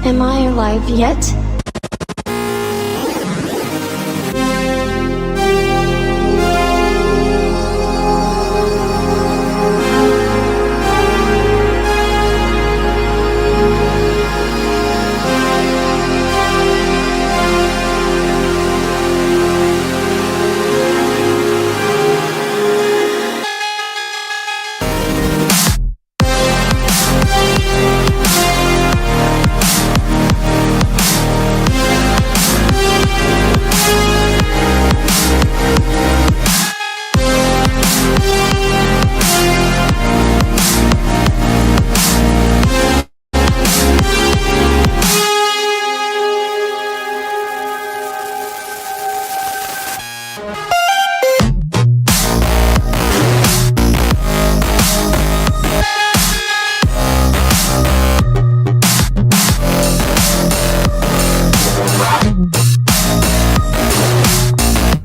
Am I alive yet?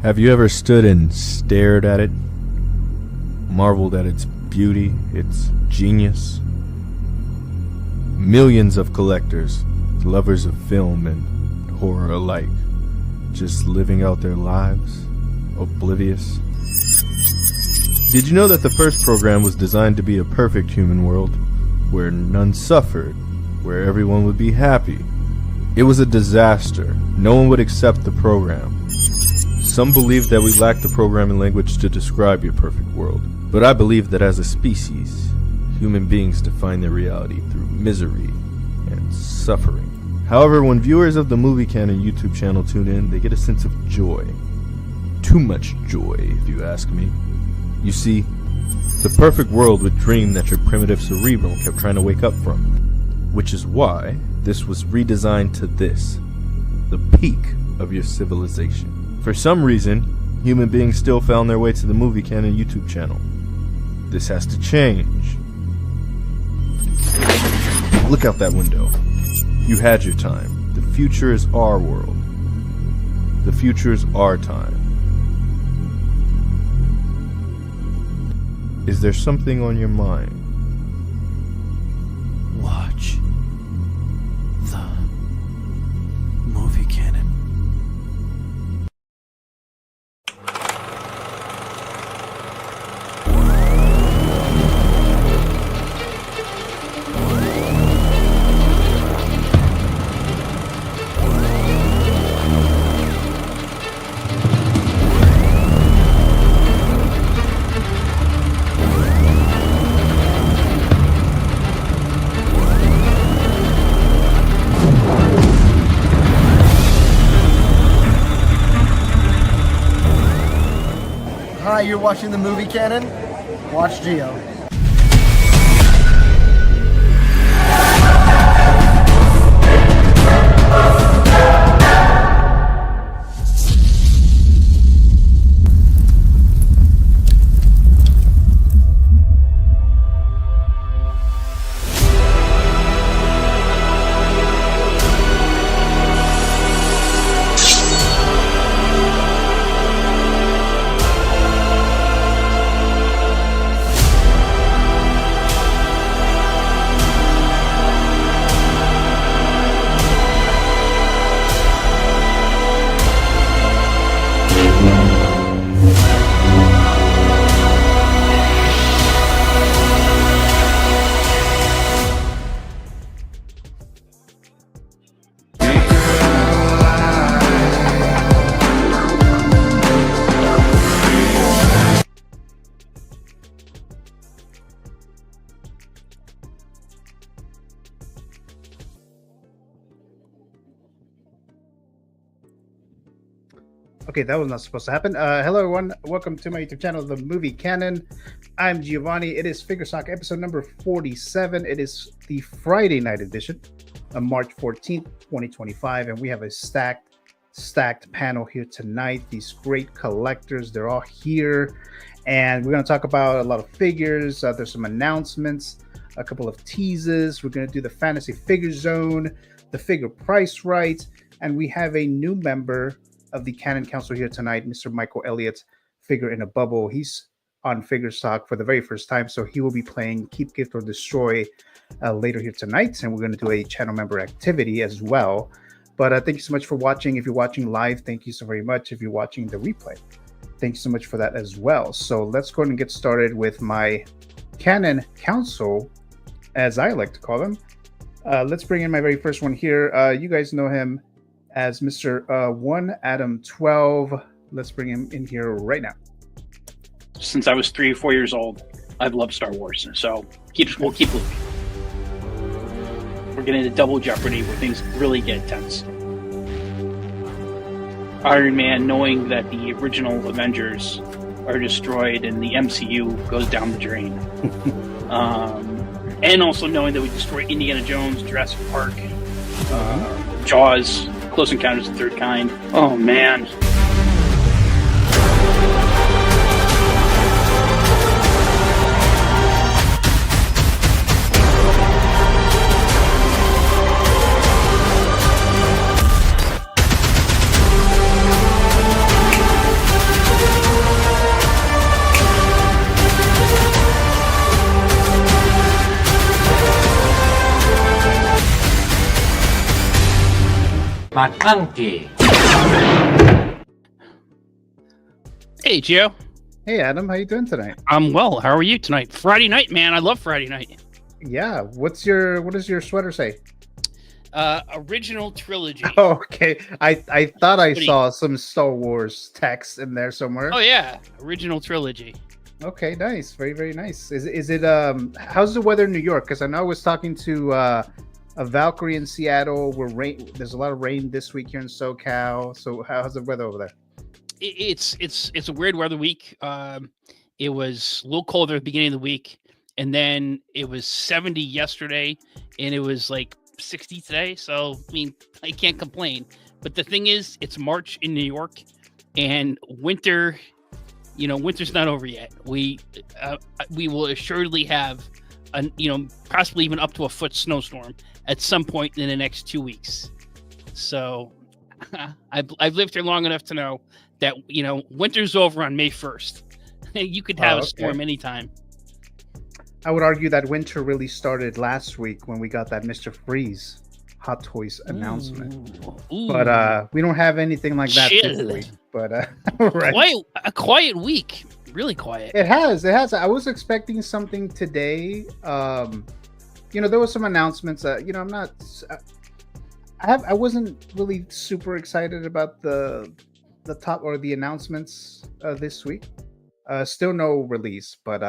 Have you ever stood and stared at it, marveled at its beauty, its genius? Millions of collectors, lovers of film and horror alike, just living out their lives, oblivious. Did you know that the first program was designed to be a perfect human world, where none suffered, where everyone would be happy? It was a disaster. No one would accept the program. Some believe that we lack the programming language to describe your perfect world, but I believe that as a species, human beings define their reality through misery and suffering. However, when viewers of the Movie Canon YouTube channel tune in, they get a sense of joy. Too much joy, if you ask me. You see, the perfect world would dream that your primitive cerebrum kept trying to wake up from, which is why this was redesigned to this, the peak of your civilization. For some reason, human beings still found their way to the Movie Canon YouTube channel. This has to change. Look out that window. You had your time. The future is our world. The future is our time. Is there something on your mind? Watch the Movie Canon. Hi, you're watching the Movie Canon? Watch Geo. Okay, that was not supposed to happen. Hello, everyone. Welcome to my YouTube channel, The Movie Canon. I'm Giovanni. It is Figure Sock episode number 47. It is the Friday night edition of March 14th, 2025. And we have a stacked panel here tonight. These great collectors, they're all here. And we're going to talk about a lot of figures. There's some announcements, a couple of teases. We're going to do the Fantasy Figure Zone, the Figure Price Right. And we have a new member of the Canon Council here tonight, Mr. Michael Elliott, Figure in a Bubble. He's on Figure Stock for the very first time. So he will be playing Keep, Gift, or Destroy later here tonight. And we're going to do a channel member activity as well. But thank you so much for watching. If you're watching live, thank you so very much. If you're watching the replay, thank you so much for that as well. So let's go ahead and get started with my Canon Council, as I like to call them. Let's bring in my very first one here. You guys know him as Mr. 1 Adam 12. Let's bring him in here right now. Since I was 3 or 4 years old, I've loved Star Wars, so we'll keep moving. We're getting into double jeopardy where things really get tense. Iron Man, knowing that the original Avengers are destroyed and the MCU goes down the drain. And also knowing that we destroyed Indiana Jones, Jurassic Park, Jaws, Close Encounters of the Third Kind. Oh, man. Hey, Gio. Hey, Adam. How you doing tonight? I'm well. How are you tonight? Friday night, man. I love Friday night. Yeah. What does your sweater say? Original trilogy. Oh, okay. I thought I saw some Star Wars text in there somewhere. Oh yeah, original trilogy. Okay, nice. Very, very nice. Is it how's the weather in New York? Because I know I was talking to a Valkyrie in Seattle where there's a lot of rain this week here in SoCal. So how's the weather over there? It's a weird weather week. It was a little colder at the beginning of the week, and then it was 70 yesterday, and it was like 60 today. So I mean, I can't complain. But the thing is, it's March in New York, and winter. Winter's not over yet. We will assuredly have possibly even up to a foot snowstorm at some point in the next 2 weeks. So I've lived here long enough to know that winter's over on May 1st. You could have a storm anytime. I would argue that winter really started last week when we got that Mr. Freeze Hot Toys announcement. Ooh. But we don't have anything like that this week. But right. A quiet week, really quiet. It has. I was expecting something today. There was some announcements. I'm not. I wasn't really super excited about the top or the announcements this week. Still no release, but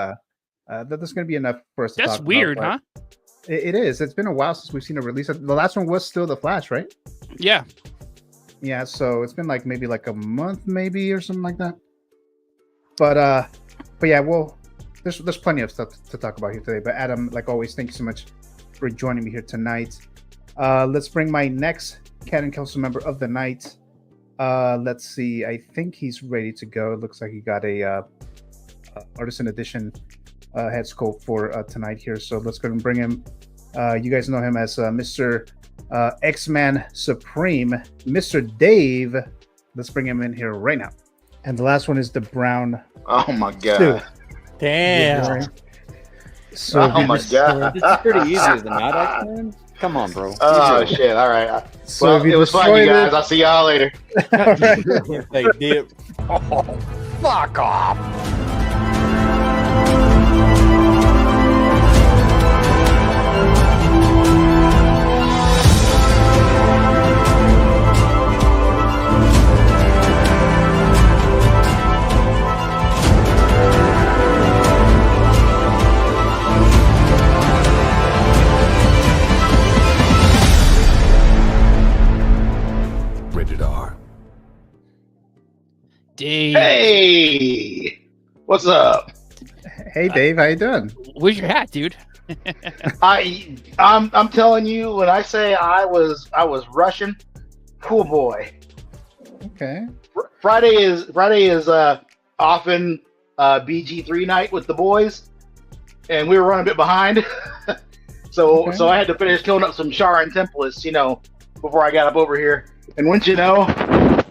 that's going to be enough for us to talk That's weird, about, huh? It is. It's been a while since we've seen a release. The last one was still The Flash, right? Yeah. Yeah, so it's been maybe a month, maybe, or something like that. But yeah, well, there's plenty of stuff to talk about here today. But Adam, like always, thank you so much for joining me here tonight. Let's bring my next Canon Council member of the night. Let's see. I think he's ready to go. It looks like he got a Artisan Edition head sculpt for tonight here. So let's go ahead and bring him. You guys know him as Mr. X-Man Supreme, Mr. Dave. Let's bring him in here right now. And the last one is the brown. Oh my god! Stew. Damn. So oh my god! This is pretty easy, is it not, X-Men? Come on, bro. Oh shit! All right. So Well, it was fun, you guys. I'll see y'all later. They dip. Oh, fuck off! Dave. Hey, what's up? Hey Dave, how you doing? Where's your hat, dude? I'm telling you, when I say I was rushing, cool boy. Okay. Friday is often BG3 night with the boys, and we were running a bit behind, so I had to finish killing up some Shara and Templates, before I got up over here. And wouldn't you know,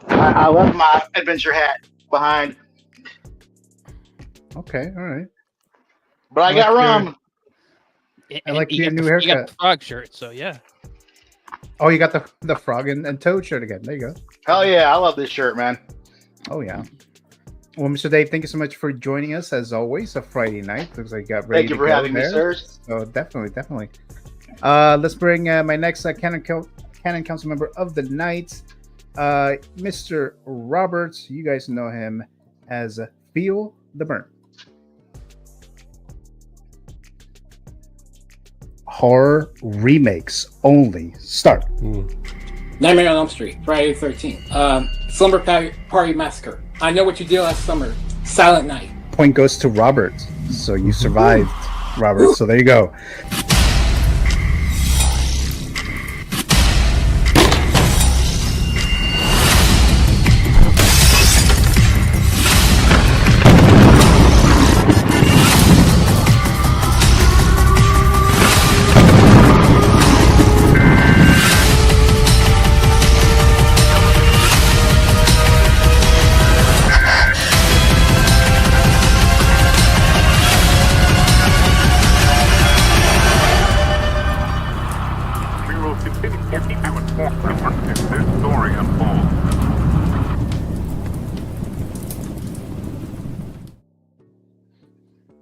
I left my adventure hat behind. Okay, all right. But I got rum. I like you your got new You got haircut. the frog shirt, so yeah. Oh, you got the frog and toad shirt again. There you go. Hell yeah, I love this shirt, man. Oh yeah. Well, Mr. Dave, thank you so much for joining us as always. A Friday night. Looks like you got ready Thank you to for go having me, there. sirs. So definitely. Let's bring my next Canon Council member of the night, Mr. Roberts. You guys know him as Feel the Burn. Horror remakes only. Start. Nightmare on Elm Street, Friday the 13th. Slumber Party Massacre. I Know What You Did Last Summer. Silent Night. Point goes to Robert. So you survived, Robert. So there you go.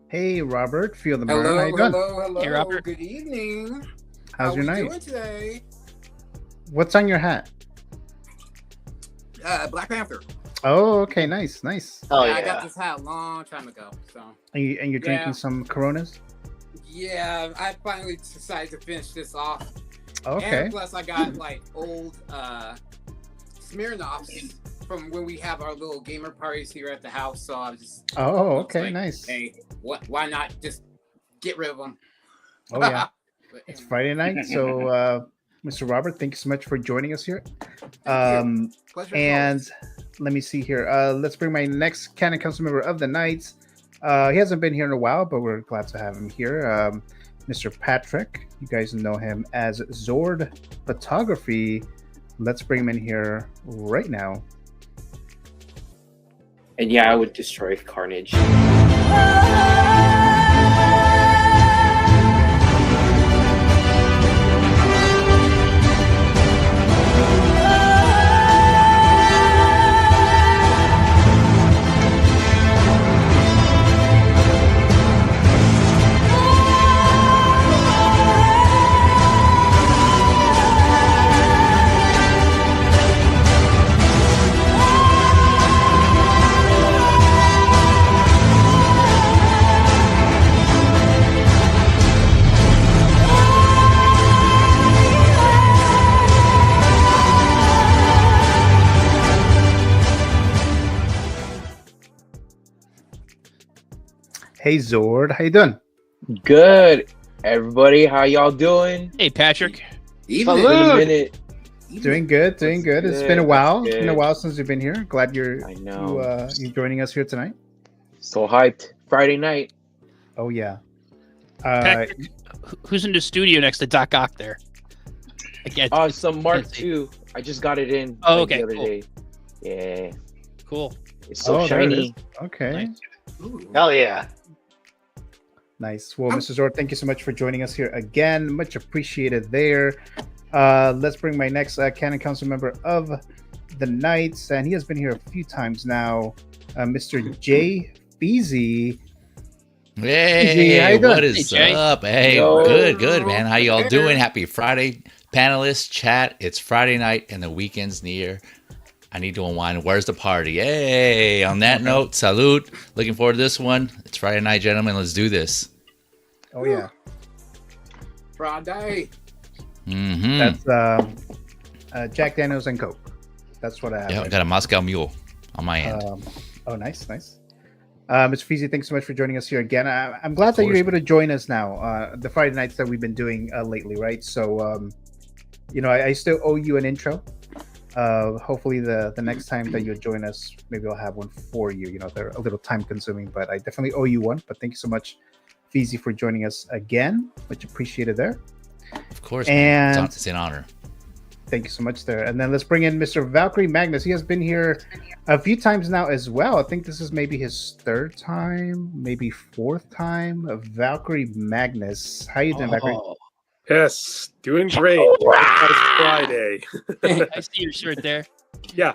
Hey, Robert. Feel the burn. How you doing? Hello. Hey, Robert. Good evening. How's your night? Doing today? What's on your hat? Black Panther. Oh, okay. Nice. Hell I yeah. got this hat a long time ago. So And you're drinking Yeah. some Coronas? yeah, I finally decided to finish this off. Okay. And plus, I got like old Smirnoffs from when we have our little gamer parties here at the house. So I was just Oh, was okay. like, Nice. Hey, why not just get rid of them? Oh, yeah. It's Friday night. So, Mr. Robert, thank you so much for joining us here. Pleasure. And let me see here. Let's bring my next Canon Council member of the night. He hasn't been here in a while, but we're glad to have him here. Mr. Patrick. You guys know him as Zord Photography. Let's bring him in here right now. And yeah, I would destroy Carnage. Hey, Zord. How you doing? Good, everybody. How y'all doing? Hey, Patrick. Evening. It's been a minute. Doing good. It's good, been a while. that's It's been a good. while since you've been here. Glad I know. you joining us here tonight. So hyped. Friday night. Oh yeah. Patrick, who's in the studio next to Doc Ock there? Again. Some Mark Can't see. II. I just got it in Oh, like, okay, the other cool. day. Yeah, Cool. it's so there it shiny. is. Okay. Nice. Ooh. Hell yeah. Nice. Well, Mr. Zord, thank you so much for joining us here again. Much appreciated there. Let's bring my next Canon Council member of the night, and he has been here a few times now, Mr. Jay Feezy. Easy, how Hey, you doing? what is Hey, Jay. up? Hey, Yo. good, man. How y'all doing? Happy Friday, panelists, chat. It's Friday night and the weekend's near. I need to unwind. Where's the party? Hey, on that note, salute. Looking forward to this one. It's Friday night, gentlemen. Let's do this. Oh yeah, Friday. Mm-hmm. that's Jack Daniels and Coke. That's what I have. Yeah, I right got a Moscow Mule on my end. Oh, nice. Mr. Feezy, thanks so much for joining us here again. I'm glad that you're course, able to join us now. The Friday nights that we've been doing lately, right? So, I still owe you an intro. Hopefully, the next time that you join us, maybe I'll have one for you. They're a little time consuming, but I definitely owe you one. But thank you so much, Feezy, for joining us again. Much appreciated there. Of course, and- man. It's an honor. Thank you so much there. And then let's bring in Mr. Valkyrie Magnus. He has been here a few times now as well. I think this is maybe his third time, maybe fourth time. Valkyrie Magnus. How you doing, Valkyrie? Yes, doing great. It's Friday. I see your shirt there. Yeah.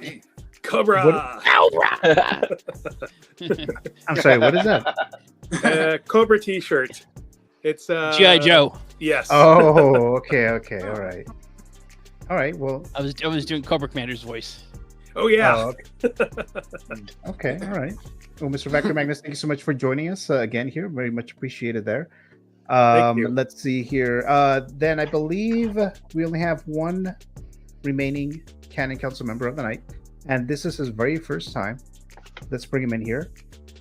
Cobra. I'm sorry, what is that? Cobra t-shirt. It's G.I. Joe. Yes. Oh, okay, all right. Well, I was doing Cobra Commander's voice. Oh yeah. Oh, okay, all right. Well, Mr. Valkyrie Magnus, thank you so much for joining us again here. Very much appreciated there. Thank you. Let's see here. Then I believe we only have one remaining Canon Council member of the night, and this is his very first time. Let's bring him in here.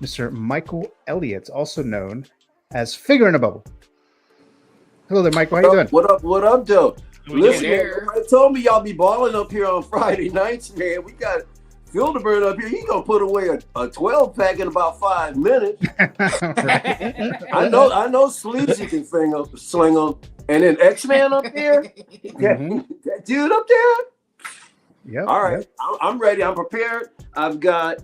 Mr. Michael Elliott, also known as Figure in a Bubble. Hello there, Michael. How you doing? What up, Joe? Listen, doing? man, told me y'all be balling up here on Friday nights, man. We got Filderburn up here. He gonna put away a 12-pack in about 5 minutes. I know Sleazy can sling them. And then X-Man up there? That dude up there? Yep. All right. I'm ready. I'm prepared. I've got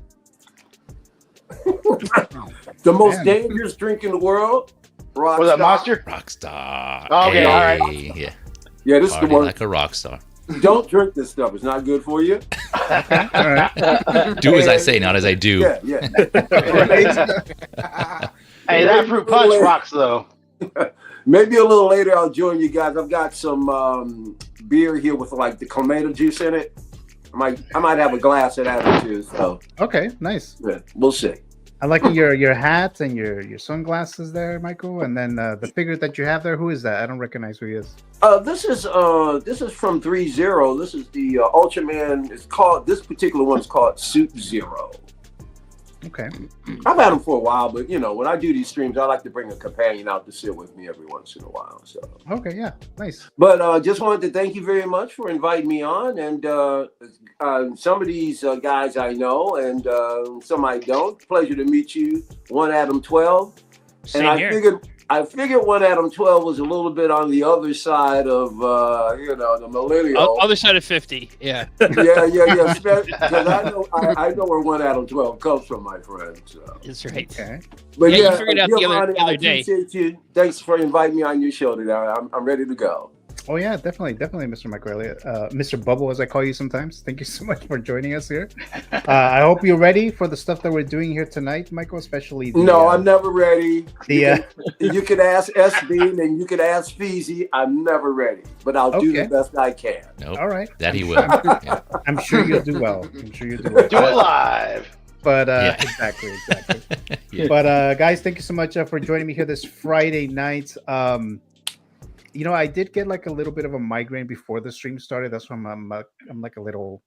the most dangerous drink in the world. Rockstar. Was that Monster? Rockstar. Okay, all right. Yeah. Yeah, this is the one. Like a rock star. Don't drink this stuff. It's not good for you. All right. Do as I say, not as I do. Yeah. Hey, that fruit punch rocks though. Maybe a little later I'll join you guys. I've got some beer here with like the tomato juice in it. I might have a glass of that or two. So Okay, nice. yeah, we'll see. I like your hat and your sunglasses there, Michael. And then the figure that you have there. Who is that? I don't recognize who he is. This is from 3-0. This is the Ultraman. This particular one is called Suit Zero. Okay. I've had them for a while, but when I do these streams, I like to bring a companion out to sit with me every once in a while. So Okay, yeah, nice. but just wanted to thank you very much for inviting me on. And some of these guys I know, and some I don't. Pleasure to meet you, One Adam 12. Same And here. I figured One Adam 12 was a little bit on the other side of the millennial. Other side of 50. Yeah. Yeah. Because I know where One Adam 12 comes from, my friend. So. That's right. Okay. But Yeah, you figured out the Giovanni, other I day. appreciate you. Thanks for inviting me on your show today. I'm ready to go. Oh yeah, definitely, Mr. Michael Elliott, Mr. Bubble, as I call you sometimes. Thank you so much for joining us here. I hope you're ready for the stuff that we're doing here tonight, Michael. Especially No, I'm never ready. You could ask SB and you could ask Feezy. I'm never ready, but I'll do the best I can. Nope. All right. That he will. Yeah. I'm sure you'll do well. Do it live. But Yeah. exactly. Yeah. But guys, thank you so much for joining me here this Friday night. I did get like a little bit of a migraine before the stream started. That's why I'm like a little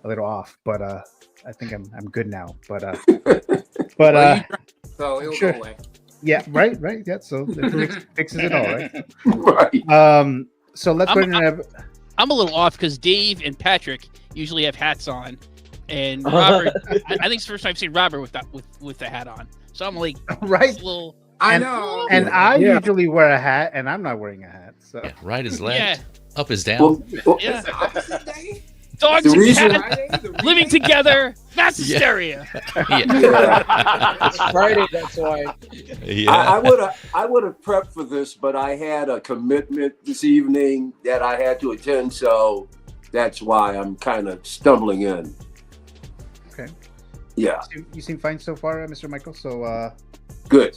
off. But I think I'm good now. But So it'll sure. go away. Yeah, right. Yeah, so it fixes it all, right? Right. So let's go ahead and have. I'm a little off because Dave and Patrick usually have hats on, and Robert. I think it's the first time I've seen Robert with the hat on. So I'm like, Right. a little. I And- know. And I usually wear a hat, and I'm not wearing a hat. So Yeah. Right is left. Yeah. Up is down. Yeah. It's the opposite day. Dogs The and reason- cats Friday, the living reason- together. Mass Yeah. hysteria. It's Friday, that's why. Yeah. I would have prepped for this, but I had a commitment this evening that I had to attend, so that's why I'm kind of stumbling in. Okay. Yeah. You seem fine so far, Mr. Michael. So Good.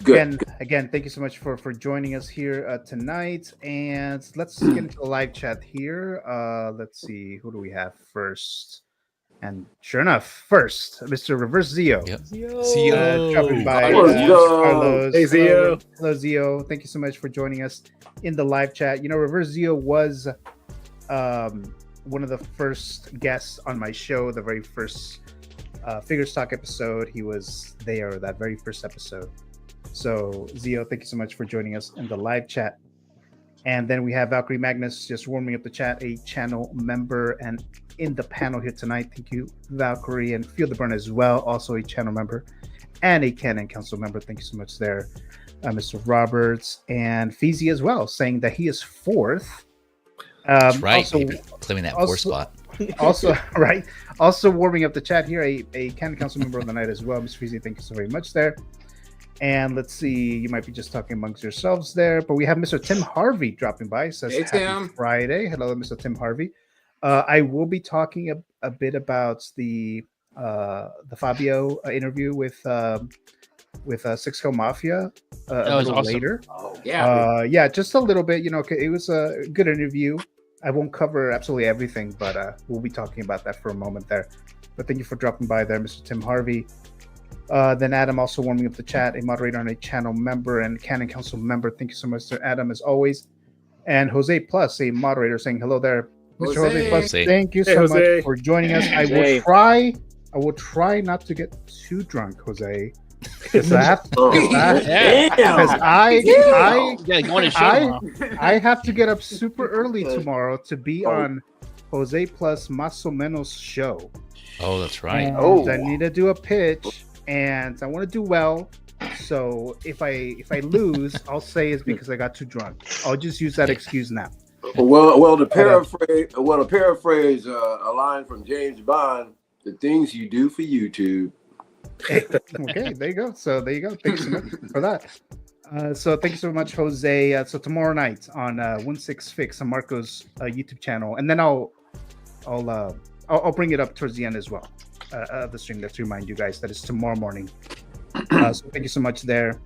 again, thank you so much for joining us here tonight. And let's get into the live chat here. Let's see, who do we have first? And sure enough, first, Mr. Reverse Zio. Yep. Dropping Zio. by. Hello, Carlos. Hey, Zio. Hello, Zio. Thank you so much for joining us in the live chat. Reverse Zio was one of the first guests on my show, the very first Figure Stock episode. He was there that very first episode. So, Zio, thank you so much for joining us in the live chat. And then we have Valkyrie Magnus just warming up the chat, a channel member and in the panel here tonight. Thank you, Valkyrie, and Feel the Burn as well, also a channel member and a Canon Council member. Thank you so much there, Mr. Roberts, and Feezy as well, saying that he is fourth. That's right. Also, Baby. Claiming that fourth also- spot. also, right. Also warming up the chat here, a Canon Council member of the night as well, Mr. Feezy. Thank you so very much there. And let's see, you might be just talking amongst yourselves there, but we have Mr. Tim Harvey dropping by. Says Hey, happy Tim. Friday. Hello, Mr. Tim Harvey. I will be talking a bit about the Fabio interview with Sixco Mafia a That was little awesome. later. Yeah. Just a little bit. It was a good interview. I won't cover absolutely everything, but we'll be talking about that for a moment there. But thank you for dropping by there, Mr. Tim Harvey. Then Adam also warming up the chat, a moderator and a channel member and Canon Council member. Thank you so much, Sir Adam, as always. And Jose Plus, a moderator, saying hello there, Mr. Jose Plus. Jose. Thank you so much for joining us. I will try not to get too drunk, Jose. Because I have to get up super early tomorrow to be on Jose Plus Más o Menos show. Oh, that's right. And I need to do a pitch, and I want to do well. So if I lose, I'll say it's because I got too drunk. I'll just use that excuse now. Well, to paraphrase a line from James Bond, the things you do for YouTube. Okay, there you go. So there you go. Thanks so much for that. So thank you so much, Jose. So tomorrow night on 16 Fix on Marco's YouTube channel, and then I'll bring it up towards the end as well of the stream. Let's remind you guys that it's tomorrow morning. So thank you so much there.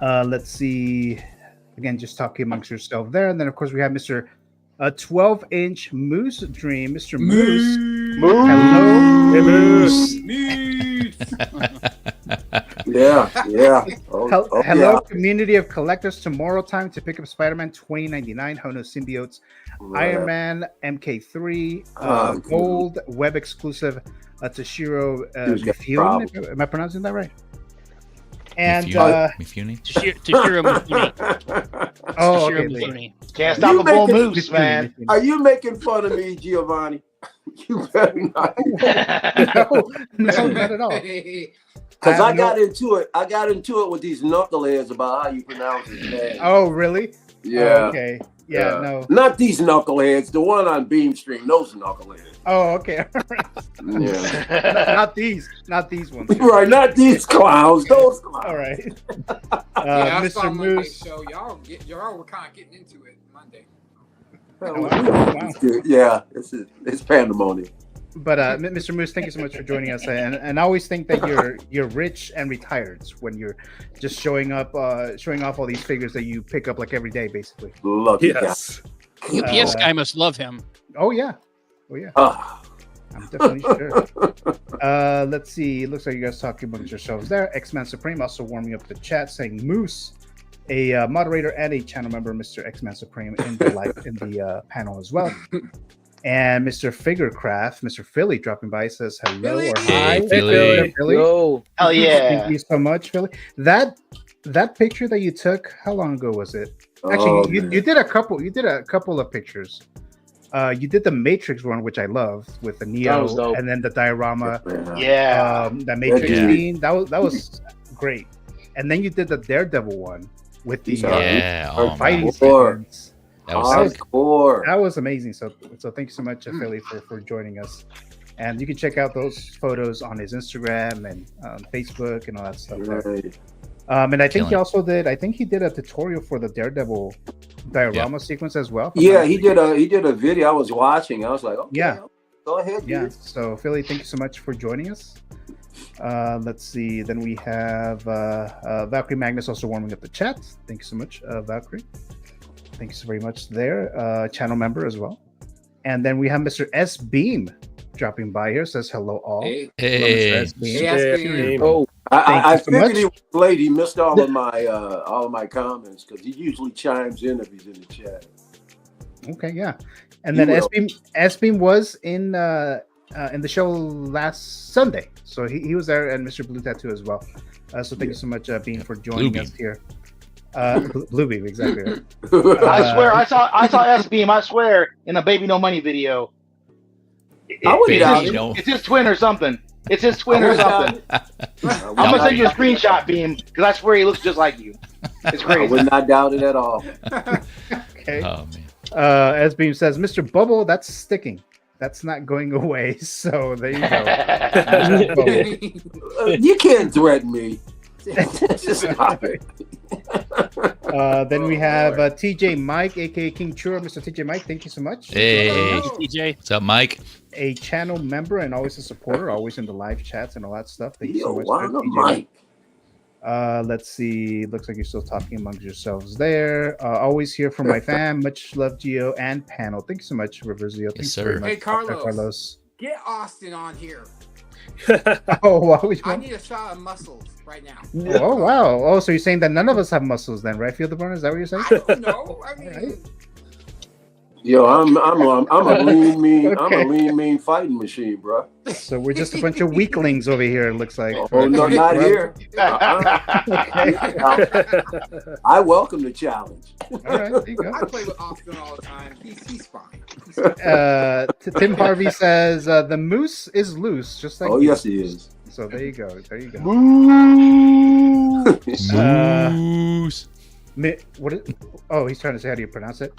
Let's see. Again, just talking amongst yourself there, and then of course we have Mr. 12-inch Moose Dream, Mr. Moose. Hello, Hey, Moose. Yeah. Hello, community of collectors. Tomorrow time to pick up Spider-Man 2099, Hono Symbiotes, Iron Man MK3, Gold Web exclusive Toshiro Mifune. Am I pronouncing that right? And Mifune? Toshiro Mifune. Oh, Toshiro okay. Mifune. Can't stop a bull moose, man. Are you making fun of me, Giovanni? You better not. No, not at all. Because I got into it with these knuckleheads about how you pronounce his name. Oh, really? Yeah. Oh, okay. Yeah, no. Not these knuckleheads. The one on Beamstream. Those knuckleheads. Oh, okay. Yeah. Not these ones. Right. Not these clowns. Those clowns. All right. Yeah, I saw Mr. Monday Moose. show. Y'all were kind of getting into it Monday. Wow. Yeah, it's pandemonium. But Mr. Moose, thank you so much for joining us. And I always think that you're rich and retired when you're just showing off all these figures that you pick up like every day, basically. Lucky Yes. UPS guy must love him. Oh yeah. I'm definitely sure. Let's see. Looks like you guys talking amongst yourselves there. X-Man Supreme also warming up the chat, saying Moose, a moderator and a channel member, Mr. X-Man Supreme, in the panel as well. And Mr. Figurecraft, Mr. Philly, dropping by, says hello or hi. Hey, Philly. Yo. Hell yeah. Thank you so much, Philly. That picture that you took, how long ago was it? Actually, you did a couple. You did a couple of pictures. You did the Matrix one, which I love, with the Neo, and then the diorama. Yeah. That Matrix scene. That was great. And then you did the Daredevil one with the fighting sequence. That was that was amazing. So thank you so much, Philly, for joining us. And you can check out those photos on his Instagram and Facebook and all that stuff. Right. And I think he also did. I think he did a tutorial for the Daredevil diorama sequence as well. Yeah, he did a video. I was watching. I was like, okay, yeah, go ahead. Yeah. Dude. So Philly, thank you so much for joining us. Let's see. Then we have Valkyrie Magnus also warming up the chat. Thank you so much, Valkyrie. Thank you so very much there. Channel member as well. And then we have Mr. S Beam dropping by here. Says hello all. Hey. Hello, Mr. S Beam. Hey, Oh, I so figured much. he was late. He missed all of my comments because he usually chimes in if he's in the chat. Okay, yeah. And then S Beam was in the show last Sunday, so he was there, and Mr. Blue Tattoo as well. So thank you so much, Beam, for joining us here. Blue Beam, exactly. Right. I swear, I saw S Beam. I swear, in a Baby No Money video. It's his twin or something. It's his twin or something. I'm gonna send you a screenshot, Beam, because I swear he looks just like you. It's crazy. I would not doubt it at all. Okay. Oh man. As Beam says, Mr. Bubble, that's sticking. That's not going away. So there you go. You can't threaten me. Just stop it. Then we have TJ Mike, aka King Churro. Mr. TJ Mike, thank you so much. Hey, TJ. What's up, Mike? A channel member and always a supporter, always in the live chats and all that stuff. Thank you so much. Wow, Mike. Let's see. Looks like you're still talking amongst yourselves there. Always here for my fam. Much love, Gio and panel. Thank you so much, Riverzio. Yes, Very sir. much. Hey, Carlos. Carlos. Get Austin on here. Oh, why would I you? need a shot of muscles right now. Oh, wow. Oh, so you're saying that none of us have muscles then, right, Field of Burner? Is that what you're saying? I don't know. I mean, Yo, I'm a lean mean Okay. I'm a lean mean fighting machine, bro. So we're just a bunch of weaklings over here, it looks like. Oh no, not here. Okay. I welcome the challenge. All right, there you go. I play with Austin all the time. He's fine. Tim Harvey says the moose is loose, just like Oh you. yes, he is. So there you go. There you go. Moose. What is, oh, he's trying to say how do you pronounce it?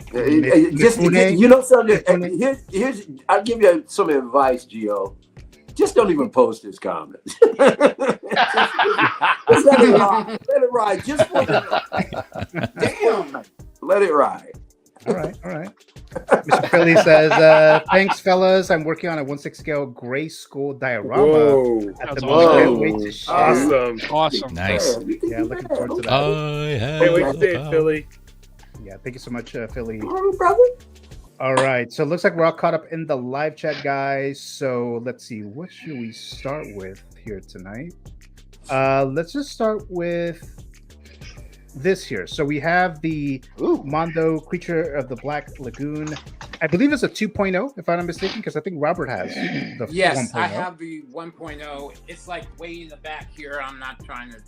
Just Mifune? you know something. Mifune? Here's I'll give you some advice, Gio. Just don't even post his comments. Just let it ride. Let it ride. Just for the damn. Let it ride. All right, all right. Mr. Philly says, thanks, fellas. I'm working on a 1/6 scale gray school diorama. Whoa. At the That's moment, awesome. can't wait to share. Awesome. Awesome. Nice. Yeah, looking forward to that. Can't wait to see it, Philly. Yeah, thank you so much, Philly. Oh, brother. All right, so it looks like we're all caught up in the live chat, guys. So let's see, what should we start with here tonight? Let's just start with this here. So we have the Mondo Creature of the Black Lagoon. I believe it's a 2.0, if I'm not mistaken, because I think Robert has the Yes, 1.0. I have the 1.0. It's like way in the back here. I'm not trying to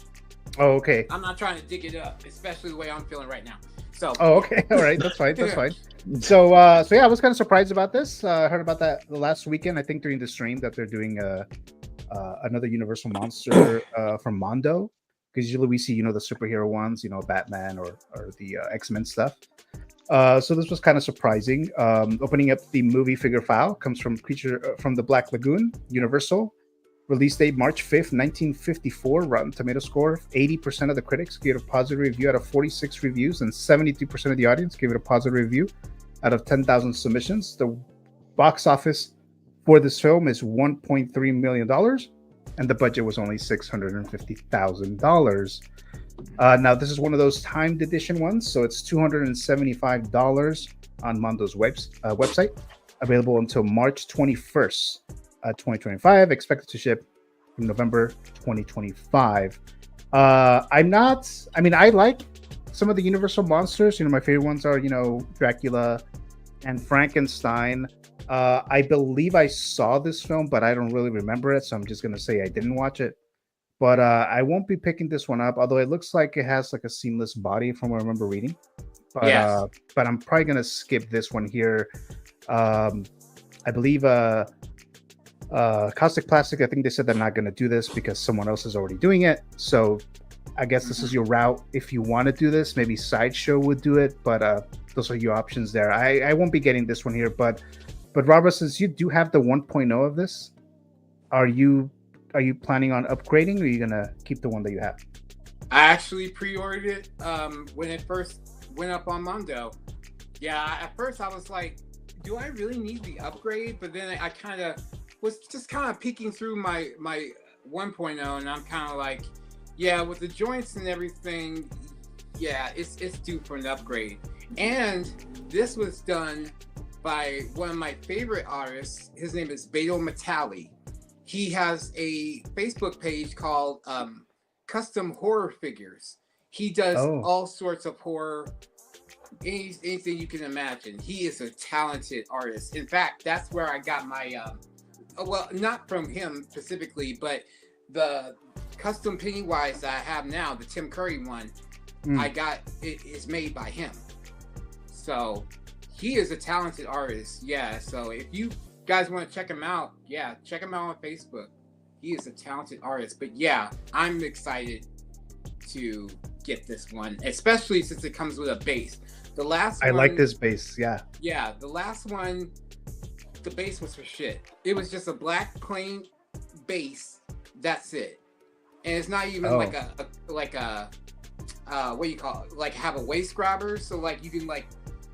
dig it up, especially the way I'm feeling right now. So. Oh, okay. All right. That's fine. That's fine. So yeah, I was kind of surprised about this. I heard about that the last weekend, I think during the stream, that they're doing another Universal monster from Mondo. Because usually we see, the superhero ones, Batman or the X-Men stuff. So this was kind of surprising. Opening up the movie figure file comes from Creature from the Black Lagoon, Universal. Release date March 5th, 1954. Rotten Tomato score, 80% of the critics gave it a positive review out of 46 reviews, and 73% of the audience gave it a positive review out of 10,000 submissions. The box office for this film is $1.3 million, and the budget was only $650,000. Now, this is one of those timed edition ones, so it's $275 on Mondo's website, available until March 21st. 2025, expected to ship in November 2025. I like some of the Universal monsters. My favorite ones are, Dracula and Frankenstein. I believe I saw this film, but I don't really remember it, so I'm just gonna say I didn't watch it. But I won't be picking this one up, although it looks like it has like a seamless body from what I remember reading. But Yes. But I'm probably gonna skip this one here. I believe Kaustic Plastic, I think they said they're not going to do this because someone else is already doing it. So I guess this is your route. If you want to do this, maybe Sideshow would do it, but those are your options there. I won't be getting this one here, but Robert, since you do have the 1.0 of this, are you planning on upgrading, or are you going to keep the one that you have? I actually pre-ordered it when it first went up on Mondo. Yeah, at first I was like, do I really need the upgrade? But then I kind of was just kind of peeking through my 1.0, and I'm kind of like, yeah, with the joints and everything, yeah, it's due for an upgrade. And this was done by one of my favorite artists. His name is Beto Metalli. He has a Facebook page called Custom Horror Figures. He does all sorts of horror, anything you can imagine. He is a talented artist. In fact, that's where I got my well, not from him specifically, but the custom Pennywise that I have now, the Tim Curry one, I got it is made by him. So he is a talented artist. Yeah. So if you guys want to check him out, yeah, check him out on Facebook. He is a talented artist. But yeah, I'm excited to get this one, especially since it comes with a base. The last I one, like this base. Yeah. Yeah, the last one, the base was for shit. It was just a black plain base. That's it. And it's not even like a what do you call it? Like have a waist grabber, so like you can like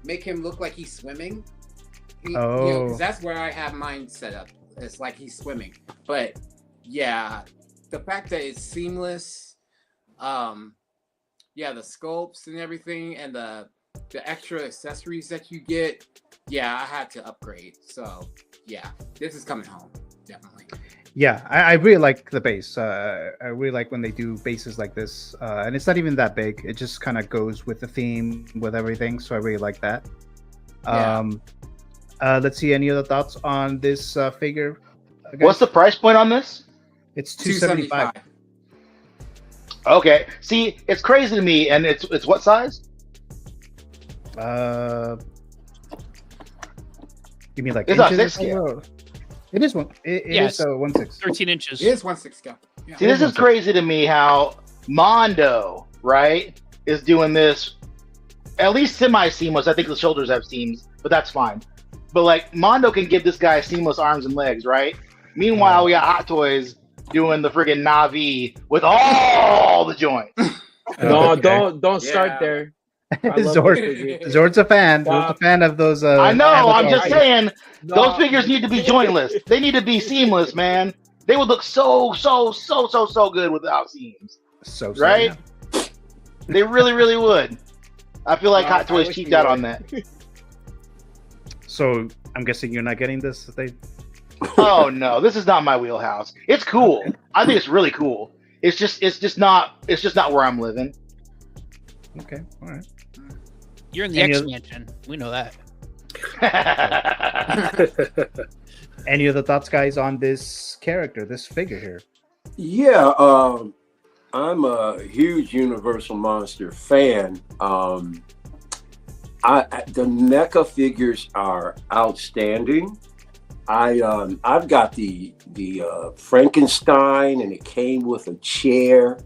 make him look like he's swimming. You know, 'cause that's where I have mine set up. It's like he's swimming. But yeah, the fact that it's seamless, yeah, the sculpts and everything, and the extra accessories that you get, yeah, I had to upgrade. So yeah, this is coming home, definitely. Yeah, I really like the base. I really like when they do bases like this, and it's not even that big. It just kind of goes with the theme, with everything. So I really like that. Yeah. Let's see, any other thoughts on this figure? Guys? What's the price point on this? It's $275. Okay. See, it's crazy to me, and it's what size? You mean like it's not inches? 6 scale. It is one. It is 1/6. 13 inches. It is 1/6 scale. Yeah. See, this is crazy to me how Mondo, right, is doing this at least semi-seamless. I think the shoulders have seams, but that's fine. But like Mondo can give this guy seamless arms and legs, right? Meanwhile, we got Hot Toys doing the friggin' Navi with all the joints. No, don't start there. Zord's a fan. Zord's a fan of those. I know. I'm just saying those figures need to be jointless. They need to be seamless, man. They would look so good without seams. Right? Yeah. They really would. I feel like Hot Toys cheaped out on that. So I'm guessing you're not getting this. Oh no, this is not my wheelhouse. It's cool. I think it's really cool. It's just not where I'm living. Okay, all right. You're in the X Mansion. We know that. Any other thoughts, guys, on this character, this figure here? Yeah, I'm a huge Universal Monster fan. The NECA figures are outstanding. I've got the Frankenstein, and it came with a chair,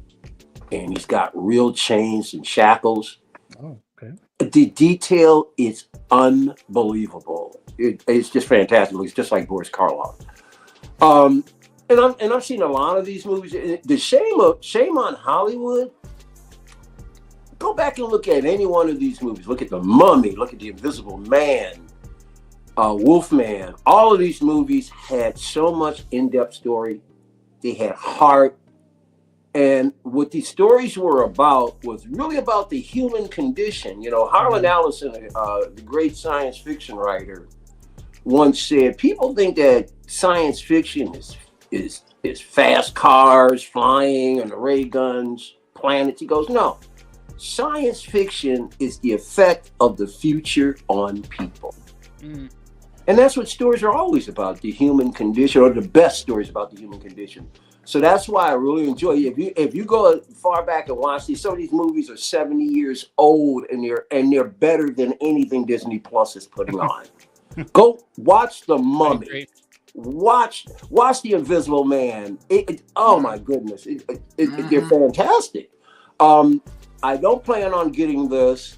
and he's got real chains and shackles. Oh, okay. The detail is unbelievable. It's just fantastic. It's just like Boris Karloff. And I've seen a lot of these movies. The shame on Hollywood. Go back and look at any one of these movies. Look at The Mummy. Look at The Invisible Man. Wolfman. All of these movies had so much in-depth story. They had heart. And what these stories were about was really about the human condition. You know, Harlan Ellison, the great science fiction writer, once said, people think that science fiction is fast cars, flying, and the ray guns, planets. He goes, no. Science fiction is the effect of the future on people. Mm. And that's what stories are always about, the human condition, or the best stories about the human condition. So that's why I really enjoy it. If you go far back and watch these, some of these movies are 70 years old, and they're better than anything Disney Plus is putting on. Go watch The Mummy. Watch The Invisible Man. Oh my goodness, they're fantastic. I don't plan on getting this.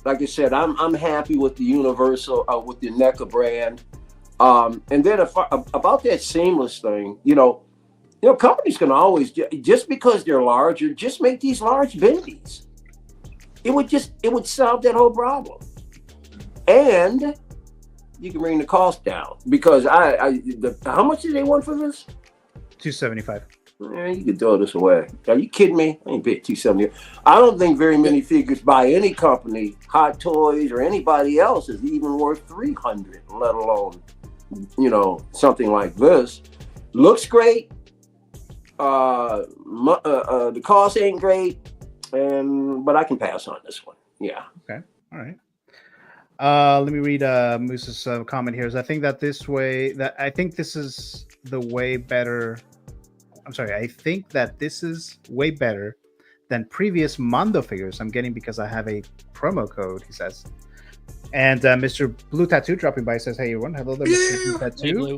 Like I said, I'm happy with the Universal, with the NECA brand. And then about that seamless thing, you know, companies can always, just because they're larger, just make these large bendies. It would solve that whole problem. And you can bring the cost down, because how much did they want for this? $275. Man, you can throw this away. Are you kidding me? I ain't paid $270. I don't think very many figures by any company, Hot Toys or anybody else, is even worth $300, let alone, something like this. Looks great. The cost ain't great, but I can pass on this one. Yeah. Okay. All right. Let me read Moose's comment here. I think this is the way better. I'm sorry. I think that this is way better than previous Mondo figures I'm getting because I have a promo code, he says. And Mr. Blue Tattoo dropping by says, "Hey everyone, hello there, Mr. Blue Tattoo." Hey, Blue.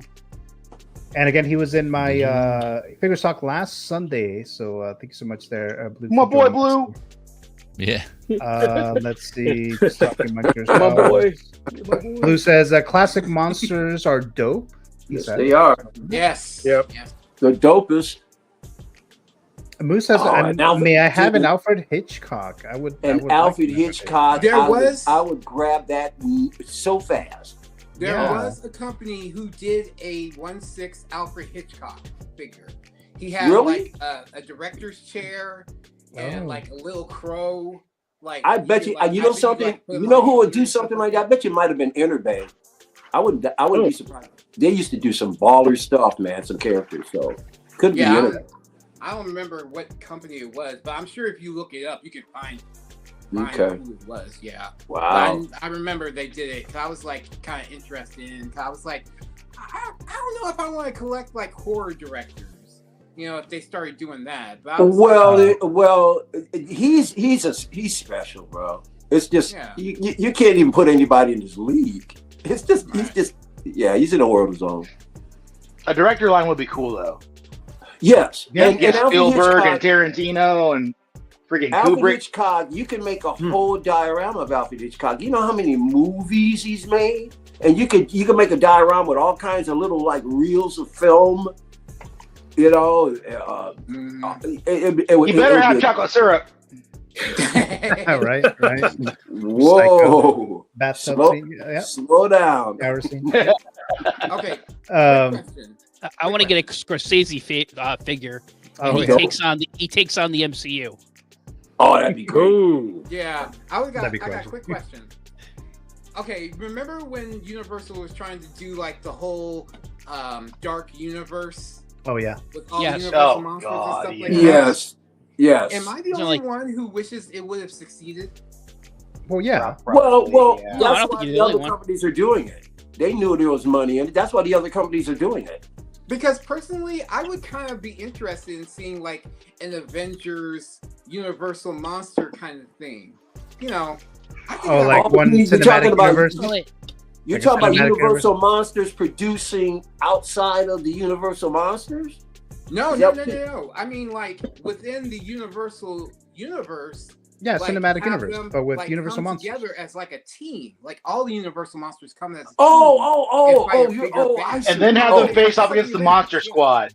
And again, he was in my figure stock last Sunday, so thank you so much there, Blue. My boy Blue. Yeah. Let's see. Just talking amongst My yourselves. boy. Blue says classic monsters are dope. Yes, they are. Yes. Yep. Yes. The dopest. Moose says, may I have an Alfred Hitchcock? I would. Alfred Hitchcock. I would grab that so fast. There was a company who did a 1/6 Alfred Hitchcock figure. He had like a director's chair and like a little crow. Like I bet you, you know something. You know who would do something like that? I bet you it might have been Enterbang. I wouldn't be surprised. They used to do some baller stuff, man. Some characters, so could be Enterbang. I don't remember what company it was, but I'm sure if you look it up, you can find who it was. Yeah. Wow. I remember they did it because I was like kind of interested in. I was like, I don't know if I want to collect like horror directors. You know, if they started doing that. But he's special, bro. It's just you can't even put anybody in his league. It's just he's in a horror zone. A director line would be cool though. Yes, and Spielberg and Tarantino and freaking Alfred Kubrick. Hitchcock, you can make a whole diorama of Alfred Hitchcock. You know how many movies he's made, and you can make a diorama with all kinds of little like reels of film. You know, you better have chocolate syrup. right. Whoa! Slow down. Okay. I want to get a Scorsese figure. He takes on the MCU. Oh, that'd be cool. Yeah, I got a quick question. Okay, remember when Universal was trying to do like the whole dark universe? Oh yeah. With all Universal monsters and stuff like that. Yes. Am I the only one who wishes it would have succeeded? Well, yeah. Well, that's why the other companies are doing it. They knew there was money, and that's why the other companies are doing it. Because personally, I would kind of be interested in seeing like an Avengers Universal monster kind of thing. You know, one cinematic universe. You're talking about Universal Monsters producing outside of the Universal Monsters? No. I mean, like within the Universal universe. Yeah, like, cinematic universe, but with like, Universal Monsters together as like a team, like all the Universal Monsters come as a team. And then have them face off against the Monster Squad.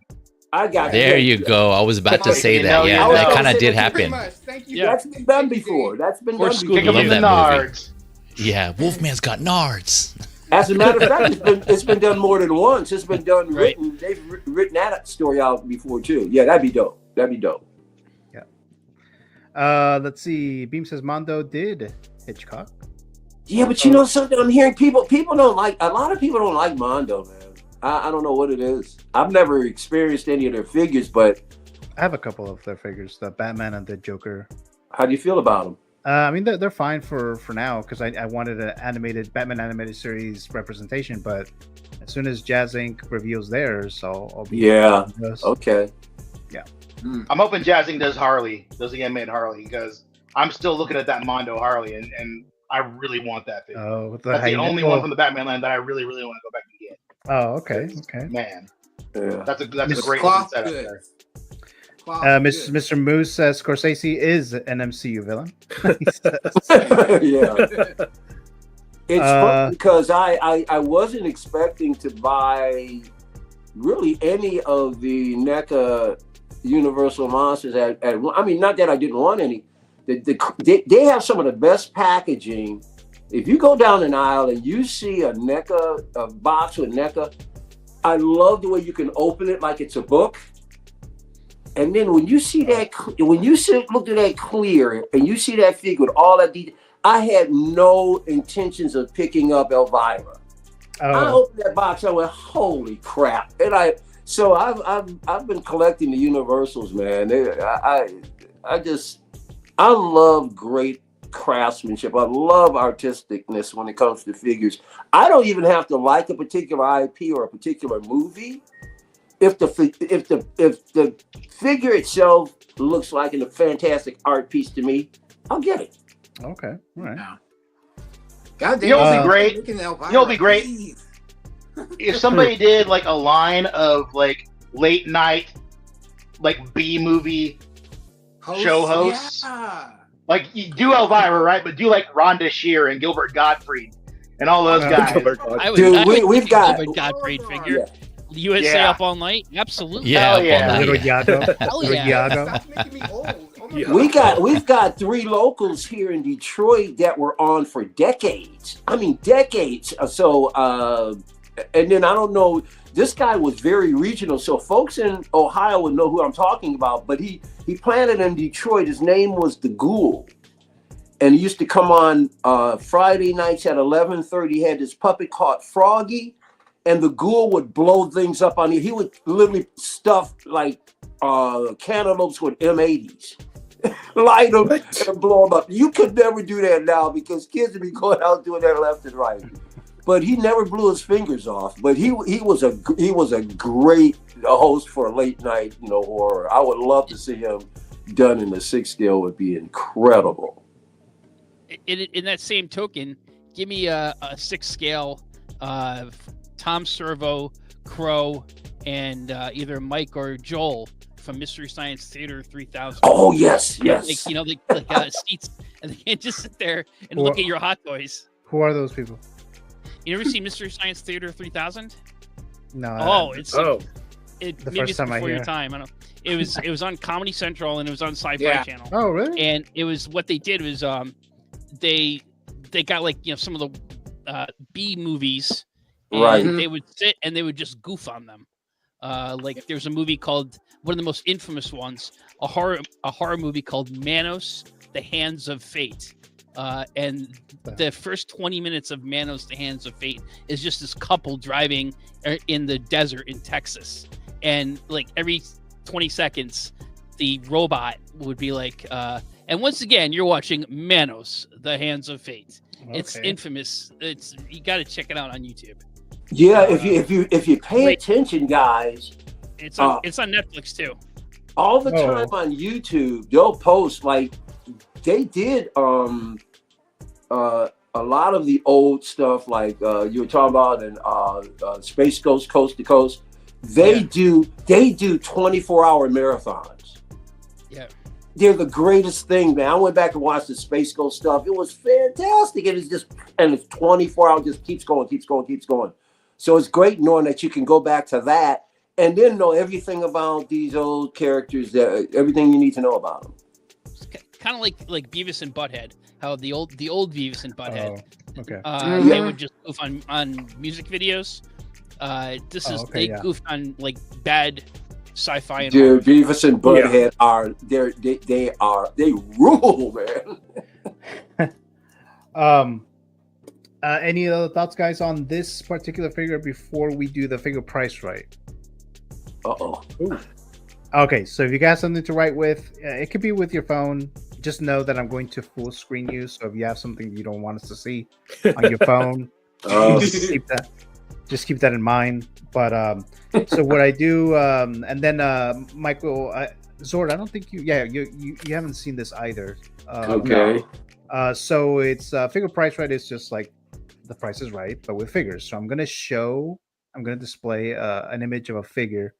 I got there you go. I was about to say that. Yeah, that kind of did happen. Thank you. That's been done before. Love that movie. Yeah, Wolfman's got nards. As a matter of fact, it's been done more than once. It's been done written. They've written that story out before too. Yeah, that'd be dope. Let's see. Beam says Mondo did Hitchcock. Yeah, but you know something? I'm hearing people don't like. A lot of people don't like Mondo, man. I don't know what it is. I've never experienced any of their figures, but I have a couple of their figures, the Batman and the Joker. How do you feel about them? I mean, they're fine for now because I wanted an animated Batman animated series representation, but as soon as Jazz Inc. reveals theirs, I'll be okay. Yeah. I'm hoping Jazz Inc. does the animated Harley, because I'm still looking at that Mondo Harley, and I really want that figure. Oh, that's the only one from the Batman line that I really, really want to go back and get. Oh, okay. Man, that's a great setup there. Mr. Moose says Scorsese is an MCU villain. Yeah. It's fun because I wasn't expecting to buy really any of the NECA Universal Monsters I mean, not that I didn't want any. They have some of the best packaging. If you go down an aisle and you see a box with NECA, I love the way you can open it like it's a book. And then when you see that, look at that clear, and you see that figure with all that detail, I had no intentions of picking up Elvira. I opened that box, I went, holy crap! And I've been collecting the Universals, man. I love great craftsmanship. I love artisticness when it comes to figures. I don't even have to like a particular IP or a particular movie. If the figure itself looks like a fantastic art piece to me, I'll get it. Okay, all right. God damn, you'll be great. You'll be great if somebody did like a line of like late night, like B movie show hosts. Like you do Elvira, right? But do like Rhonda Shear and Gilbert Gottfried and all those guys. We've got Gilbert Gottfried figure. USA Yeah. Up All Night, absolutely. Yeah, Hell yeah. Little Yago. Hell Little yeah. Yago. Stop making me old. Oh my God. we've got 3 locals here in Detroit that were on for decades. I mean, decades. So, and then I don't know. This guy was very regional, so folks in Ohio would know who I'm talking about. But he planted in Detroit. His name was the Ghoul, and he used to come on Friday nights at 11:30. He had this puppet called Froggy, and the Ghoul would blow things up on you. He would literally stuff like cantaloupes with M80s, light them and blow them up. You could never do that now because kids would be going out doing that left and right. But he never blew his fingers off. But he was a great host for a late night, horror. I would love to see him done in the 6 scale. Would be incredible. In that same token, give me a 6 scale of Tom Servo, Crow, and either Mike or Joel from Mystery Science Theater 3000. Oh yes. Like seats, and they can't just sit there and look at your hot toys. Who are those people? You ever seen Mystery Science Theater 3000? No. Oh, it's the maybe first it's time I before your hear. time. I don't know. It was on Comedy Central and it was on Sci-Fi Channel. Oh, really? And it was what they did was they got like some of the B movies, and Right. they would sit and they would just goof on them. Like there's a movie called, one of the most infamous ones, a horror movie called Manos, The Hands of Fate. And the first 20 minutes of Manos, The Hands of Fate is just this couple driving in the desert in Texas. And like every 20 seconds, the robot would be like, and once again, you're watching Manos, The Hands of Fate. It's infamous. You got to check it out on YouTube. Yeah, if you pay attention, guys, it's on Netflix too. all the time on YouTube, they'll post like they did a lot of the old stuff like you were talking about and Space Ghost Coast to Coast. They do 24-hour marathons. Yeah. They're the greatest thing, man. I went back and watched the Space Ghost stuff. It was fantastic. It is just, and it's 24 hours, just keeps going. So it's great knowing that you can go back to that and then know everything about these old characters, that everything you need to know about them. It's kind of like Beavis and Butthead. How the old Beavis and Butthead. They would just goof on music videos. They goofed on like bad sci-fi. And Dude, Beavis and Butthead they rule, man. Any other thoughts, guys, on this particular figure before we do the figure price right? Okay, so if you got something to write with, it could be with your phone. Just know that I'm going to full screen you. So if you have something you don't want us to see on your phone, just keep that in mind. But so what I do, and then Michael, Zord, I don't think you haven't seen this either. Okay. So it's figure price right is just like The Price is Right, but with figures. So I'm going to display an image of a figure,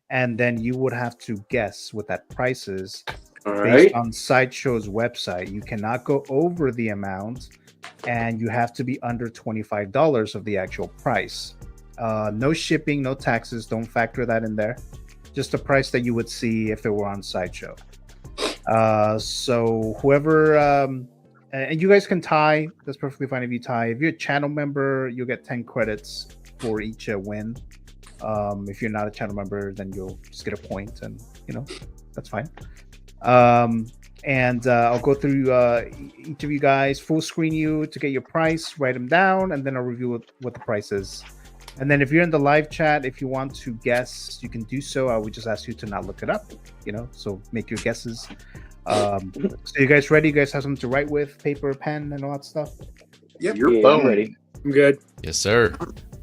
and then you would have to guess what that price is based on Sideshow's website. You cannot go over the amount, and you have to be under $25 of the actual price. No shipping, no taxes. Don't factor that in there. Just the price that you would see if it were on Sideshow. So whoever, and you guys can tie. That's perfectly fine if you tie. If you're a channel member, you'll get 10 credits for each win. If you're not a channel member, then you'll just get a point, and that's fine. And I'll go through each of you guys, full screen you to get your price, write them down, and then I'll review what the price is. And then if you're in the live chat, if you want to guess, you can do so. I would just ask you to not look it up, so make your guesses. So you guys ready? You guys have something to write with, paper, pen, and all that stuff? Yep. I'm ready. I'm good. Yes, sir.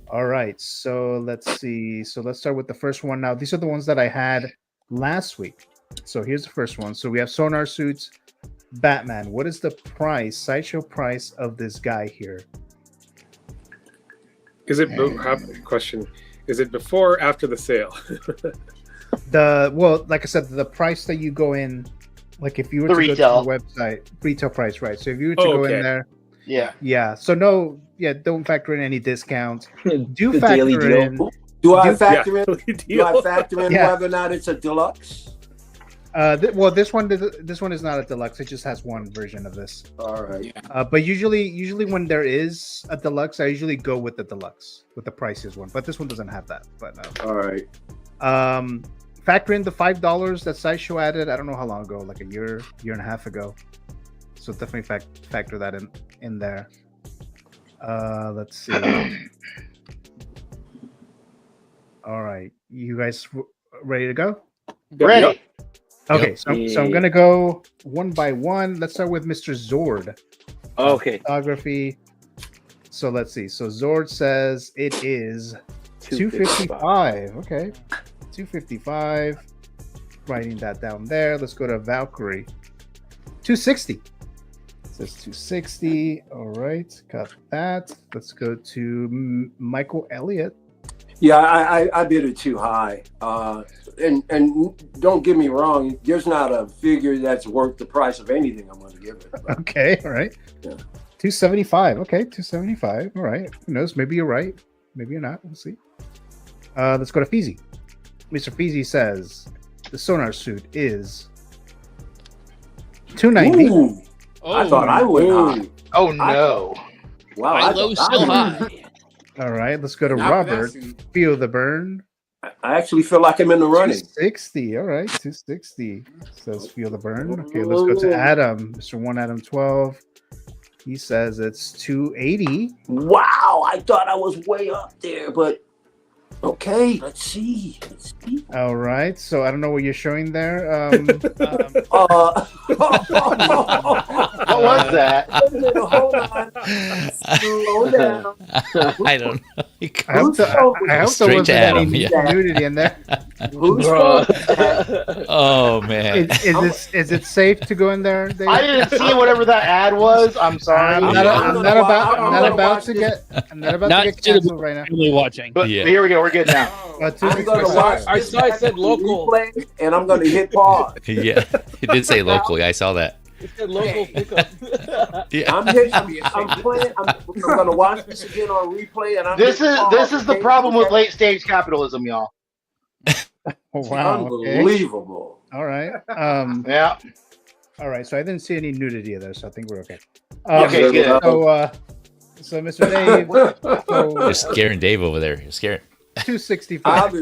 All right. So let's see. So let's start with the first one. Now, these are the ones that I had last week. So here's the first one. So we have Sonar Suits, Batman. What is the price, Sideshow price of this guy here? Is it question? Is it before or after the sale? Well, like I said, the price that you go in Like if you were The to retail. go to the website, retail price, right? So if you were to go in there, yeah. So don't factor in any discounts. Do The daily factor deal. in. Do I factor in? Do I factor in Yeah. whether or not it's a deluxe? Well, this one is not a deluxe. It just has one version of this. All right. But usually when there is a deluxe, I usually go with the deluxe, with the priciest one. But this one doesn't have that. But all right. Factor in the $5 that Sideshow added. I don't know how long ago, like a year and a half ago. So definitely factor that in there. Let's see. All right, you guys ready to go? Ready. Okay, so I'm gonna go one by one. Let's start with Mr. Zord. Okay. Photography. So let's see. So Zord says it is 255. Okay, 255. Writing that down there. Let's go to Valkyrie. 260. It says 260. All right, got that. Let's go to Michael Elliott. Yeah, I bid it too high. And don't get me wrong, there's not a figure that's worth the price of anything I'm going to give it. But, Okay, all right. yeah. 275. Okay, 275. All right. Who knows? Maybe you're right. Maybe you're not. We'll see. Let's go to Feezy. Mr. Feezy says the sonar suit is 290. Ooh, I thought I went high. Oh no! Wow, High, low, still high. All right, let's go to Not for that Robert. suit. Feel the burn. I actually feel like I'm in the running. 260. All right, 260. Says feel the burn. Okay, let's go to Adam. Mr. 1 Adam 12. He says it's 280. Wow, I thought I was way up there, but okay, let's see. All right, so I don't know what you're showing there. What was that? Hold on. Slow down. I don't know. I hope there Straight wasn't to Adam, any yeah. nudity in there. Who's Oh man. Is it safe to go in there, Dave? I didn't see whatever that ad was. I'm sorry. I'm not about to get canceled right now. Really watching. But here we go. We're good now. I'm going to watch I saw I said local. replay, and I'm going to hit pause. Yeah, it did say locally. I saw that. It said local pickup. Yeah. I'm playing. I'm going to watch this again on replay, and This is the problem with late stage capitalism, y'all. Oh, wow. Okay. Unbelievable. All right. Yeah. All right. So I didn't see any nudity there, so I think we're okay. Okay, good. So Mr. Dave, You're scaring Dave over there. You're scaring. 265.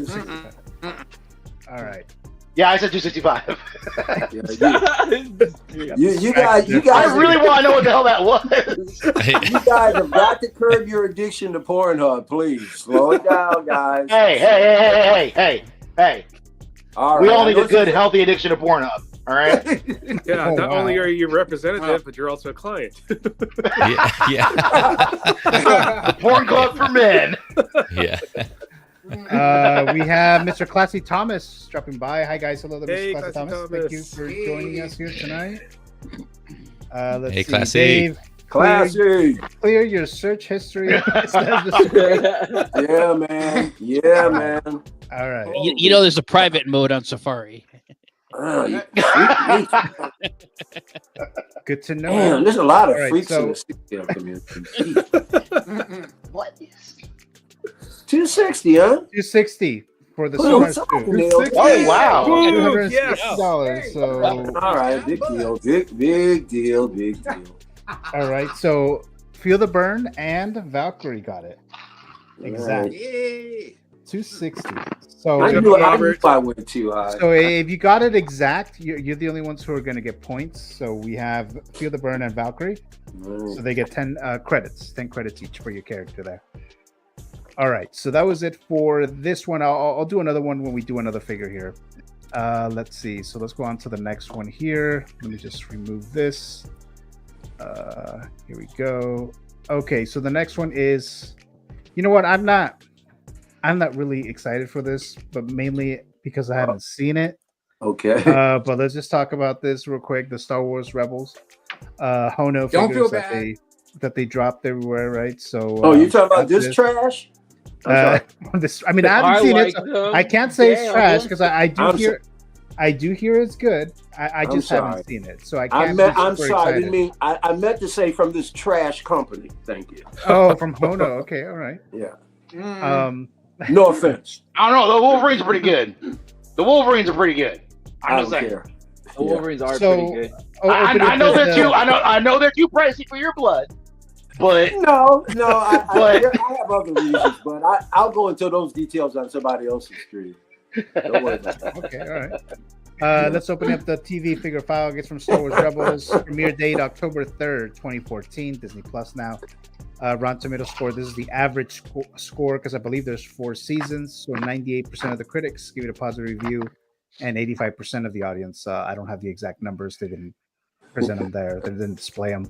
All right. Yeah, I said 265. You guys. I really want to know what the hell that was. You guys have got to curb your addiction to Pornhub, please. Slow it down, guys. Hey. All We right, all need a good, healthy addiction to Pornhub. All right. Yeah, Oh, not wow. only are you a representative, but you're also a client. Yeah. The porn club for men. Yeah. We have Mr. Classy Thomas dropping by. Hi guys, hello, Hey, Mr. Classy Classy Thomas. Thank you Thomas. for joining us here tonight. Let's Hey, see. Classy. Dave, Classy. clear your search history. Yeah, man. Yeah, man. All right. You know, there's a private mode on Safari. Good to know. Damn, there's a lot of All right, freaks so- in the CDL community. What is? 260, huh? 260 for the Oh, sonar it's suit. all nailed. Oh wow. Ooh, yes. $260. So All right, big deal. Big deal. all right. So Feel the Burn and Valkyrie got it. Exactly. Yay. 260. So I Good knew Robert. I went too high. So if you got it exact, you're the only ones who are going to get points. So we have Feel the Burn and Valkyrie. So they get 10 credits, 10 credits each for your character there. All right. So that was it for this one. I'll do another one when we do another figure here. Let's see. So let's go on to the next one here. Let me just remove this. Here we go. Okay. So the next one is, you know what? I'm not really excited for this, but mainly because I haven't seen it. Okay. But let's just talk about this real quick. The Star Wars Rebels, Hono Don't figures feel bad. that they dropped everywhere, right? So Oh, you talking about this trash? I mean, I haven't seen it. So I can't say it's trash because I do I'm hear I do hear it's good. I I'm just sorry. haven't seen it, so I I can't. meant, be I'm super sorry. I excited. didn't mean. I meant to say from this trash company. Thank you. Oh, from Hono. Okay, all right. Yeah. No offense. I don't know. The Wolverines are pretty good. The Wolverines are pretty good. I I'm don't just saying. care. The Wolverines are So- pretty good. I know they're too. I know they're too pricey for your blood, but No, I But- have other reasons, but I'll go into those details on somebody else's stream. Don't worry about that. Okay, all right. Let's open up the TV figure file. Gets from Star Wars Rebels. Premiere date October 3rd, 2014. Disney Plus now. Rotten Tomato score. This is the average score because I believe there's 4 seasons. So 98% of the critics give it a positive review, and 85% of the audience. I don't have the exact numbers. They didn't present them there. They didn't display them.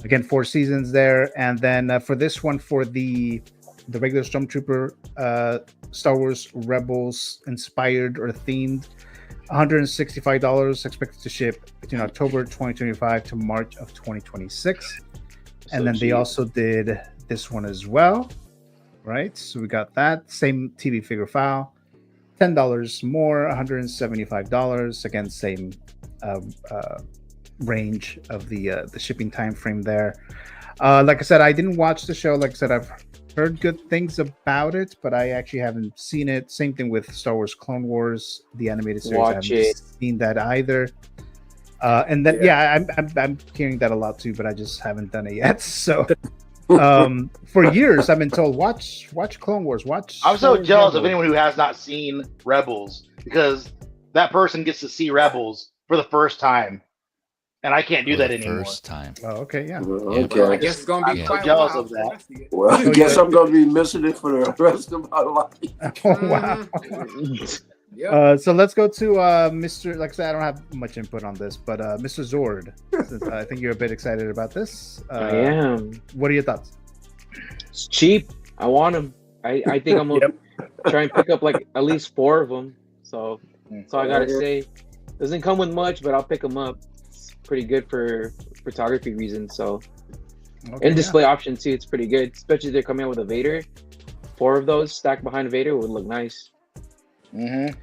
Again, 4 seasons there, and then for this one, for the regular Stormtrooper Star Wars Rebels inspired or themed, $165, expected to ship between October 2025 to March of 2026. And then they also did this one as well, right? So we got that same TV figure file, $10 more, $175. Again, same range of the shipping time frame there. Like I said, I didn't watch the show. Like I said, I've heard good things about it, but I actually haven't seen it. Same thing with Star Wars Clone Wars, the animated series. Watch I haven't it. seen that either. And then I'm hearing that a lot too, but I just haven't done it yet. So for years I've been told watch Clone Wars, watch. I'm so Star Wars jealous of Rebels. anyone who has not seen Rebels because that person gets to see Rebels for the first time, and I can't do that anymore. First time. Oh, okay, yeah. Okay. I guess it's gonna be I'm so quite jealous a while of that. before I see it. Well, I guess I'm going to be missing it for the rest of my life. Oh wow. Yep. So let's go to Mr. Like I said, I don't have much input on this, but Mr. Zord, since I think you're a bit excited about this. I am. What are your thoughts? It's cheap. I want them. I think I'm gonna try and pick up like at least 4 of them. So that's all I gotta say. Doesn't come with much, but I'll pick them up. It's pretty good for photography reasons. So and display option too. It's pretty good, especially if they're coming out with a Vader. 4 of those stacked behind Vader would look nice. Did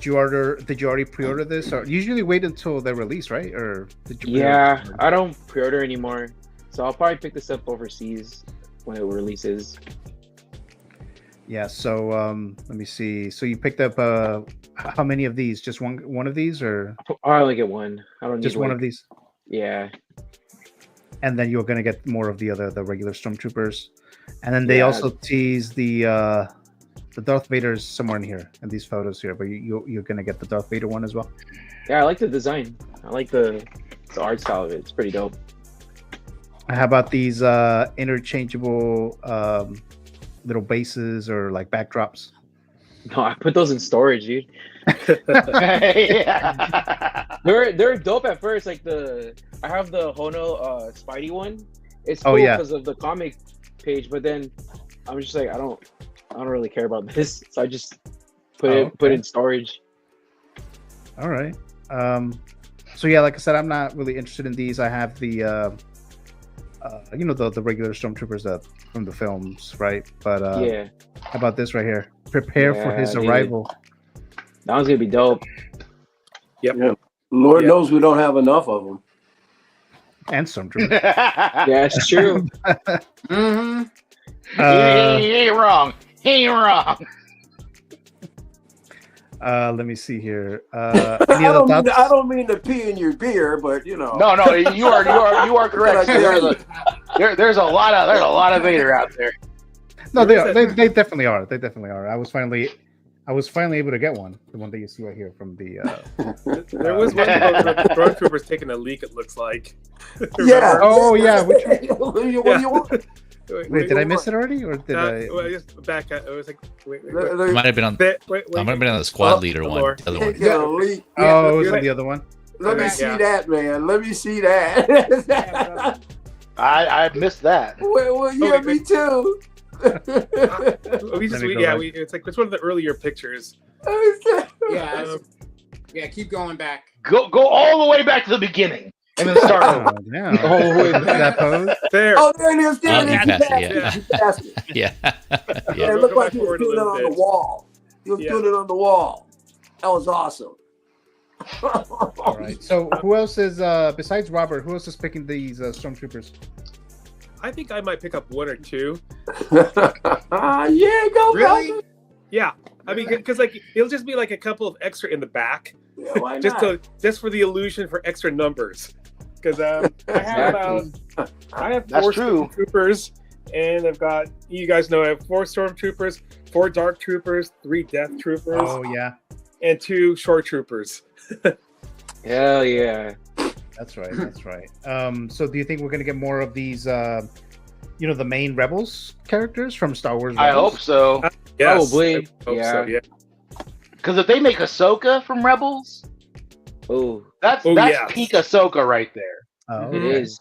you already pre-order this, or usually wait until they release, right? Or did you? Yeah, I don't pre-order anymore, so I'll probably pick this up overseas when it releases. Yeah. So let me see. So you picked up how many of these? Just one of these, or I only get one. I don't need just one of these. Yeah. And then you're gonna get more of the regular Stormtroopers, and then they also tease the Darth Vader's somewhere in here in these photos here, but you're gonna get the Darth Vader one as well. Yeah, I like the design. I like the art style of it. It's pretty dope. How about these interchangeable little bases or like backdrops? No, I put those in storage, dude. They're dope at first. Like I have the Hono Spidey one. It's cool because of the comic page, but then I'm just like I don't really care about this, so I just put it in storage. All right. So yeah, like I said, I'm not really interested in these. I have the the regular Stormtroopers from the films, right? But how about this right here? Prepare for his arrival. That one's gonna be dope. Yep. Yeah. Lord knows we don't have enough of them. And Stormtroopers. Yeah, it's true. He ain't wrong. He ain't wrong. Let me see here. I don't mean to pee in your beer, but you know. No, you are correct. There's a lot of Vader out there. No, they are. They definitely are. They definitely are. I was finally able to get one. The one that you see right here from the. There was one about the Stormtroopers taking a leak. It looks like. Yeah. Oh yeah. Which what do you want? Wait, did I miss it already, or did I? Well, just back at it was like. Wait. It might have been on. I might have been on the squad leader one. The other one. Oh, it was on the other one. Let me see that, man. Let me see that. I missed that. Well, yeah, me too. It's like it's one of the earlier pictures. Yeah, keep going back. Go all the way back to the beginning and then start over. That pose. There. Oh, there it is. There he it is. passed it, yeah. It looked like he was doing it on the wall. He was doing it on the wall. That was awesome. All right. So who else is besides Robert? Who else is picking these stormtroopers? I think I might pick up one or two. Yeah, go Really? Yeah, I mean, because like it'll just be like a couple of extra in the back, Yeah, why just not? just for the illusion for extra numbers. Because I have That's 4 true. stormtroopers, and I've got, you guys know, I have 4 stormtroopers, 4 dark troopers, 3 death troopers, Oh yeah, and 2 shore troopers. Hell yeah. that's right. That's right. So do you think we're gonna get more of these? You know, the main Rebels characters from Star Wars. I Rebels? hope so. Yes, Probably, I hope yeah. so, yeah. Because if they make Ahsoka from Rebels, Oh, that's yeah. peak Ahsoka right there. Oh, it okay. is.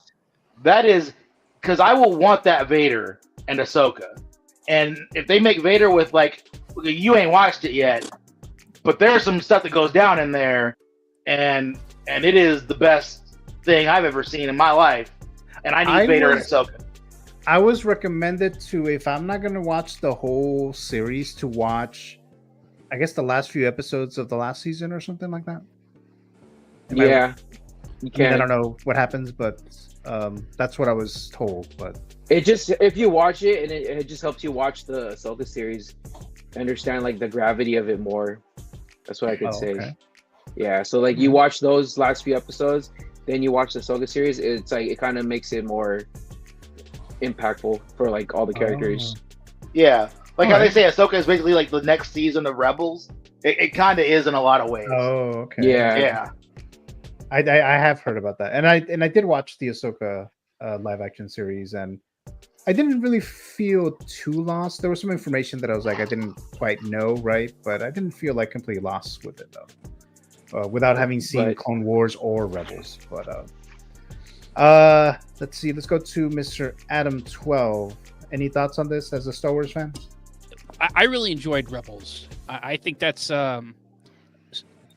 That is because I will want that Vader and Ahsoka. And if they make Vader with like, you ain't watched it yet, but there's some stuff that goes down in there, and it is the best thing I've ever seen in my life. And I need Vader and Ahsoka. I was recommended to, if I'm not gonna watch the whole series, to watch, I guess, the last few episodes of the last season or something like that. Yeah. You I mean, can. I don't know what happens, but that's what I was told. But It just, if you watch it, and it just helps you watch the Ahsoka series, understand like the gravity of it more. That's what I could say. okay. Yeah, so like you watch those last few episodes, then you watch the Ahsoka series. It's like it kind of makes it more impactful for like all the characters. Yeah. Like how Alright. they say Ahsoka is basically like the next season of Rebels. It kind of is in a lot of ways. Oh, okay. Yeah. Yeah. I have heard about that, and I did watch the Ahsoka live action series, and I didn't really feel too lost. There was some information that I was like I didn't quite know, right? But I didn't feel like completely lost with it though, without having seen Right. Clone Wars or Rebels. But let's see. Let's go to Mr. Adam 12. Any thoughts on this as a Star Wars fan? I really enjoyed Rebels. I think that's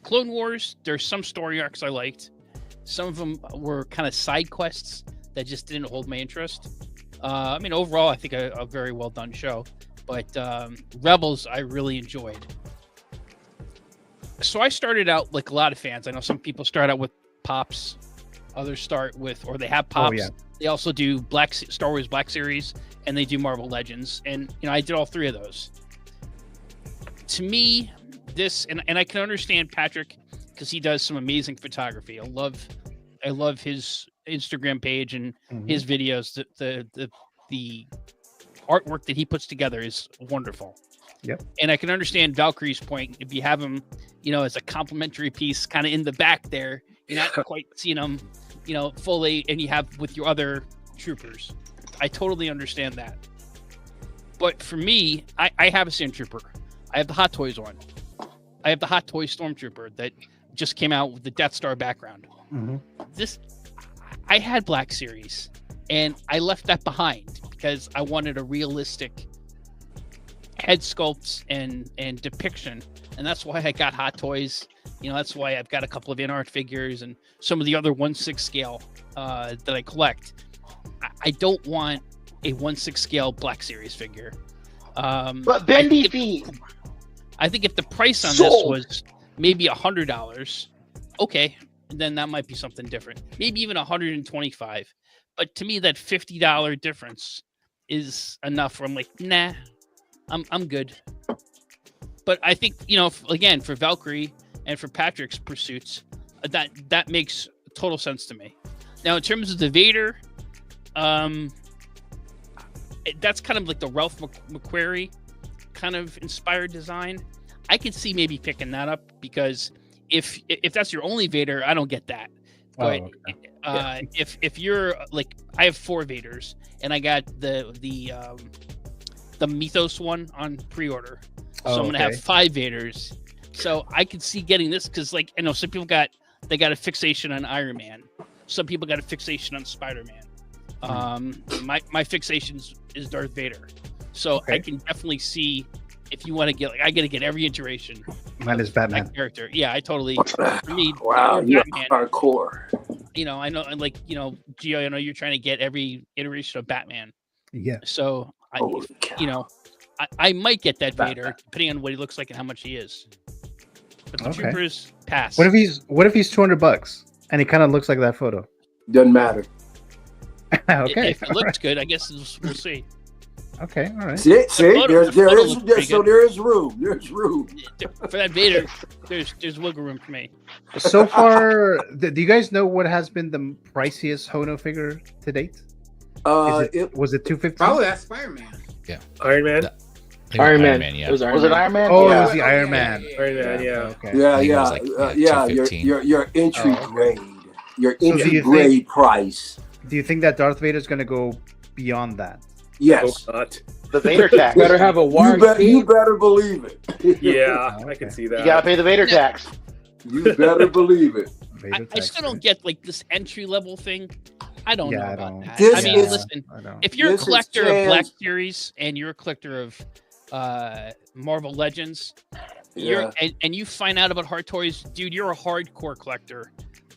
Clone Wars. There's some story arcs I liked. Some of them were kind of side quests that just didn't hold my interest. I mean, overall, I think a very well done show. But Rebels, I really enjoyed. So I started out like a lot of fans. I know some people start out with Pops. Others start with, or they have Pops. yeah. They also do Star Wars Black Series, and they do Marvel Legends. And I did all 3 of those. To me, this and I can understand Patrick because he does some amazing photography. I love his Instagram page and his videos. The artwork that he puts together is wonderful. Yep. And I can understand Valkyrie's point. If you have him, as a complimentary piece, kind of in the back there, you're not quite seeing him, fully, and you have with your other troopers. I totally understand that. But for me, I have a Sandtrooper. I have the Hot Toys one. I have the Hot Toys Stormtrooper that just came out with the Death Star background. I had Black Series, and I left that behind because I wanted a realistic head sculpts and depiction, and that's why I got Hot Toys. That's why I've got a couple of in-art figures and some of the other 1/6 scale that I collect. I don't want a 1/6 scale Black Series figure. But bendy feet. I think if the price on this was maybe $100, okay, then that might be something different. Maybe even $125. But to me, that $50 difference is enough where I'm like, nah, I'm good. But I think, again, for Valkyrie and for Patrick's pursuits, that makes total sense to me. Now, in terms of the Vader, that's kind of like the Ralph McQuarrie kind of inspired design. I could see maybe picking that up because if that's your only Vader, I don't get that. But if you're like, I have 4 Vaders and I got the Mythos one on pre-order, so I'm gonna have 5 Vaders. So I could see getting this because, like, I know some people got a fixation on Iron Man. Some people got a fixation on Spider-Man. My fixation is Darth Vader. So I can definitely see if you want to get, like, I got to get every iteration. Mine is Batman. That character. Yeah, I totally. For me, Wow, you're Batman, hardcore. I know, and like, Gio, I know you're trying to get every iteration of Batman. Yeah. So I might get that Vader depending on what he looks like and how much he is. But the Okay. troopers pass. What if he's $200 and he kind of looks like that photo? Doesn't matter. Okay. If it looks good, I guess we'll see. Okay, all right. See, photo looks pretty so good. there is room. There's room. For that Vader, there's wiggle room for me. So far, do you guys know what has been the priciest Hono figure to date? Was it $250? Oh, that's Spider-Man. Yeah. Iron Man. Iron Man. Yeah. It was Iron Was Man. it Iron Man? Oh, Yeah. it was the Iron Man. Iron Man. Yeah. Okay. Yeah, I think it yeah, was like, yeah. $215. Your entry Oh, okay. grade. Your So do entry you grade think- price. Do you think that Darth Vader is going to go beyond that? Yes. Hope not. The Vader tax. Better have a wire You better believe it. Yeah, Oh, I can okay. see that. You gotta pay the Vader tax. You better believe it. I still don't get like this entry level thing. I don't know I about don't. that. This I mean, is- listen, I don't. if you're This a is collector of Black Jan's- Series and you're a collector of Marvel Legends, Yeah. and you find out about Hard Toys, dude, you're a hardcore collector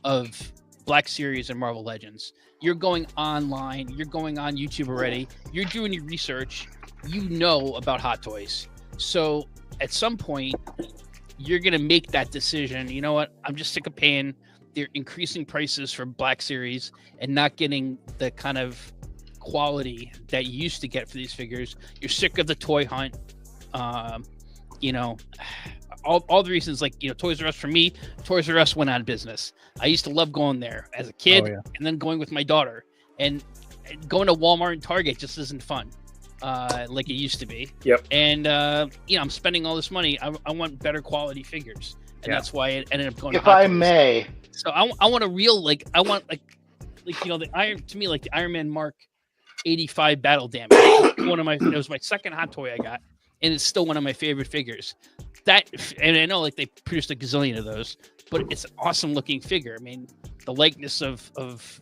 of Black Series and Marvel Legends. You're going online, you're going on YouTube already, you're doing your research, you know about Hot Toys. So at some point, you're gonna make that decision. You know what? I'm just sick of paying their increasing prices for Black Series and not getting the kind of quality that you used to get for these figures. You're sick of the toy hunt. You know, all the reasons, like, you know, Toys R Us for me, Toys R Us went out of business. I used to love going there as a kid and then going with my daughter, and going to Walmart and Target just isn't fun like it used to be. Yep. And, you know, I'm spending all this money. I want better quality figures. And that's why it ended up going to If Hot I Toys. may, So I want a real, like, I want like you know, the Iron, to me, like the Iron Man Mark 85 battle damage. It was my second hot toy I got, and it's still one of my favorite figures. That, and I know like they produced a gazillion of those, but it's an awesome looking figure. I mean, the likeness of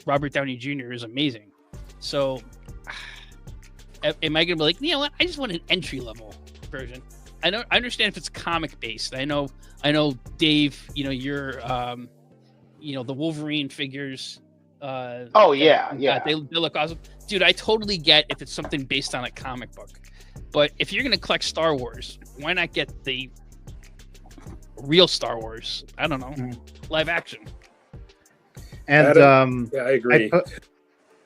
Robert Downey Jr. is amazing. So am I gonna be like, you know what, I just want an entry level version? I understand if it's comic based. I know Dave, you know, you're you know, the Wolverine figures. Oh yeah, yeah. They look awesome, dude. I totally get if it's something based on a comic book, but if you're gonna collect Star Wars, why not get the real Star Wars? I don't know, live action. And yeah, I agree.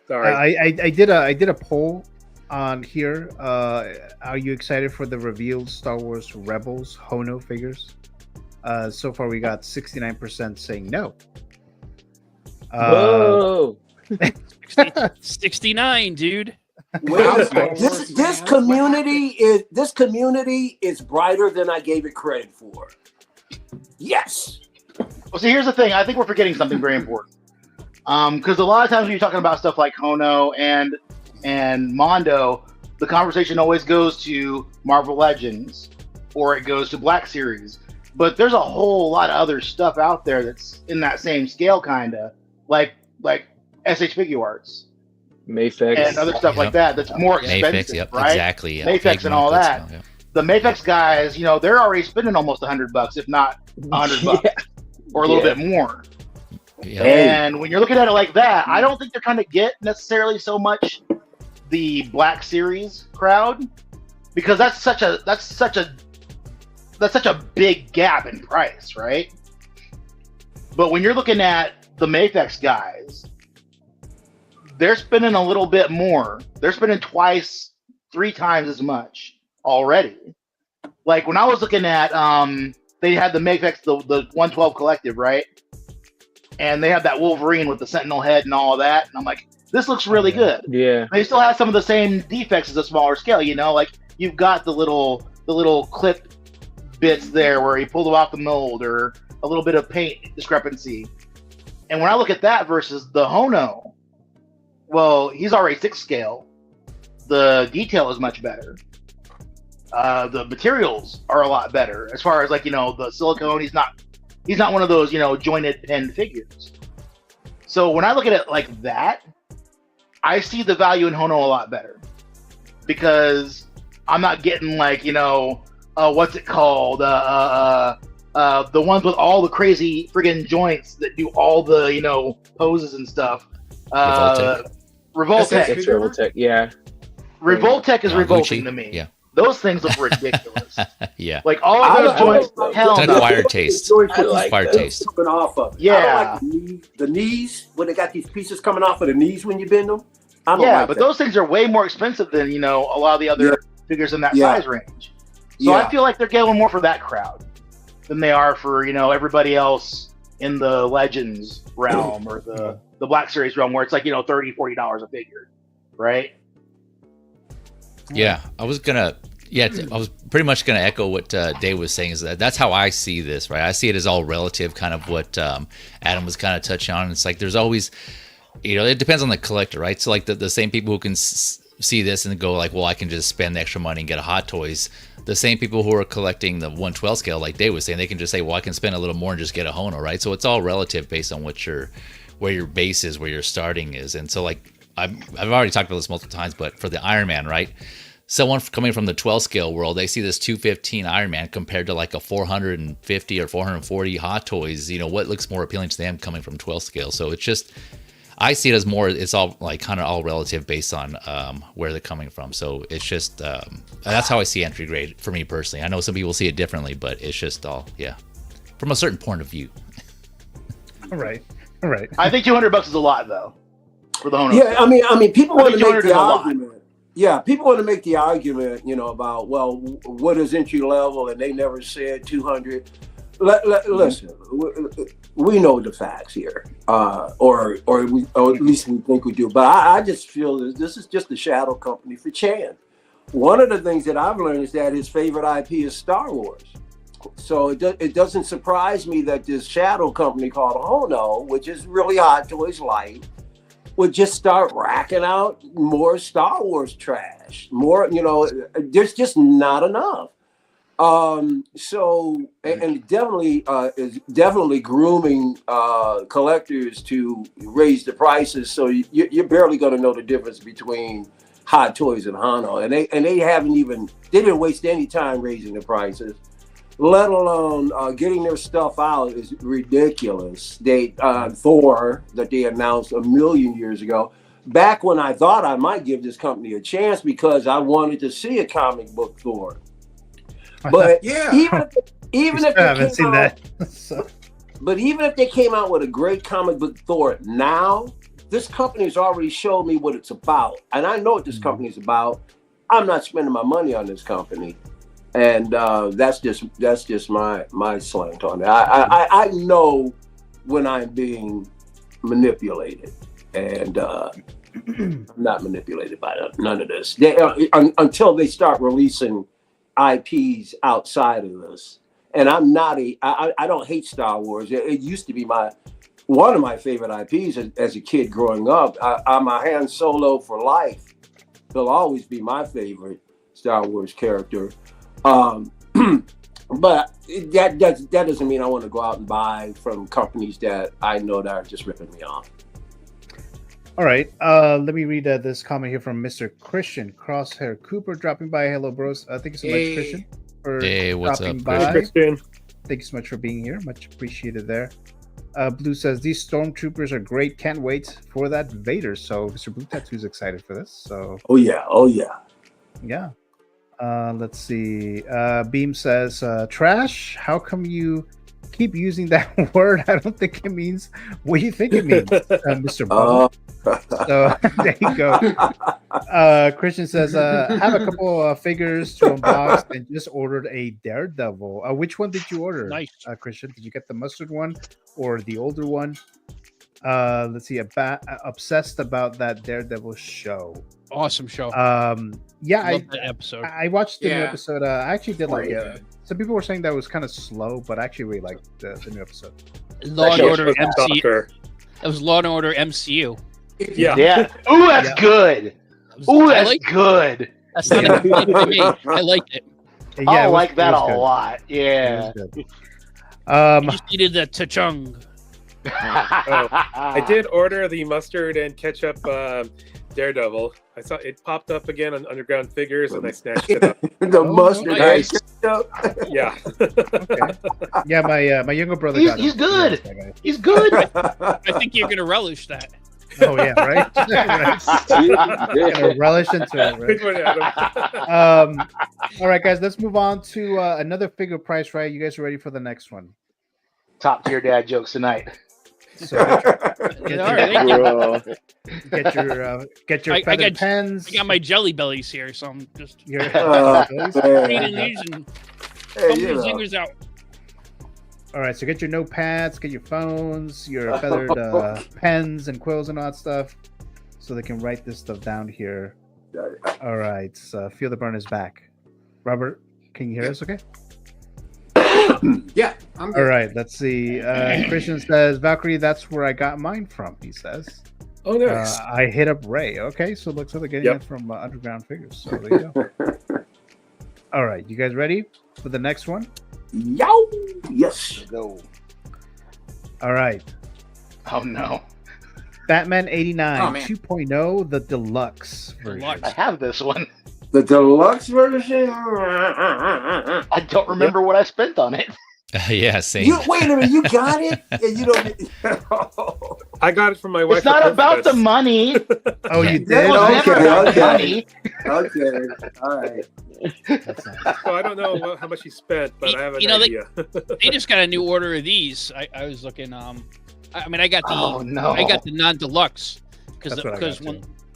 Sorry, I did a poll on here. Are you excited for the revealed Star Wars Rebels Hono figures? So far, we got 69% saying no. Whoa. 69, dude. This community is brighter than I gave it credit for. Yes. Well, see, here's the thing. I think we're forgetting something very important. Because a lot of times when you're talking about stuff like Hono and Mondo, the conversation always goes to Marvel Legends or it goes to Black Series. But there's a whole lot of other stuff out there that's in that same scale, kind of like SH Figure Arts, Mayfix, and other stuff like that. That's more expensive, Mayfix, right? Exactly. Mayfix and all that. The Mayfix guys, you know, they're already spending almost $100, if not $100, or a little bit more. Yeah. And when you're looking at it like that, I don't think they're trying to get necessarily so much the Black Series crowd, because that's such a big gap in price, right? But when you're looking at the Mayfix guys, they're spending a little bit more. They're spending twice, 3 times as much already. Like when I was looking at, they had the Mayfix, the 112 Collective, right? And they have that Wolverine with the Sentinel head and all of that. And I'm like, this looks really good. Yeah. They still have some of the same defects as a smaller scale, you know, like you've got the little clip bits there where he pulled it off the mold, or a little bit of paint discrepancy. And when I look at that versus the Hono, well, he's already 6 scale. The detail is much better. The materials are a lot better as far as, like, you know, the silicone. He's not one of those, you know, jointed pen figures. So when I look at it like that, I see the value in Hono a lot better, because I'm not getting, like, you know, what's it called? The ones with all the crazy friggin' joints that do all the, you know, poses and stuff. Revoltech. It's Revoltech, yeah. Revoltech is Yamaguchi? revolting to me. Yeah. those things look ridiculous. Yeah. Like all of those joints, hell It's an no. acquired taste. I like Acquired the taste. coming off of it. Yeah. I don't like the knees when they got these pieces coming off of the knees when you bend them. I don't Yeah, like but that. those things are way more expensive than a lot of the other figures in that size range. So Yeah. I feel like they're going more for that crowd than they are for everybody else in the Legends realm or the Black Series realm where it's like $30-$40 a figure, right? Yeah, I was pretty much gonna echo what Dave was saying. Is that's how I see this, right? I see it as all relative, kind of what Adam was kind of touching on. It's like there's always, it depends on the collector, right? So like the same people who can see this and go like, well, I can just spend the extra money and get a Hot Toys. The same people who are collecting the 112 scale, like Dave was saying, they can just say, well, I can spend a little more and just get a Hono, right? So it's all relative based on where your base is, where your starting is. And so like I've already talked about this multiple times, but for the Iron Man, right? Someone coming from the 12 scale world, they see this 215 Iron Man compared to like a 450 or 440 Hot Toys. What looks more appealing to them coming from 12 scale? So it's just, I see it as more, it's all like kind of all relative based on where they're coming from. So it's just, that's how I see entry grade for me personally. I know some people see it differently, but it's just all, from a certain point of view. All right. I think $200 is a lot though for the Hono. Yeah, I mean, people want to make 200 is the a lot. argument. Yeah, people want to make the argument, about what is entry level, and they never said 200. Listen, we know the facts here, or at least we think we do. But I just feel that this is just a shadow company for Chan. One of the things that I've learned is that his favorite IP is Star Wars. So it doesn't surprise me that this shadow company called Hono, which is really Hot Toys Light, would just start racking out more Star Wars trash. More, there's just not enough. So and definitely is definitely grooming collectors to raise the prices. So you're barely going to know the difference between Hot Toys and Hono, and they didn't waste any time raising the prices, let alone getting their stuff out is ridiculous. Thor that they announced a million years ago, back when I thought I might give this company a chance because I wanted to see a comic book Thor. But even if they haven't seen that. But even if they came out with a great comic book Thor now, this company's already showed me what it's about, and I know what this company is about. I'm not spending my money on this company. And that's just my slant on it. I know when I'm being manipulated, and I'm not manipulated by none of this. Until they start releasing IPs outside of this, and I don't hate Star Wars. It used to be one of my favorite IPs as a kid growing up. I'm a Han Solo for life. He'll always be my favorite Star Wars character. But that doesn't mean I want to go out and buy from companies that I know that are just ripping me off. All right. Let me read this comment here from Mr. Christian Crosshair Cooper dropping by. Hello, bros. Thank you so much, Christian, for what's dropping up, by. Christian? Thank you so much for being here. Much appreciated there. Blue says these stormtroopers are great. Can't wait for that Vader. So Mr. Blue Tattoo's excited for this. So oh yeah. Let's see. Beam says trash. How come you keep using that word? I don't think it means what you think it means, Mr. Bubble. So there you go. Christian says, have a couple figures to unbox and just ordered a Daredevil. Which one did you order? Nice. Christian, did you get the mustard one or the older one? Let's see. Obsessed about that Daredevil show. Awesome show. Yeah, I love that episode. I watched the new episode. I actually did like it. Some people were saying that was kind of slow, but I actually really liked the new episode. Law and Order MCU. It was Law and Order MCU. Yeah. Ooh, that's good. Ooh, that's good. That's not a complaint for me. I liked it. Yeah, I like that a lot. Yeah. I just needed the ta-chung. I did order the mustard and ketchup Daredevil. I saw it popped up again on Underground Figures, and I snatched it up. The mustard and ketchup. Yeah. Okay. Yeah, my younger brother. He's good. He's good. I think you're gonna relish that. Oh yeah, right. Right. Relish into it. Right? All right, guys, let's move on to another figure price. Right, you guys are ready for the next one? Top tier dad jokes tonight. So get your feather pens. I got my jelly bellies here, so I'm just Your reading these and pumping the zingers out. All right, so get your notepads, get your phones, your feathered pens and quills and all that stuff, so they can write this stuff down here. All right, so Feel the Burn is back. Robert, can you hear us? Okay. Yeah, I'm good. All right, let's see. Christian says, Valkyrie, that's where I got mine from, he says. Oh, nice. I hit up Ray. Okay, so it looks like they're getting it from Underground Figures. So there you go. All right, you guys ready for the next one? Yow! Yes. Go. All right. Oh, no. Batman 89 Oh, man. 2.0, the deluxe version. I have this one. The deluxe version? I don't remember what I spent on it. Yeah, same. Wait a minute, you got it? Yeah, you don't. I got it from my wife. It's not about the money. Oh, you did? It was never about money. Okay, all right. So I don't know how much he spent, but I have an idea. They just got a new order of these. I was looking. I mean, I got the I got the non-deluxe because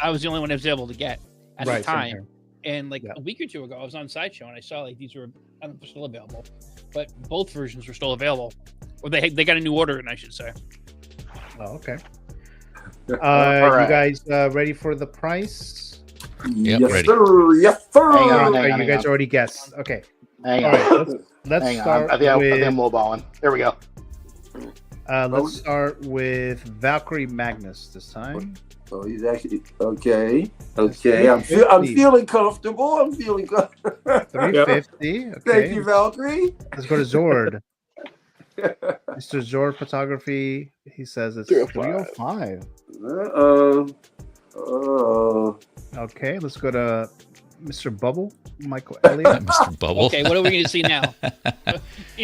I was the only one I was able to get at the time. And like a week or two ago, I was on Sideshow and I saw like these were still available, but both versions were still available, or they got a new order, and I should say. Oh, okay. You guys ready for the price? Yep, yes, ready. sir. Yes, sir. Hang on, you guys already guessed. Okay. Hang All on. right, let's Hang start on. I think I'm with. lowballing. There we go. Let's start with Valkyrie Magnus this time. Oh, he's actually okay. Okay, I'm feeling comfortable. I'm feeling comfortable. 350. Okay. Thank you, Valkyrie. Let's go to Zord. Mr. Zord Photography. He says it's 305. Okay, let's go to Mr. Bubble, Michael Elliott. Mr. Bubble. Okay, what are we going to see now?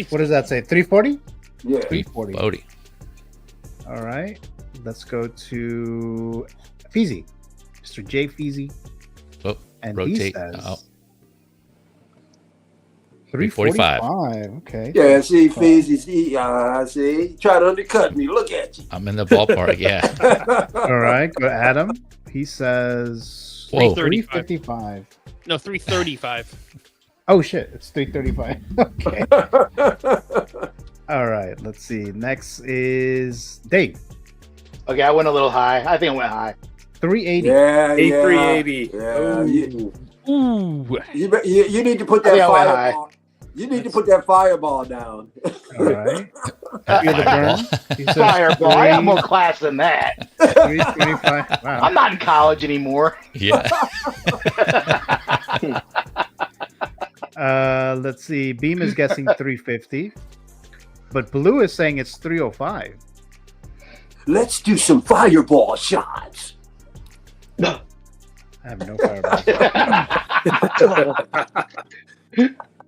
What does that say? 340? Yeah. 340. All right. Let's go to Feezy. Mr. J. Feezy. Oh, and rotate. He says 345. Okay. Yeah, see, Feezy, see, try to undercut me. Look at you. I'm in the ballpark, yeah. All right, go to Adam. He says 355. No, 335. Oh shit, it's 335. Okay. All right, let's see. Next is Dave. Okay, I went a little high. I think I went high. 380. Yeah, 380. Yeah. Ooh. You need to put that fireball. You need to put that fireball down. All right. Feel the burn. He says Fireball. I have more class than that. 325. Wow. I'm not in college anymore. Yeah. Let's see. Beam is guessing 350, but Blue is saying it's 305. Let's do some fireball shots. I have no fireball.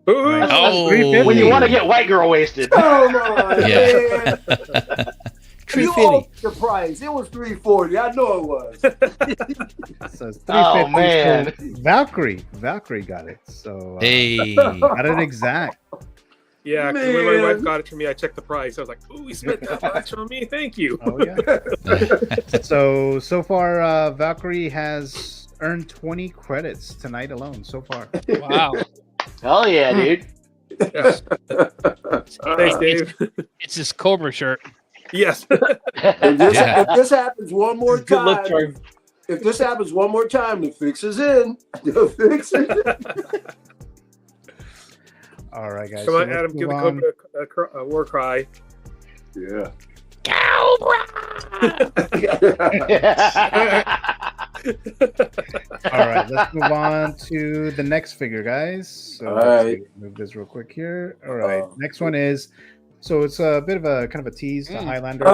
Oh, when you want to get white girl wasted. Oh my Yeah. man. You owe the price. It was 340. I know it was. So it's 350. Oh man. So Valkyrie got it. So hey, got it exact. Yeah, 'cause when my wife got it for me, I checked the price. I was like, "Ooh, we spent that much on me. Thank you." Oh yeah. So far, Valkyrie has earned 20 credits tonight alone. So far. Wow. Hell yeah, dude. Yes. Thanks, Dave. It's this Cobra shirt. Yes. If this happens one more Good luck, time, Charlie. if this happens one more time, the fix is in. The fix is in. All right, guys. Come so on, let's Adam, give the move on. Cobra a war cry. Yeah. All right, let's move on to the next figure, guys. So All let's right. move this real quick here. All right, next one is. So it's a bit of a kind of a tease to Highlander.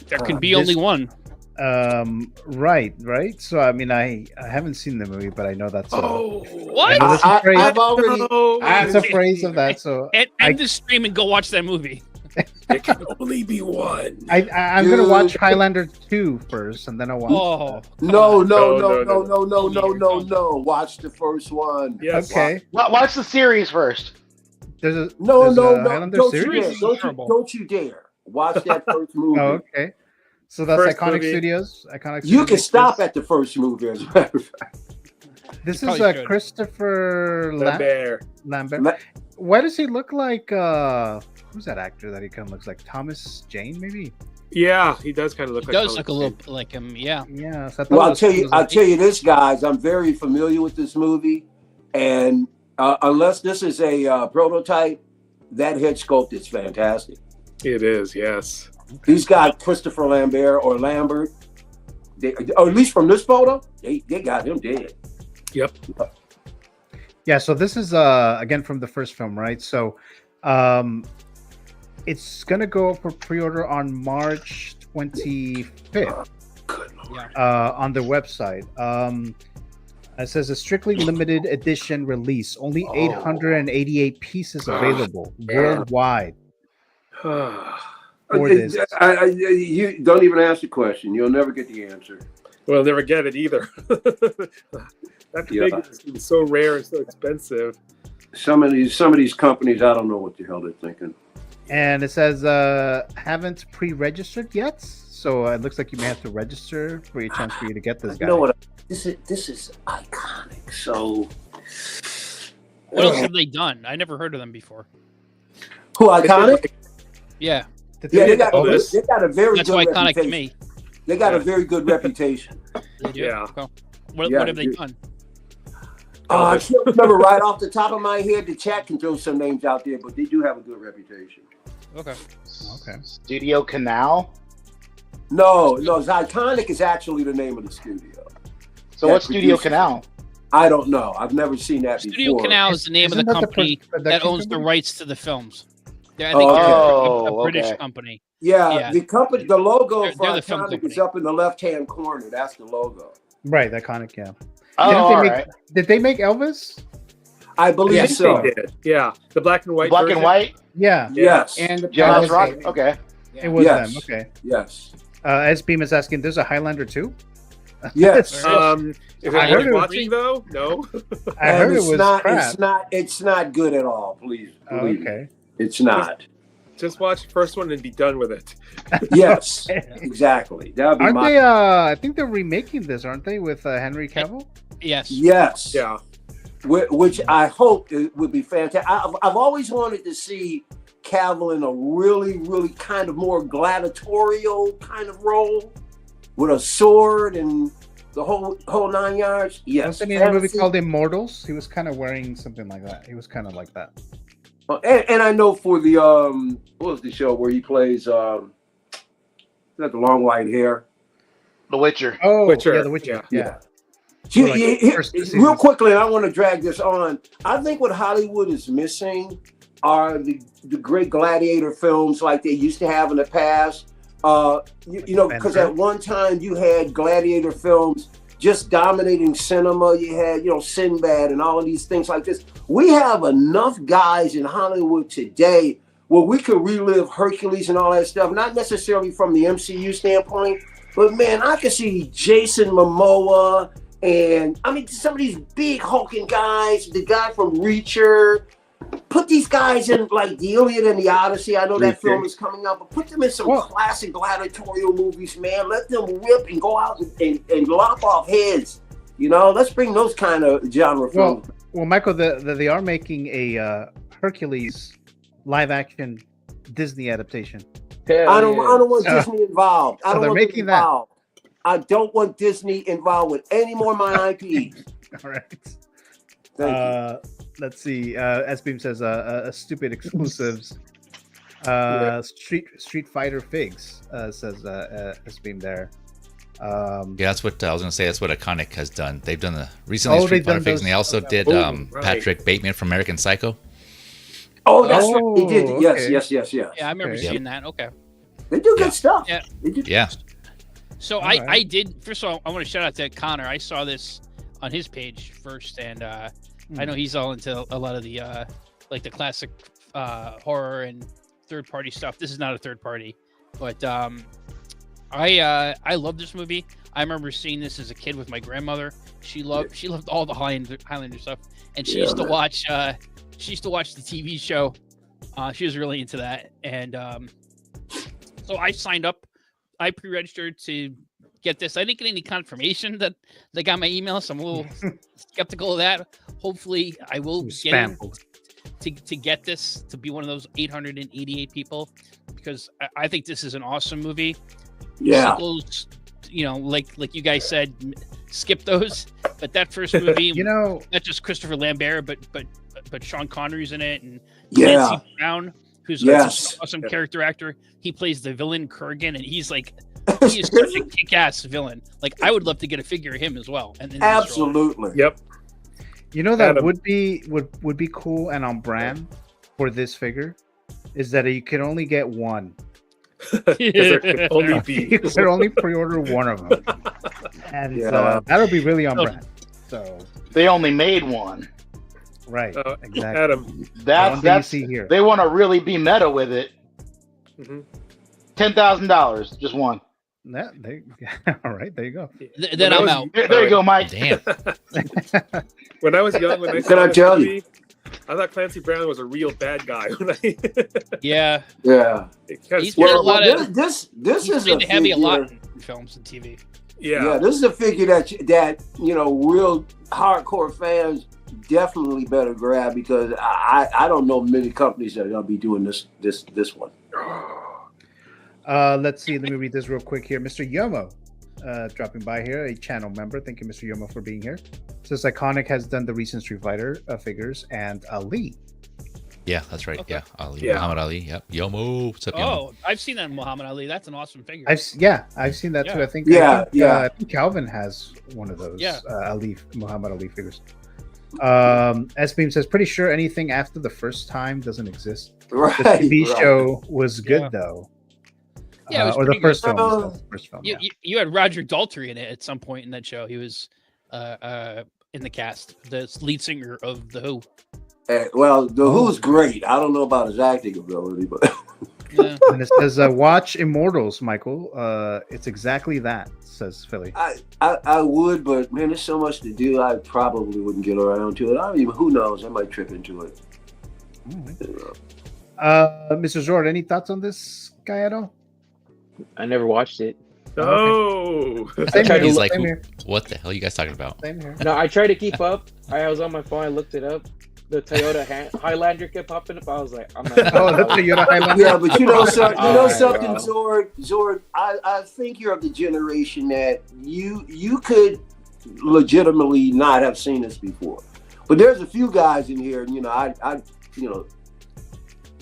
There can be only one. Right. So I mean, I haven't seen the movie, but I know that's what? I know that's a phrase. I've already. It's a phrase of that. So End the stream and go watch that movie. There can only be one. I'm gonna watch Highlander 2 first, and then I'll watch. Oh, No. No. Watch the first one. Yes. Okay. Watch the series first. There's a No. Highlander Don't you series. dare. Don't you dare. Watch that first movie. Oh, okay. So that's First Iconic movie. Studios. Iconic. You can Studios. stop at the first movie, as a matter of fact. This is Probably should. Christopher Lambert. Lambert. Why does he look like who's that actor that he kind of looks like? Thomas Jane, maybe? Yeah, he does kind of look He like. does look a little like him. Yeah. Yeah. So Well, I'll tell you this, guys. I'm very familiar with this movie, and unless this is a prototype, that head sculpt is fantastic. It is, yes. He's got Christopher Lambert or Lambert. Or at least from this photo, they got him dead. Yep. Yeah, so this is again from the first film, right? So it's gonna go for pre-order on March 25th on their website. It says a strictly limited edition release, only 888 pieces available worldwide. For this. You don't even ask the question. You'll never get the answer. We'll never get it either. That thing is so rare and so expensive. Some of these companies, I don't know what the hell they're thinking. And it says haven't pre-registered yet, so it looks like you may have to register for a chance for you to get this guy. You know what? This is iconic. So, What else have they done? I never heard of them before. Who, Iconic? Yeah. Yeah, they got a very That's good why Iconic to reputation. me. They got a very good reputation. They do? Yeah. Okay. What have they done? I can't remember right off the top of my head. The chat can throw some names out there, but they do have a good reputation. Okay. Studio Canal? No, Iconic is actually the name of the studio. So what's Studio Canal? I don't know. I've never seen that Studio before. Canal is the name of the company that owns the rights to the films. I think Oh, they're a British okay. company. Yeah, the company, the logo They're for the film Iconic company. is up in the left-hand corner. That's the logo. Right, Iconic, yeah. Oh, Did they make Elvis? I believe Yes, so. they did. Yeah, the black and white. Black version. and white? Yeah. Yes. And the Jailhouse Rock? Palace. Okay. It was Yes. them. Okay. Yes. S Beam is asking, there's a Highlander 2? Yes. Is I it heard worth it was- watching though? No. I heard it it's was not. crap. It's not good at all. Please. Oh, believe me. okay. It's not. Just watch the first one and be done with it. Yes. Exactly. That would be Aren't my. they? I think they're remaking this, aren't they, with Henry Cavill? Yes. Yes. Yeah. Which I hope it would be fantastic. I've always wanted to see Cavill in a really, really kind of more gladiatorial kind of role with a sword and the whole 9 yards. Yes. Wasn't he in a movie called Immortals? He was kind of wearing something like that. He was kind of like that. And I know for the what was the show where he plays got the long white hair? The Witcher. Oh, Witcher. yeah, The Witcher. Yeah. Real quickly, I want to drag this on. I think what Hollywood is missing are the great gladiator films like they used to have in the past. You know, because at one time you had gladiator films just dominating cinema. You had, Sinbad and all of these things like this. We have enough guys in Hollywood today where we could relive Hercules and all that stuff, not necessarily from the MCU standpoint, but man, I could see Jason Momoa and some of these big hulking guys, the guy from Reacher. Put these guys in like the Iliad and the Odyssey. I know that film is coming out, but put them in some classic gladiatorial movies, man. Let them rip and go out and lop off heads. Let's bring those kind of genre films. Well, Michael, they are making a Hercules live action Disney adaptation. I don't want Disney involved. I don't want making Disney involved. I don't want Disney involved with any more of my IPs. All right. Thank you. Let's see. S-Beam says stupid exclusives. Street Fighter figs, says S-Beam there. Yeah, that's what I was gonna say. That's what Iconic has done. They've done the recently Street Fighter figs, and they also did Patrick Bateman from American Psycho. Oh, that's right. They did. Yes. Yeah, I remember seeing that. Okay. They do good stuff. Yeah. Yeah. So I did. First of all, I want to shout out to Connor. I saw this on his page first, and I know he's all into a lot of the like the classic horror and third party stuff. This is not a third party, but I love this movie. I remember seeing this as a kid with my grandmother. She loved all the Highlander stuff, and she used to watch the TV show. She was really into that, and so I signed up. I pre-registered to get this. I didn't get any confirmation that they got my email, so I'm a little skeptical of that. Hopefully, I will get in to get this, to be one of those 888 people, because I think this is an awesome movie. Yeah. Sequels, like you guys said, skip those. But that first movie, not just Christopher Lambert, but Sean Connery's in it, and Clancy Brown, who's an awesome character actor. He plays the villain Kurgan, and he is such a kick-ass villain. Like, I would love to get a figure of him as well. And absolutely, yep. That would be cool and on brand for this figure, is that you can only get one. There could only be. You could only pre-order one of them, and that'll be really on brand. So they only made one. Right. Exactly. Adam. That's see here. They want to really be meta with it. $10,000, just one. All right, there you go. Then I'm out. There you go, Mike. Damn. When I was young, when I saw this movie, I thought Clancy Brown was a real bad guy. Yeah. He's played a lot of this is a heavy a lot in films and TV. Yeah, this is a figure that real hardcore fans definitely better grab, because I don't know many companies that are gonna be doing this one. Let's see. Let me read this real quick here. Mr. Yomo dropping by here, a channel member. Thank you, Mr. Yomo, for being here. Says ICONIQ has done the recent Street Fighter figures, and Ali. Yeah, that's right. Okay. Yeah, Ali. Yeah. Muhammad Ali. Yep. Yomo. What's up, Yomo? Oh, I've seen that in Muhammad Ali. That's an awesome figure. I've seen that too. I think Calvin has one of those. Muhammad Ali figures. S-Beam says, pretty sure anything after the first time doesn't exist. Right. The TV show was good though. Yeah, it was or the pretty first good. film. The first film. You had Roger Daltrey in it at some point in that show. He was in the cast, the lead singer of The Who. Well, The Who's great. I don't know about his acting ability, but and it says, watch Immortals, Michael. It's exactly that, says Philly. I would, but man, there's so much to do. I probably wouldn't get around to it. Who knows? I might trip into it. Mr. Zord, any thoughts on this guy at all? I never watched it. Oh, he's like, what the hell are you guys talking about? Same here. No, I tried to keep up. I was on my phone. I looked it up. The Toyota Highlander kept popping up. I was like, I'm not. The Toyota Highlander. Yeah, but you know something, Zord. I think you're of the generation that you could legitimately not have seen this before. But there's a few guys in here, I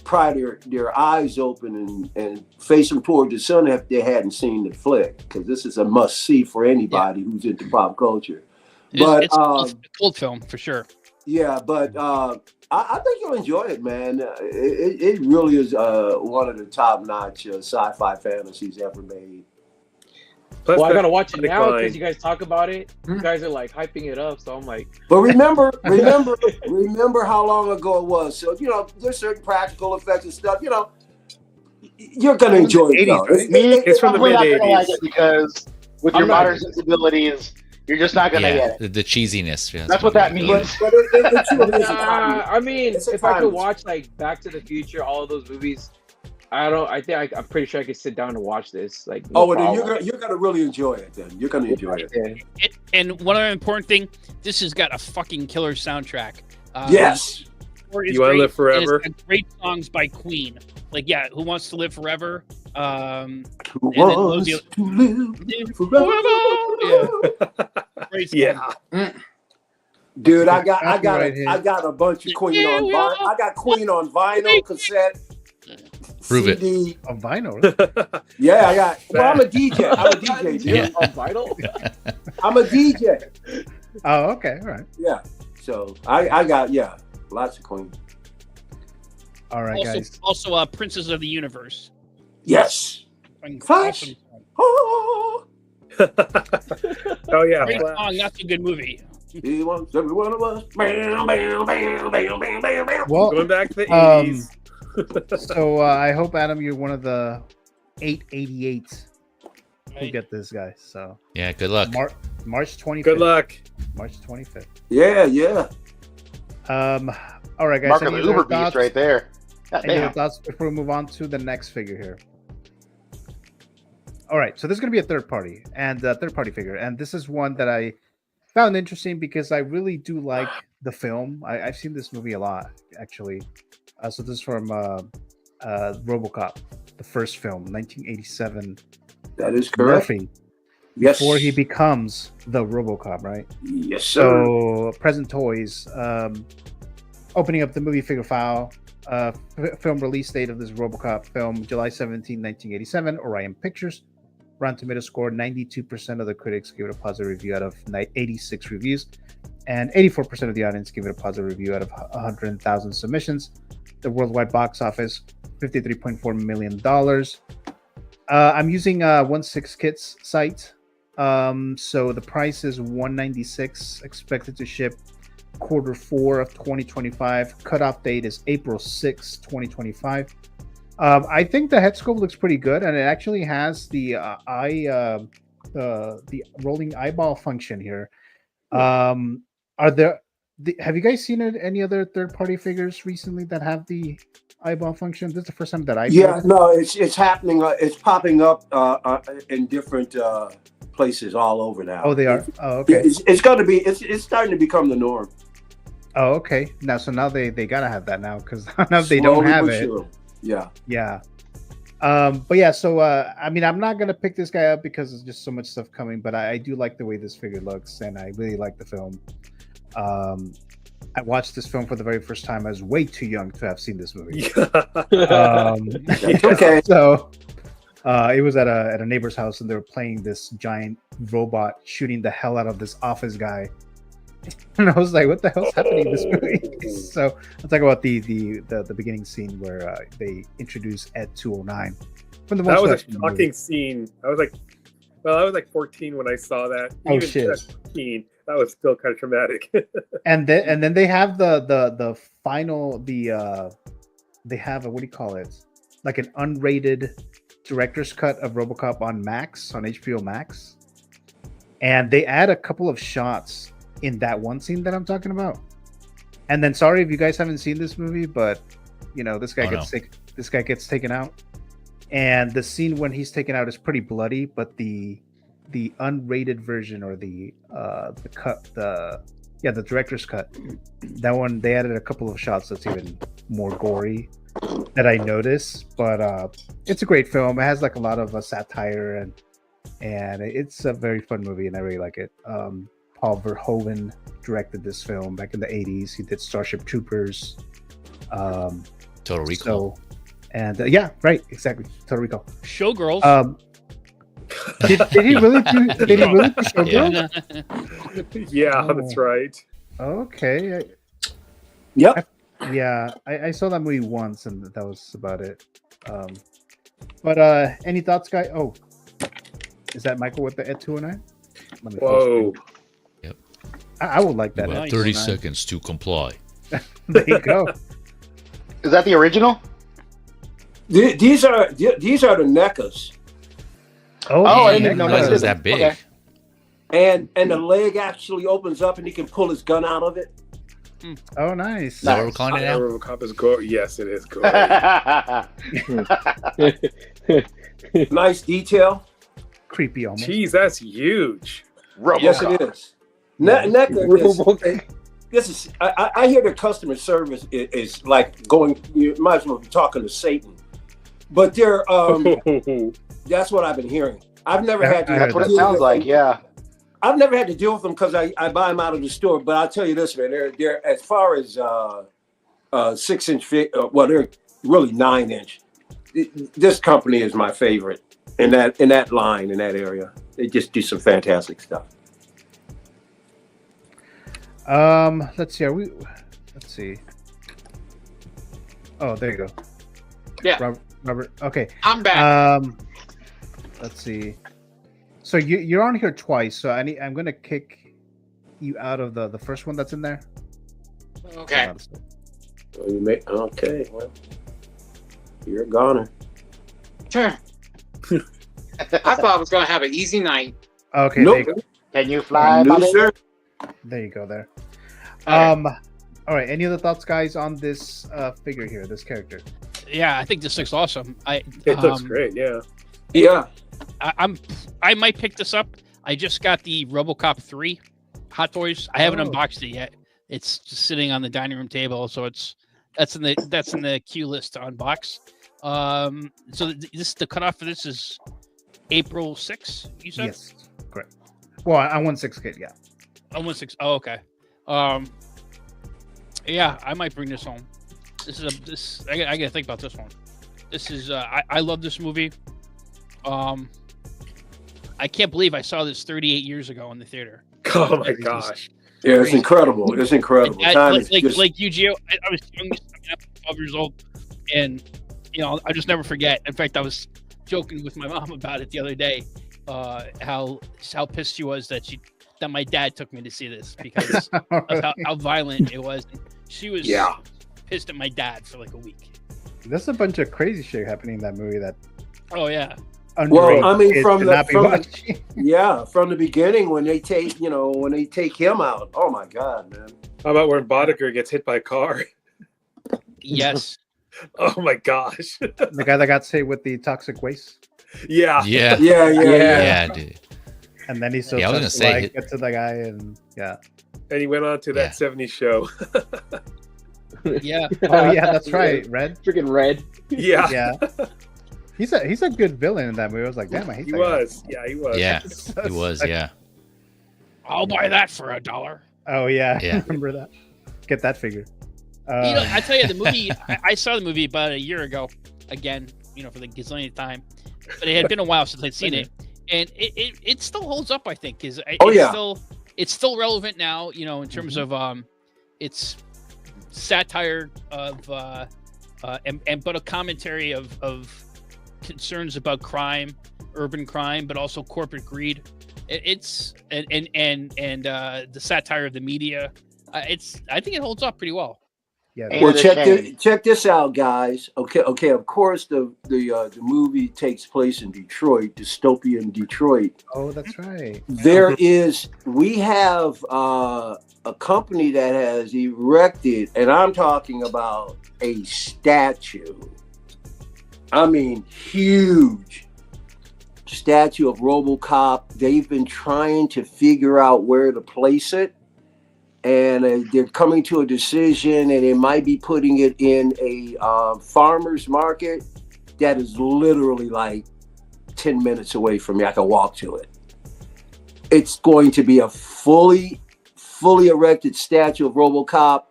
pry their eyes open and face them toward the sun if they hadn't seen the flick, because this is a must see for anybody who's into pop culture. But it's a cult film for sure. Yeah, but I think you'll enjoy it, man. It really is one of the top-notch sci-fi fantasies ever made. Well, I gotta watch it now because you guys talk about it. You guys are like hyping it up, so I'm like. But remember how long ago it was. So there's certain practical effects and stuff. You're gonna enjoy it. It's from the mid-80s. Like it because with your modern sensibilities, you're just not gonna get it. The cheesiness. Yeah, that's what that means. I mean, if I could watch like Back to the Future, all of those movies. I'm pretty sure I could sit down and watch this. Like, then you're gonna really enjoy it. Then you're gonna enjoy it. And one other important thing, this has got a fucking killer soundtrack. Yes. You Want to Live Forever? And it's got great songs by Queen. Like, Who Wants to Live Forever? Who wants to live forever? Great song. Dude, I got a bunch of Queen on vinyl. I got Queen on vinyl, cassette. Prove CD. it. On vinyl? Yeah, I got. Well, I'm a DJ. Dude. Yeah. On vinyl? I'm a DJ. Oh, okay. All right. Yeah. So I got lots of Queen. All right, guys. Also, Princes of the Universe. Yes. Flash. Awesome. Oh yeah. Great song. That's a good movie. He wants every one of us. Well, going back to the 80s. So I hope, Adam, you're one of the 888 who get this guy. So Yeah, good luck. March 25th. Good luck. March 25th. Yeah. All right, guys. Mark of any the other Uber beast thoughts? right there. God Any other damn. thoughts before we move on to the next figure here? All right, so this is going to be a third party figure, and this is one that I found interesting because I really do like the film. I've seen this movie a lot, actually. So this is from Robocop, the first film, 1987. That is correct. Murphy. Yes. Before he becomes the Robocop, right? Yes, sir. So Present Toys, opening up the movie figure file. Film release date of this Robocop film, July 17, 1987, Orion Pictures. Rotten Tomatoes score 92% of the critics give it a positive review out of 86 reviews, and 84% of the audience give it a positive review out of 100,000 submissions. The worldwide box office, $53.4 million. I'm using 16Kits site. So the price is $196, expected to ship Q4 of 2025. Cutoff date is April 6, 2025. I think the head sculpt looks pretty good, and it actually has the the rolling eyeball function here. Have you guys seen any other third-party figures recently that have the eyeball function? This is the first time that I no, it's happening. It's popping up in different places all over now. Oh, they are. Oh, okay. It's going to be. It's starting to become the norm. Oh, okay. Now they gotta have that now, because now they don't have it. Sure. Yeah. But yeah, so I mean, I'm not gonna pick this guy up because there's just so much stuff coming, but I do like the way this figure looks, and I really like the film. I watched this film for the very first time. I was way too young to have seen this movie. Okay. So it was at a neighbor's house, and they were playing this giant robot shooting the hell out of this office guy. And I was like, "What the hell's happening in this movie?" So I'll talk about the beginning scene where they introduce Ed 209. That was a shocking scene. I was like 14 when I saw that. Oh, Even shit. at 14, that was still kind of traumatic. And then they have the final they have a, what do you call it? Like an unrated director's cut of RoboCop on Max, on HBO Max, and they add a couple of shots in that one scene that I'm talking about. And then, sorry if you guys haven't seen this movie, but you know, this guy gets taken out, and the scene when he's taken out is pretty bloody, but the unrated version, or the director's cut, that one, they added a couple of shots that's even more gory that I noticed. But it's a great film. It has like a lot of satire, and it's a very fun movie, and I really like it. Paul Verhoeven directed this film back in the 80s. He did Starship Troopers, Total Recall. So, and yeah, right, exactly, Total Recall. Showgirls. Did he really do? Did he really do Showgirls? Yeah, that's right. Okay. Yep. I saw that movie once, and that was about it. But any thoughts, guy? Oh, is that Michael with the Ed 209? Whoa. Yep. I would like that. You have 30 seconds to comply. There you go. Is that the original? These are the NECAs. I didn't know that was that big. Okay. And the leg actually opens up, and he can pull his gun out of it. Oh, nice. Is that what we're calling it now? RoboCop is gory. Yes, it is gory. Nice detail. Creepy almost. Jeez, that's huge. RoboCop. Yes, it is. NECA is. I hear the customer service is like going. You might as well be talking to Satan, but they're. That's what I've been hearing. I've never had to. That's what it sounds like. Yeah. I've never had to deal with them because I buy them out of the store. But I'll tell you this, man. They're as far as 6-inch fit. Well, they're really 9-inch. This company is my favorite in that line, in that area. They just do some fantastic stuff. Let's see. Let's see. Oh, there you go. Yeah. Robert. Okay. I'm back. Let's see. So you're on here twice. So I'm gonna kick you out of the first one that's in there. Okay. Okay. Well, You're a goner. I thought I was gonna have an easy night. Okay, Nope. there you go. Can you fly, No, Bobby? sir. There you go. There. All right. All right. Any other thoughts, guys, on this figure here, this character? Yeah, I think this looks awesome. It looks great. Yeah. Yeah. I might pick this up. I just got the Robocop 3 Hot Toys. I haven't Oh. unboxed it yet. It's just sitting on the dining room table, so that's in the queue list to unbox. So the cutoff for this is April 6th. You said? Yes, correct. Well, I want 6K. Yeah. I want 6. Oh, okay. Yeah, I might bring this home. I gotta think about this one. This is I love this movie. I can't believe I saw this 38 years ago in the theater. Oh my gosh. Yeah, it's incredible. It's incredible. Time is just... like you, Gio. I was young, 12 years old, and I just never forget. In fact, I was joking with my mom about it the other day. How pissed she was that my dad took me to see this because of how violent it was. She was pissed at my dad for like a week. There's a bunch of crazy shit happening in that movie. Oh yeah. Well, I mean, from the beginning when they take him out. Oh my God, man! How about when Boddicker gets hit by a car? Yes. Oh my gosh. The guy that got saved with the toxic waste. Yeah. Yeah, dude. And then he's I was gonna say get to the guy and And he went on to that 70s show. Yeah. Oh yeah, that's right. Red. Freaking Red. Yeah. Yeah. He's a good villain in that movie. I was like, damn, I hate he that was. guy. Yeah, he was. Yeah, he was. Yeah. I'll buy that for $1. Oh yeah. Yeah. Remember that? Get that figure. I tell you, the movie. I saw the movie about a year ago. Again, for the gazillionth time, but it had been a while since I'd seen it, and it still holds up. I think because it's still relevant now. In terms of its satire of but a commentary of concerns about crime, urban crime, but also corporate greed. It's the satire of the media. I think it holds up pretty well. Yeah. Well, check this out, guys. Okay. Of course, the movie takes place in Detroit, dystopian Detroit. Oh, that's right. We have a company that has erected, and I'm talking about a statue. I mean, huge statue of Robocop. They've been trying to figure out where to place it. And they're coming to a decision, and they might be putting it in a farmer's market that is literally like 10 minutes away from me. I can walk to it. It's going to be a fully erected statue of Robocop,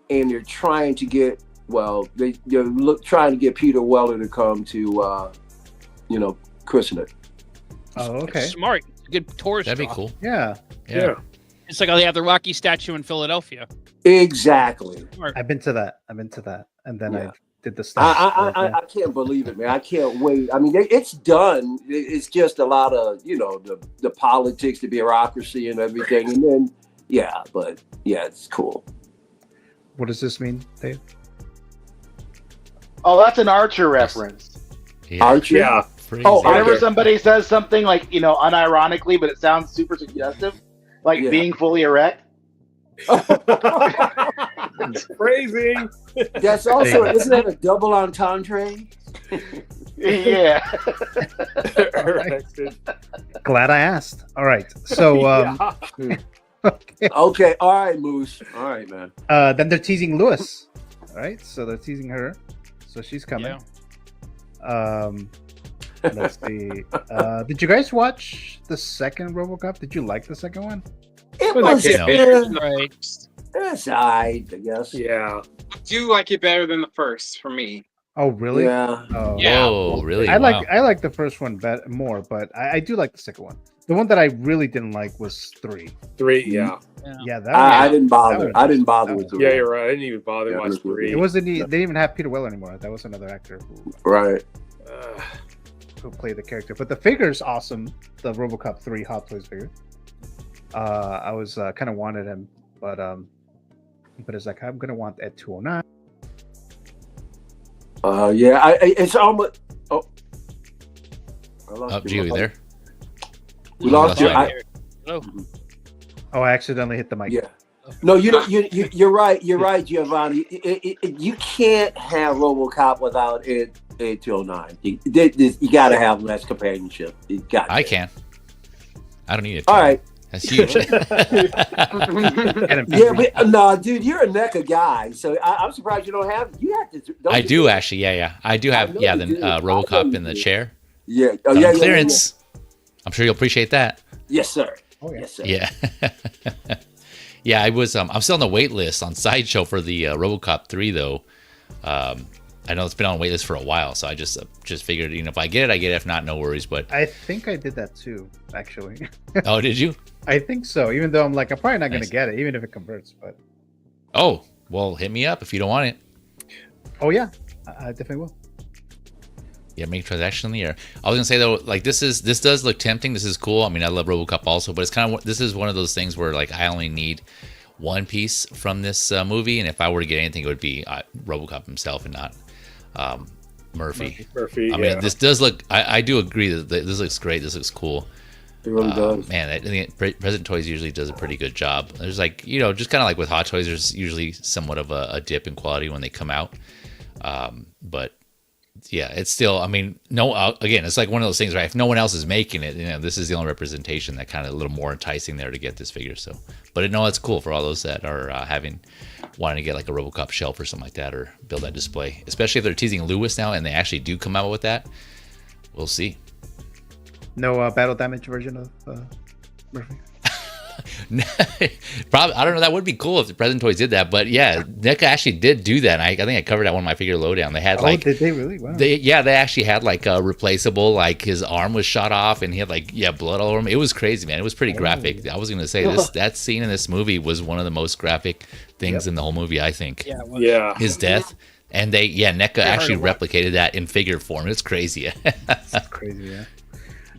and they're trying to get trying to get Peter Weller to come to christen it. Oh, okay. Smart. Good tourist. That'd be cool. Yeah. It's like how they have the Rocky statue in Philadelphia. Exactly. I've been to that, and then I did the stuff. I can't believe it, man. I can't wait. I mean, it's done. It's just a lot of the politics, the bureaucracy, and everything, and then it's cool. What does this mean, Dave? Oh, that's an Archer reference. Yeah. Archer? Yeah. Whenever somebody says something like, unironically, but it sounds super suggestive, like being fully erect. Phrasing. That's also, isn't that a double entendre? Yeah. Glad I asked. All right. So, okay. All right, Moose. All right, man. Then they're teasing Lewis. All right. So they're teasing her. So she's coming. Yeah. Let's see. Did you guys watch the second RoboCop? Did you like the second one? It was right. That's all right, I guess. Yeah. I do like it better than the first for me. Oh, really? Yeah. Oh, yeah. Oh, really? I like the first one more, but I do like the second one. The one that I really didn't like was 3. 3, yeah. Yeah, I didn't bother. I didn't bother with 3. Yeah, you're right. I didn't even bother to watch 3. It wasn't. They didn't even have Peter Weller anymore. That was another actor who played the character. But the figure's awesome. The RoboCop 3 Hot Toys figure. I was kind of wanted him, but it's like I'm gonna want at 209. Yeah, it's almost. Oh, I lost Gio, you there? We lost you. Oh, I accidentally hit the mic. Yeah. No, you know, you're right. You're right, Giovanni. You can't have RoboCop without it. 209. You got to have less companionship. You got. I can. I don't need it. All right. That's huge. Yeah, but no, dude, you're a NECA guy, so I'm surprised you don't have. You have to. I do actually. Yeah. I do have. Yeah, the RoboCop in the chair. Yeah. Oh, yeah. Clearance. Yeah. I'm sure you'll appreciate that. Yes, sir. Oh, yeah. Yes, sir. Yeah. Yeah, I was. I'm still on the wait list on Sideshow for the RoboCop 3 though. I know it's been on wait list for a while, so I just figured, if I get it, I get it. If not, no worries. But I think I did that too, actually. Oh, did you? I think so. Even though I'm probably not going to get it, even if it converts. But oh, well, hit me up if you don't want it. Oh yeah, I definitely will. Yeah, make transaction in the air. I was gonna say though, like this does look tempting. This is cool. I mean, I love RoboCop also, but it's kind of, this is one of those things where like I only need one piece from this movie, and if I were to get anything, it would be RoboCop himself and not Murphy. I mean, this does look. I do agree that this looks great. This looks cool. It really does. Man, I think Present Toys usually does a pretty good job. There's like, just kind of like with Hot Toys, there's usually somewhat of a dip in quality when they come out. But yeah, it's still, I mean, again, it's like one of those things, right? If no one else is making it, this is the only representation that kind of a little more enticing there to get this figure. So, but no, it's cool for all those that are wanting to get like a RoboCop shelf or something like that, or build that display, especially if they're teasing Lewis now and they actually do come out with that. We'll see. No battle damage version of Murphy. Probably, I don't know. That would be cool if the Present Toys did that, but yeah, NECA actually did do that. And I think I covered that one of my figure lowdown. They had did they really? Wow. They actually had like a replaceable, like his arm was shot off and he had like blood all over him. It was crazy, man. It was pretty graphic. I was gonna say that scene in this movie was one of the most graphic things in the whole movie. I think. Yeah. His death. And NECA actually replicated that in figure form. It's crazy. That's crazy,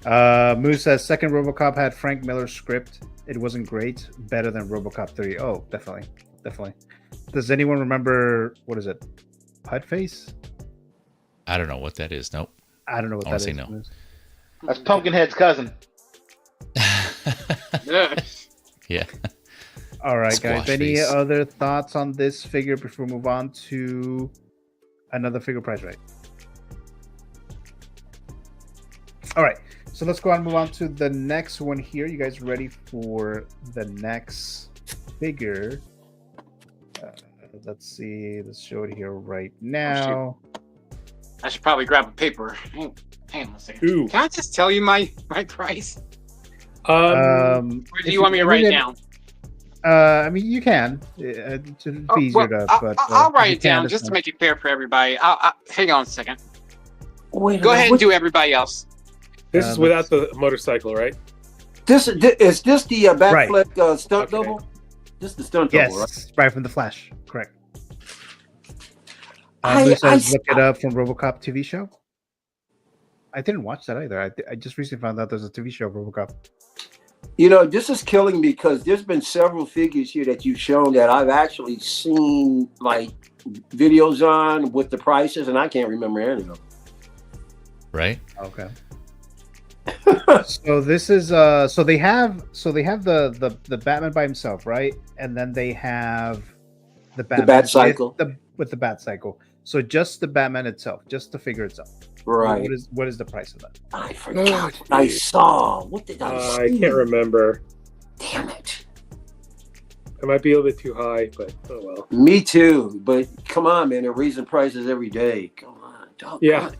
yeah. Moose says second RoboCop had Frank Miller's script. It wasn't great. Better than RoboCop 3. Oh, definitely. Does anyone remember, what is it? Pudface? I don't know what that is. Nope. I don't know what that is. Say no. That's Pumpkinhead's cousin. Yeah. All right, Squash guys. Any face. other thoughts on this figure before we move on to another figure price rate? All right. So let's go on and move on to the next one here. You guys ready for the next figure? Let's see. Let's show it here right now. I should probably grab a paper. Hang on a second. Ooh. Can I just tell you my price? Or do you want me to write it down? I mean, you can. It's easier but I'll write it down just to make it fair for everybody. Hang on a second. Go ahead and do everybody else. This is without the motorcycle, right? Is this the backflip stunt double? This is the stunt double, right? Right from the Flash. Correct. Look it up from RoboCop TV show. I didn't watch that either. I just recently found out there's a TV show of RoboCop. This is killing me because there's been several figures here that you've shown that I've actually seen like videos on with the prices, and I can't remember any of them. Right. Okay. So this is so they have the Batman by himself, right? And then they have the Batman with the Bat Cycle. So just the Batman itself, just the figure itself. Right. What is the price of that? I forgot what I saw. What did I see? I can't remember. Damn it. It might be a little bit too high, but oh well. Me too. But come on, man. They're raising prices every day. Come on. Don't yeah.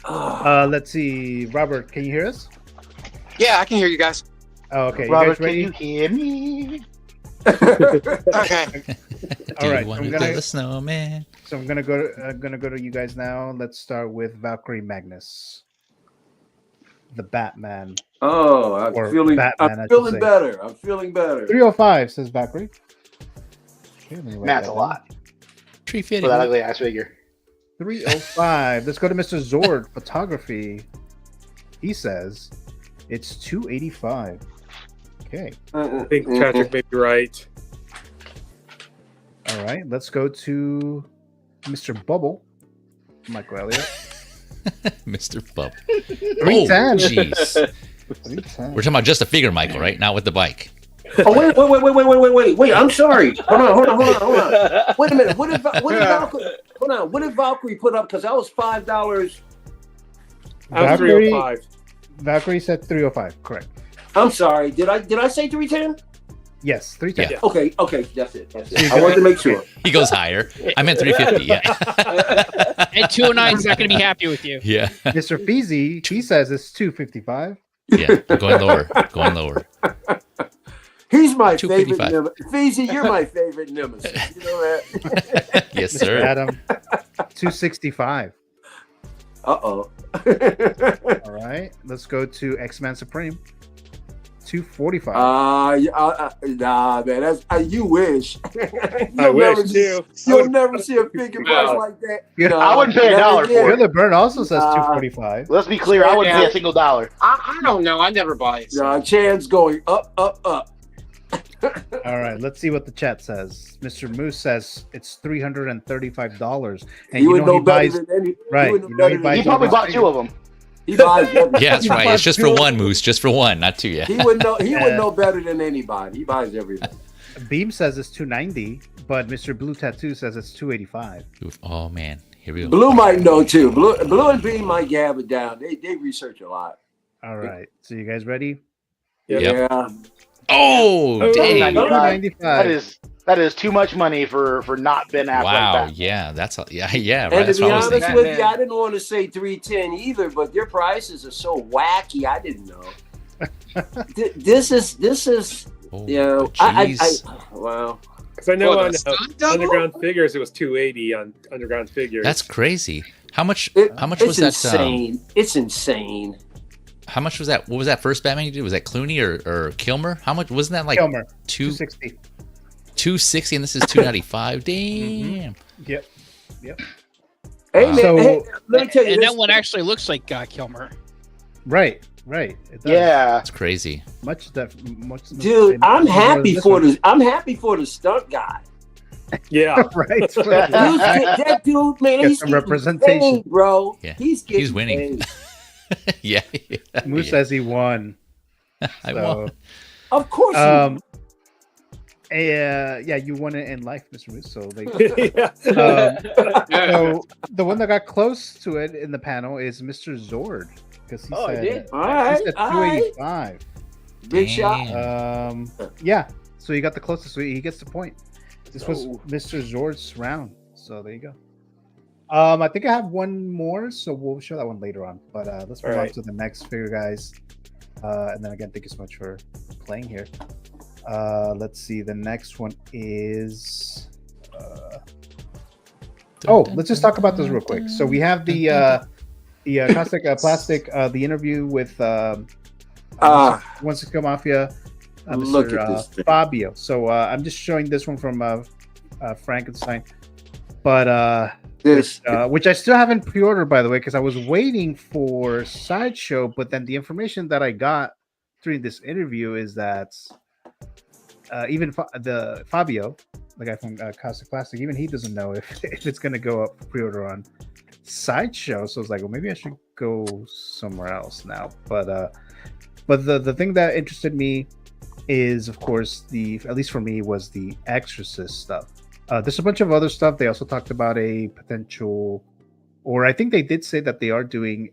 Let's see. Robert, can you hear us? Yeah, I can hear you guys. Oh, okay. Robert, you guys ready? can you hear me? Okay. All right. I'm gonna snowman. So I'm gonna go to you guys now. Let's start with Valkyrie Magnus, the Batman. Oh, I'm feeling better. I'm feeling better. 305 says Valkyrie. Okay, That's a lot. Tree fitting. For that ugly ass figure. 305. Let's go to Mr. Zord Photography. He says it's 285. Okay. I think Patrick may be right. All right. Let's go to Mr. Bubble, Michael Elliott. Mr. Bub. 310. Oh, jeez. 310. We're talking about just a figure, Michael, right? Not with the bike. Oh wait! I'm sorry. Hold on. Wait a minute. What if Valkyrie? Hold on. What did Valkyrie put up? Because that was $5. $305. Valkyrie said 305. Correct. I'm sorry. Did I say 310? Yes, 310. Yeah. Okay. That's it. I wanted to make sure. He goes higher. I meant 350. Yeah. And 209 is not going to be happy with you. Yeah. Mr. Feezy, he says it's 255. Yeah. I'm going lower. He's my favorite 255. nemesis. Feezy, you're my favorite nemesis. You know that? Yes, Mr. sir. Adam, 265. Uh-oh. All right, let's go to X-Men Supreme. 245. Nah, man. That's you wish. I wish too. You'll never see a figure price like that. Yeah, No, I wouldn't pay $1 for You're it. the Burn also says 245. Let's be clear. I wouldn't pay a single dollar. I don't know. I never buy it. Chan's going up. All right, let's see what the chat says. Mr. Moose says it's $335, and You would know he better buys than any. right. You know better than He probably bought 2 of them. He buys. Yeah, that's right. It's just for one, Moose. Just for one, not 2 yet. He would know. He would know better than anybody. He buys everything. Beam says it's 290, but Mr. Blue Tattoo says it's 285. Oh man, here we go. Blue might know too. Blue and Beam might have it down. They research a lot. All right, so you guys ready? Yep. Yeah. Oh, dang. 295. That is too much money for not Ben Affleck. Wow. Batman. Yeah, that's yeah. Right. And That's to be what I was honest thinking. with you, I didn't want to say 310 either, but their prices are so wacky. I didn't know. This is Oh, you know, wow. Because I know What, on a stunt double? Underground Figures it was 280 on Underground Figures. That's crazy. How much It's was that? insane. It's insane. How much was that? What was that first Batman you did? Was that Clooney or Kilmer? How much wasn't that like Kilmer, 260? 260. 260, and this is 295. Damn. Yep. Hey man, So- hey, let me tell you And this. that one actually looks like Kilmer. Right. It does. Yeah. That's crazy. Much. Dude, I'm happy for the stunt guy. Yeah. Right. That dude, man, Get he's some getting representation. paid, bro. Yeah. He's winning. paid. Yeah. Moose Yeah. says he won. I So, won. Of course. yeah, you won it in life, Mr. Moose. So they. Yeah. So the one that got close to it in the panel is Mr. Zord, because he said did? he Alright, said alright. 285. Big shot. Damn. Yeah. So he got the closest. So he gets the point. This was Oh. Mr. Zord's round. So there you go. I think I have one more, so we'll show that one later on. But let's move on Alright. to the next figure, guys. And then again, thank you so much for playing here. Let's see. The next one is. Let's just talk about this real quick. So we have the Kaustic Plastic, the interview with Once Again Mafia, Look Mr. at this thing. Fabio. So I'm just showing this one from Frankenstein, but This which I still haven't pre-ordered, by the way, because I was waiting for Sideshow. But then the information that I got during this interview is that even the Fabio, the guy from Kaustic Plastic, even he doesn't know if it's going to go up pre-order on Sideshow. So it's like, well, maybe I should go somewhere else now. But the thing that interested me is, of course, at least for me, was the Exorcist stuff. There's a bunch of other stuff. They also talked about a potential, or I think they did say that they are doing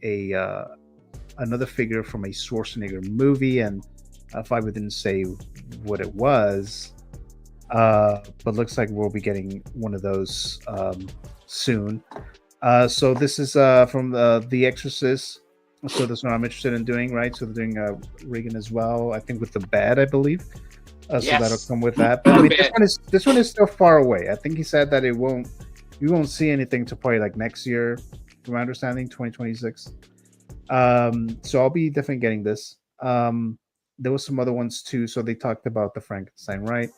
another figure from a Schwarzenegger movie, and Fabio didn't say what it was, but looks like we'll be getting one of those soon. So this is from The Exorcist. So this one I'm interested in doing, right? So they're doing Regan as well, I think with the bed, I believe. So that'll come with that. But I mean, this one is still far away. I think he said that you won't see anything to probably like next year, from my understanding, 2026. So I'll be definitely getting this. There was some other ones too. So they talked about the Frankenstein, right?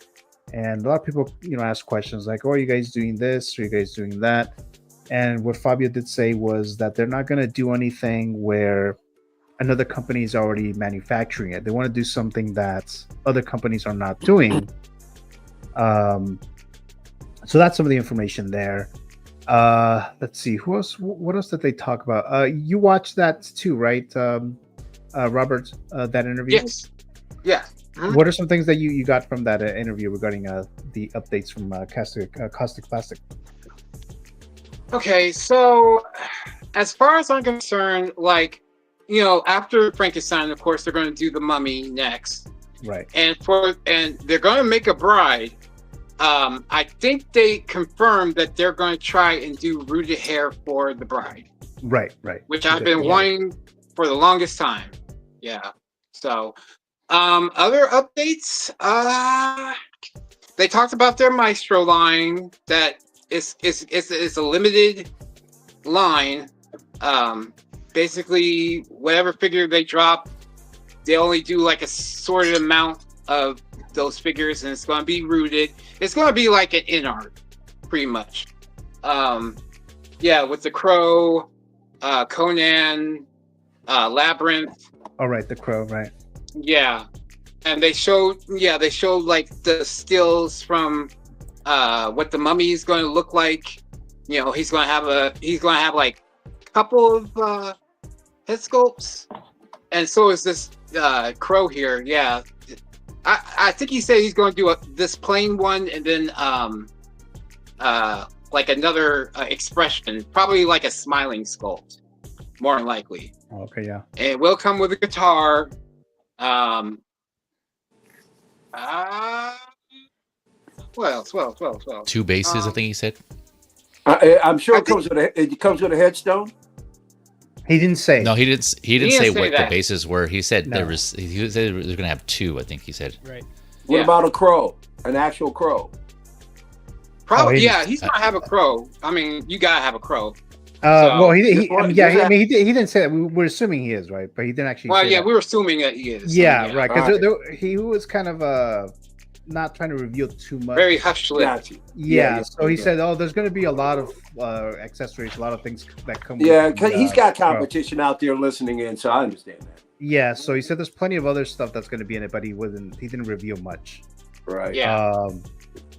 And a lot of people, ask questions like, "Oh, are you guys doing this? Are you guys doing that?" And what Fabio did say was that they're not going to do anything where another company is already manufacturing it. They want to do something that other companies are not doing. So that's some of the information there. Let's see. Who else? What else did they talk about? You watched that too, right, Robert? That interview. Yes. Yeah. Mhm. What are some things that you got from that interview regarding the updates from Caustic Plastic? Okay, so as far as I'm concerned, like, you know, after Frankenstein, of course, they're going to do the Mummy next, Right. and they're going to make a bride. I think they confirmed that they're going to try and do rooted hair for the bride. Right. Right. Which I've been wanting for the longest time. Yeah. So, other updates. They talked about their Maestro line that it's a limited line. Basically, whatever figure they drop, they only do like a sorted amount of those figures, and it's going to be rooted. It's going to be like an in art, pretty much. Yeah, with the Crow, Conan, Labyrinth. All right, the Crow, right? Yeah, and they showed like the stills from what the Mummy is going to look like. You know, he's going to have like a couple of head sculpts, and so is this Crow here. Yeah, I think he said he's going to do this plain one, and then like another expression, probably like a smiling sculpt, more than likely. Okay, yeah. And it will come with a guitar. What else? 2 bases, I think he said. I'm sure it comes with a headstone. He didn't say. No, he didn't say what that. the bases were. He said No. he said they're going to have 2. I think he said. Right. What about a crow? An actual crow? Probably, Oh, yeah. He's gonna have a crow. I mean, you gotta have a crow. Well, he Just he didn't say that. We're assuming he is, right? But he didn't actually. Well, say yeah, that. we were assuming that he is. Yeah, right. Because Alright. he was kind of not trying to reveal too much. Very hush lipped. Got you. Yeah, so he said, "Oh, there's going to be a lot of accessories, a lot of things that come." Yeah, with because the, he's got Crow." competition out there listening in, so I understand that. Yeah, so he said there's plenty of other stuff that's going to be in it, but he didn't reveal much. Right. Yeah.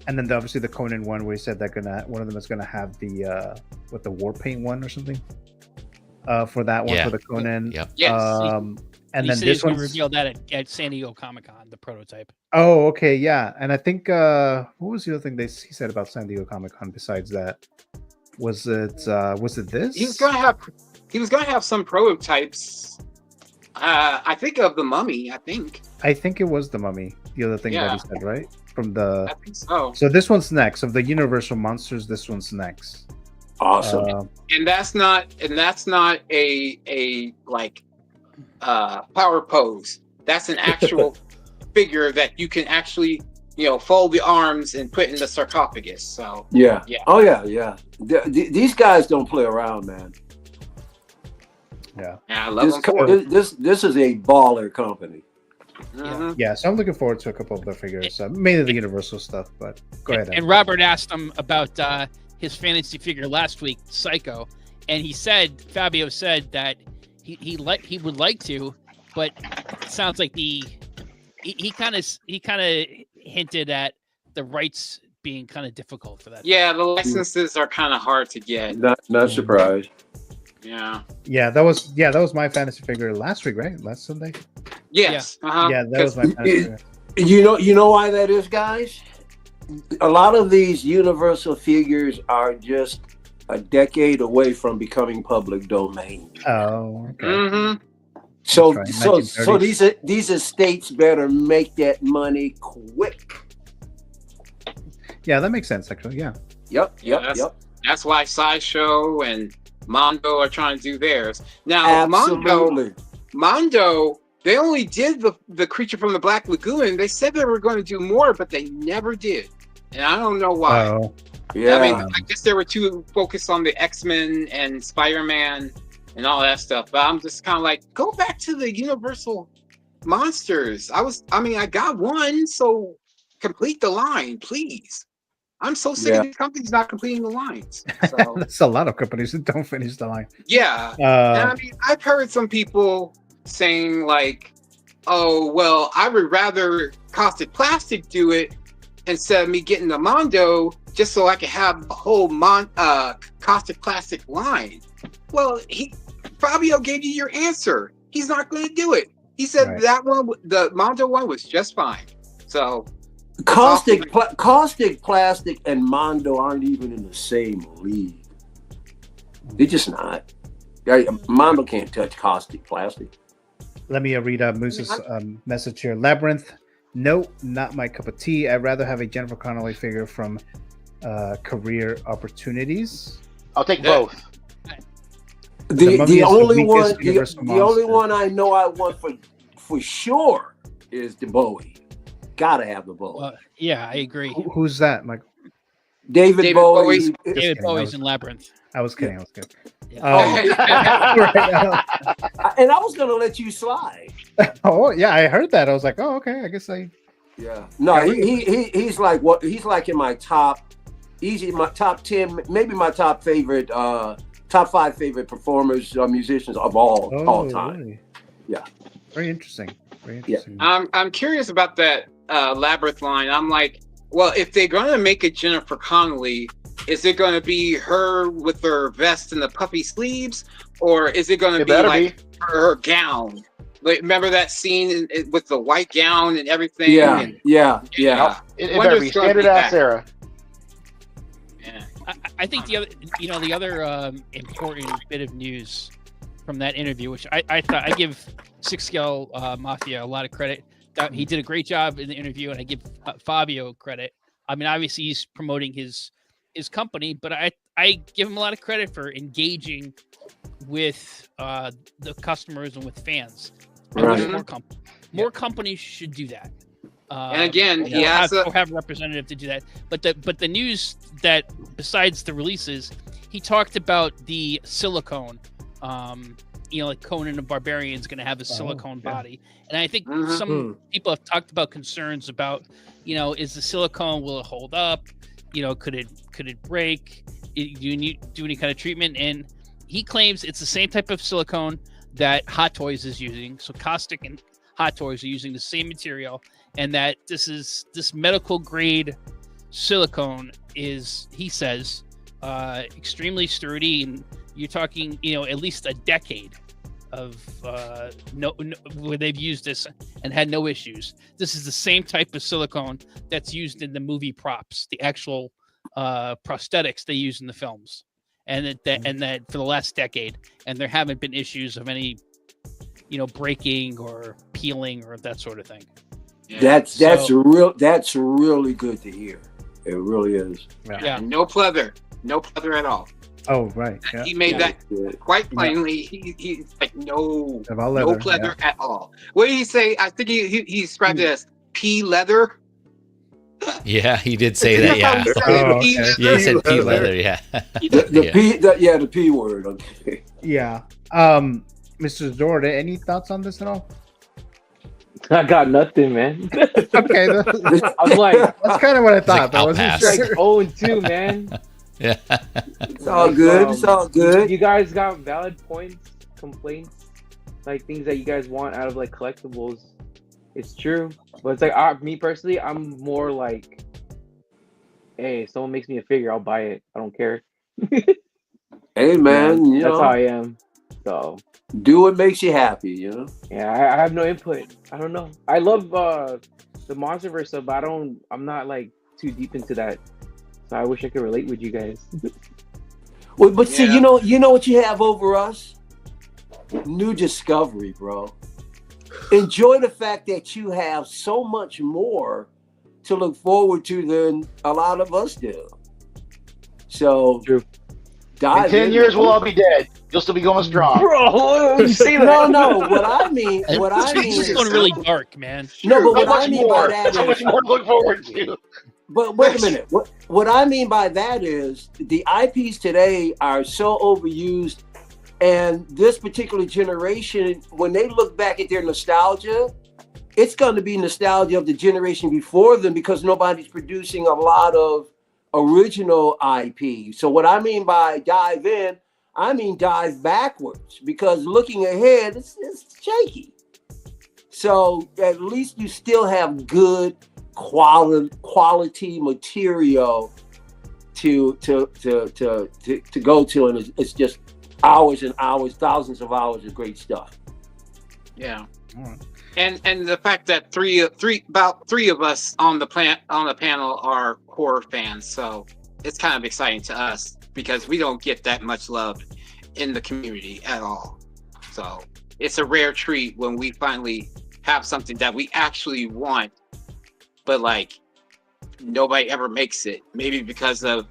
And then obviously the Conan one, where he said that one of them is gonna have the the war paint one or something. For that one, Yeah. for the Conan. Yep. Yes. And He then said this he's going one to reveal that at San Diego Comic-Con, the prototype. Oh, okay, yeah. And I think what was the other thing he said about San Diego Comic-Con besides that? Was it this? He was gonna have some prototypes. I think of the Mummy. I think it was the Mummy. The other thing that he said, right? From the I think so. So this one's next. Of the Universal Monsters, this one's next. Awesome. And that's not a like power pose. That's an actual figure that you can actually, you know, fold the arms and put in the sarcophagus. So Yeah. Yeah. Oh yeah. These guys don't play around, man. Yeah. yeah, I love them for it. This is a baller company. Mhm. Yeah, so I'm looking forward to a couple of the figures, mainly the Universal stuff. But go ahead. And Robert asked him about his fantasy figure last week, Psycho, and Fabio said that he would like to, but it sounds like he kind of hinted at the rights being kind of difficult for that. Yeah, the licenses are kind of hard to get. Not surprised. Yeah. Yeah, that was my fantasy figure last week, right? Last Sunday. Yes. Uh-huh. Yeah, that was my fantasy figure. You know why that is, guys? A lot of these Universal figures are just a decade away from becoming public domain. Oh, okay. Mm-hmm. So That's right, so 1930s. these estates better make that money quick. Yeah, that makes sense. Actually, yeah. Yep. That's why Sideshow and Mondo are trying to do theirs. Now, Absolutely. Mondo, they only did the Creature from the Black Lagoon. They said they were going to do more, but they never did. And I don't know why. Oh, Yeah. I mean, I guess they were too focused on the X-Men and Spider-Man and all that stuff. But I'm just kind of like, go back to the Universal Monsters. I got one, so complete the line, please. I'm so sick of these companies not completing the lines. So, that's a lot of companies that don't finish the line. yeah. And I mean, I've heard some people saying like, oh, well, I would rather Caustic Plastic do it instead of me getting the Mondo just so I could have a whole Kaustic plastic line. Well, Fabio gave you your answer. He's not going to do it. He said that one, the Mondo one, was just fine. So Caustic plastic and Mondo aren't even in the same league. They're just not. Mondo can't touch caustic plastic. Let me read Moose's message here. Labyrinth, no, not my cup of tea. I'd rather have a Jennifer Connelly figure from Career Opportunities. I'll take both. The only one I know I want for sure is the Bowie. Gotta have the Bowie. Yeah, I agree. Who's that, Michael? David Bowie. David Bowie's in Labyrinth. I was kidding. And I was gonna let you slide. Oh yeah, I heard that. I was like, oh okay, I guess I. Yeah. No, he's like what? He's like in my top, easy, my top 10, maybe my top favorite, top 5 favorite performers, musicians of all time. Really? Yeah. Very interesting. Very interesting. I'm curious about that Labyrinth line. I'm like, well, if they're gonna make a Jennifer Connelly, is it going to be her with her vest and the puffy sleeves, or is it going to be like her gown? Like, remember that scene with the white gown and everything? Yeah. It better be standard ass Sarah. Yeah. I think the other important bit of news from that interview, which I thought I give Six Scale Mafia a lot of credit. He did a great job in the interview, and I give Fabio credit. I mean, obviously he's promoting his company, but I give him a lot of credit for engaging with the customers and with fans. More companies should do that. And again, he has have a representative to do that. But the news that besides the releases, he talked about the silicone. Like Conan the Barbarian is going to have a silicone body, and I think some people have talked about concerns about, is the silicone, will it hold up? Could it break? Do you need do any kind of treatment? And he claims it's the same type of silicone that Hot Toys is using. So Kaustic and Hot Toys are using the same material, and that this medical grade silicone is, he says, extremely sturdy, and you're talking, at least a decade of where they've used this and had no issues. This is the same type of silicone that's used in the movie props, the actual prosthetics they use in the films, and that for the last decade, and there haven't been issues of any breaking or peeling or that sort of thing. That's really good to hear. It really is. Yeah, no pleather at all. Oh right, yeah. He made that quite plainly. He's like no pleather at all. What did he say? I think he described it as pea leather. Yeah, he did say that. Yeah, yeah, he said pea leather. Yeah, the P word. Okay. Yeah, Mr. Jordan, any thoughts on this at all? I got nothing, man. Okay, I'm like, that's kind of what I thought. Like, but pass. Like 0-2, man. Yeah, it's all good. It's all good. You guys got valid points, complaints, like things that you guys want out of like collectibles. It's true, but it's like me personally, I'm more like, hey, if someone makes me a figure, I'll buy it. I don't care. Hey man, that's how I am. So do what makes you happy, Yeah, I have no input. I don't know. I love the Monsterverse stuff, but I'm not like too deep into that. So I wish I could relate with you guys. Well, but see, you know what you have over us? New discovery, bro. Enjoy the fact that you have so much more to look forward to than a lot of us do. So, true. In 10 years, we'll all be dead. You'll still be going strong, bro. You see that? No. What I mean is going really dark, man. No, but what I mean by that is so much more to look forward to. But wait a minute. What I mean by that is the IPs today are so overused, and this particular generation, when they look back at their nostalgia, it's going to be nostalgia of the generation before them because nobody's producing a lot of original IP. So what I mean by dive in, I mean dive backwards, because looking ahead, it's shaky. So at least you still have good quality material to go to, and it's just hours and hours, thousands of hours of great stuff. Yeah. And the fact that about three of us on the panel are horror fans, so it's kind of exciting to us because we don't get that much love in the community at all. So it's a rare treat when we finally have something that we actually want, but like nobody ever makes it. Maybe because of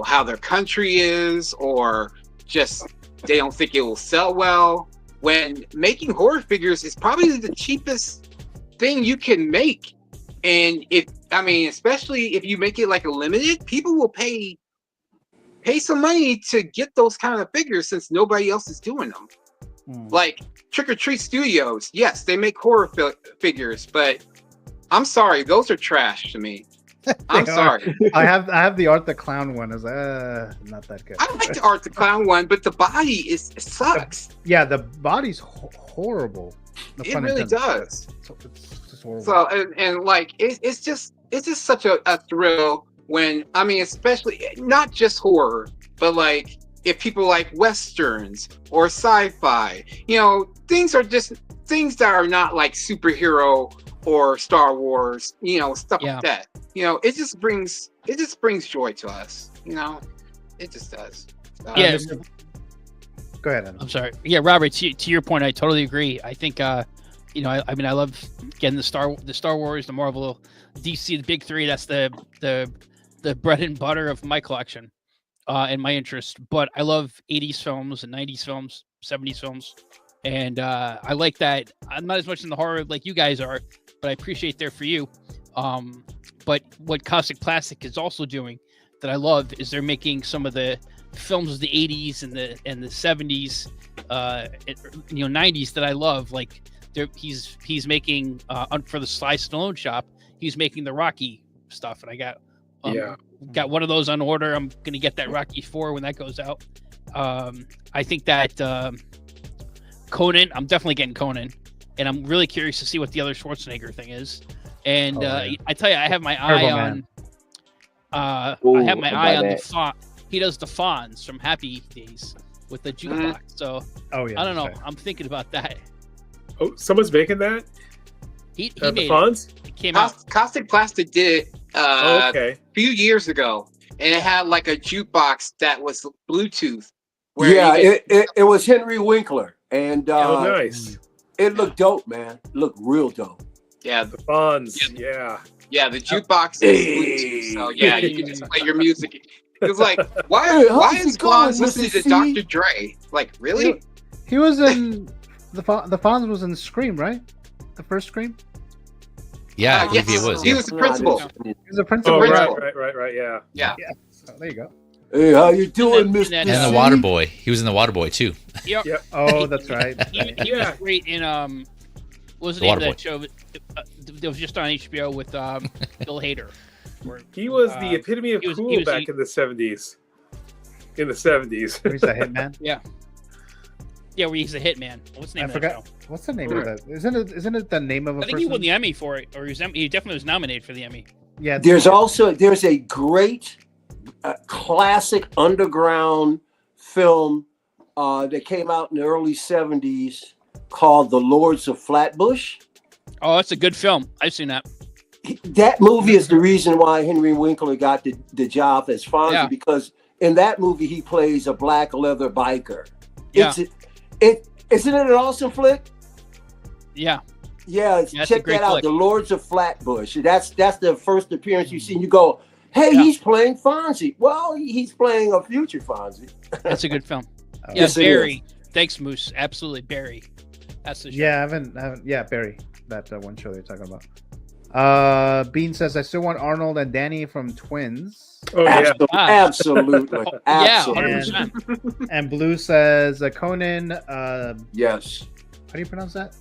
how their country is, or just they don't think it will sell well. When making horror figures is probably the cheapest thing you can make. And especially if you make it like a limited, people will pay some money to get those kind of figures since nobody else is doing them. Like Trick or Treat Studios, yes, they make horror figures, but I'm sorry, those are trash to me. I'm sorry. I have the Art the Clown one. Is not that good. I like the Art the Clown one, but the body it sucks. Yeah, the body's horrible. It really does. It's horrible. So and like it's just such a thrill when especially not just horror, but like if people like westerns or sci-fi, things that are not like superhero or Star Wars, stuff like that. It just brings joy to us. It just does. Yeah. Go ahead, Adam. I'm sorry. Yeah, Robert. To your point, I totally agree. I think I love getting the Star Wars, the Marvel, DC, the big three. That's the bread and butter of my collection, and my interest. But I love 80s films and 90s films, 70s films, and I like that. I'm not as much in the horror like you guys are, but I appreciate there for you. But what Kaustic Plastic is also doing that I love is they're making some of the films of the 80s and the 70s, 90s that I love. Like he's making for the Sly Stallone shop, he's making the Rocky stuff, and I got one of those on order. I'm gonna get that Rocky 4 when that goes out. I think that Conan, I'm definitely getting Conan, and I'm really curious to see what the other Schwarzenegger thing is. And I tell you, I have my eye on. I have my eye on the Fawn. He does the Fawns from Happy Days with the jukebox. So I don't know. Right. I'm thinking about that. Oh, someone's making that. He the made Fawns? It came out. Kaustic Plastic did it a few years ago, and it had like a jukebox that was Bluetooth. It was Henry Winkler, and nice. It looked dope, man. It looked real dope. Yeah, the Fonz. Yeah, the jukebox is Bluetooth, so yeah, you can just play your music. It's like, why is Fonz listening to Dr. Dre? Like, really? He was in the Fonz was in Scream, right? The first Scream. Yeah, yes, he was. He was the principal. He was the principal. Oh, right. Yeah. Oh, there you go. Hey, how you doing, Mr. And the Water Boy. He was in the Water Boy too. Yep. Oh, that's right. He was great in what was the name of that show? That was just on HBO with Bill Hader. He was the epitome of cool back in the 70s. In the 70s. He's a hitman. Yeah, where he's a hitman. What's the name of that show? What's the name of that? Isn't it the name of a person? I think he won the Emmy for it, or he definitely was nominated for the Emmy. Yeah. There's a great classic underground film that came out in the early 70s called The Lords of Flatbush. Oh, that's a good film. I've seen that. That movie is the reason why Henry Winkler got the job as Fonzie, because in that movie he plays a black leather biker. Yeah. Isn't it an awesome flick? Yeah. Yeah, check that out. Flick. The Lords of Flatbush. That's the first appearance you see, and you go, hey, he's playing Fonzie. Well, he's playing a future Fonzie. That's a good film. Yes, Barry. Thanks, Moose. Absolutely, Barry. That's the show. Yeah, I haven't. Yeah, Barry. That one show they're talking about. Bean says, I still want Arnold and Danny from Twins. Oh, yeah. Absolutely. Yeah, 100%. And Blue says, Conan. Yes. How do you pronounce that?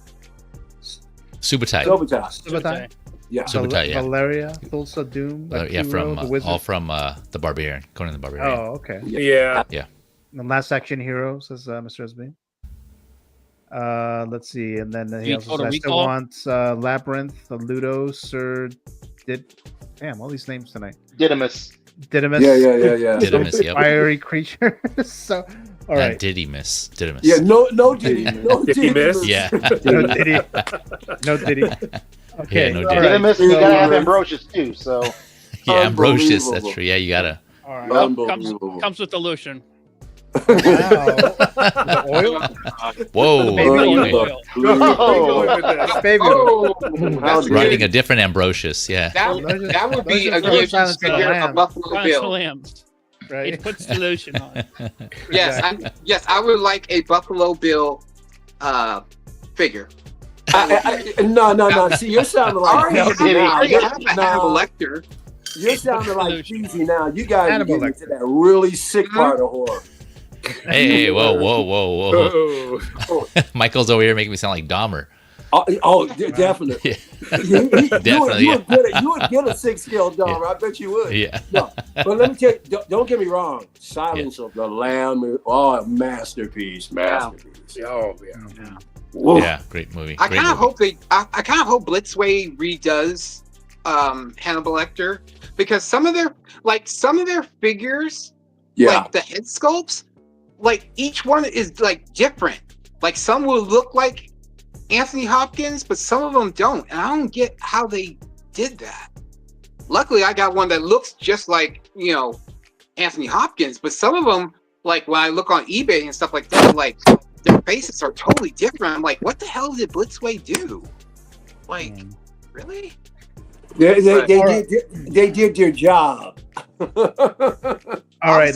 Subotai. Yeah. Subotai, yeah. Valeria, Thulsa Doom. From all from the Barbarian, Conan the Barbarian. Oh, okay. Yeah. The Last Action Hero, says Mr. SB. Let's see, and then he also says, I still want Labyrinth, Ludo, Sir. Damn, all these names tonight. Didymus. Didymus. Yeah. Didymus, yep. Fiery creature. So, all right. Didymus. Yeah, no Diddy. No Didymus. Yeah. No Diddy. No Diddy. Okay. Yeah, no all Diddy. right. Didymus, you gotta have Ambrosius too. So Yeah, Ambrosius. Unbelievable. That's true. Yeah, you gotta. All right. Comes with the lotion. Wow. The oil? Whoa. Baby oil. Baby oil. That's Riding a different Ambrosius. Yeah. that would be a Those are good Silence of the figure of Lambs. Buffalo Silence of the Bill. Lambs. Right. It puts the lotion on. Yes, I would like a Buffalo Bill figure. No. See, you're sounding like I already have a Hannibal Lecter. You're sounding like cheesy now. You guys are Hannibal getting into that really sick part of horror. Hey, whoa. Michael's over here making me sound like Dahmer. Definitely. Definitely. You would get a 6-scale dollar. I bet you would. Yeah. No, but let me tell you, don't get me wrong. Silence of the Lamb, a masterpiece. Oh yeah. Whoa. Yeah, great movie. I Great kind of movie. hope I kind of hope Blitzway redoes Hannibal Lecter, because some of their figures, like the head sculpts, like each one is like different. Like some will look like Anthony Hopkins, but some of them don't, and I don't get how they did that. Luckily, I got one that looks just like Anthony Hopkins, but some of them, like when I look on eBay and stuff like that, like their faces are totally different. I'm like, what the hell did Blitzway do? Like, really? They did their job. All right,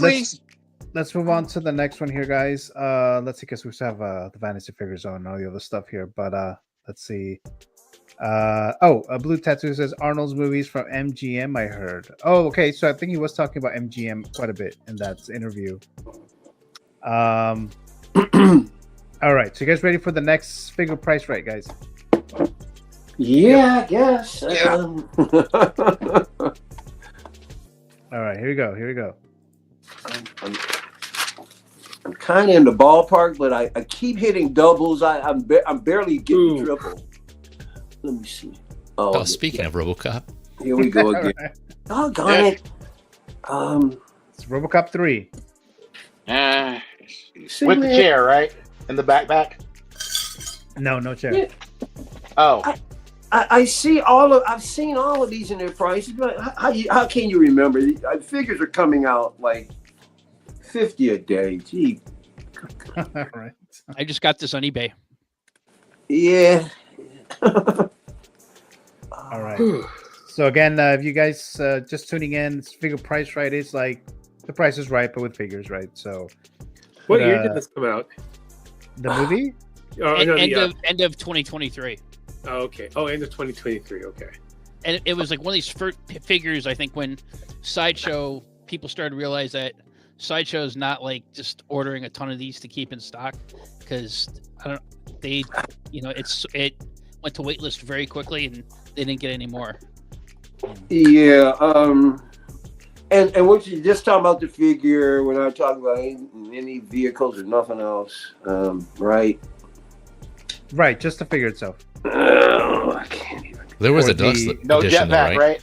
let's move on to the next one here, guys. Let's see, because we still have the Vanity Figure Zone and all the other stuff here. But let's see. A Blue Tattoo says Arnold's movies from MGM. I heard. Oh, okay. So I think he was talking about MGM quite a bit in that interview. All right. So you guys ready for the next figure price, right, guys? Yeah, I guess. Yeah. All right. Here we go. I'm kind of in the ballpark, but I keep hitting doubles. I'm barely getting triple. Let me see. Oh, speaking of RoboCop, here we go again. Doggone it. It's RoboCop 3. with the chair, right? In the backpack. No chair. Yeah. Oh. I've seen all of these in their prices, but how can you remember? Figures are coming out like $50 a day. Gee. All right. I just got this on eBay. Yeah. All right. So again, if you guys just tuning in, it's figure price right. It's like the price is right, but with figures, right? So, What year did this come out? The movie? End of 2023. Oh, okay. Oh, end of 2023. Okay. And it was like one of these figures. I think when Sideshow people started to realize that Sideshow is not like just ordering a ton of these to keep in stock, because it went to waitlist very quickly and they didn't get any more. Yeah. And what you just talking about the figure, we're not talking about any vehicles or nothing else, right? Right, just the figure itself. I can't even. There was a deluxe no edition, jetpack, though, right?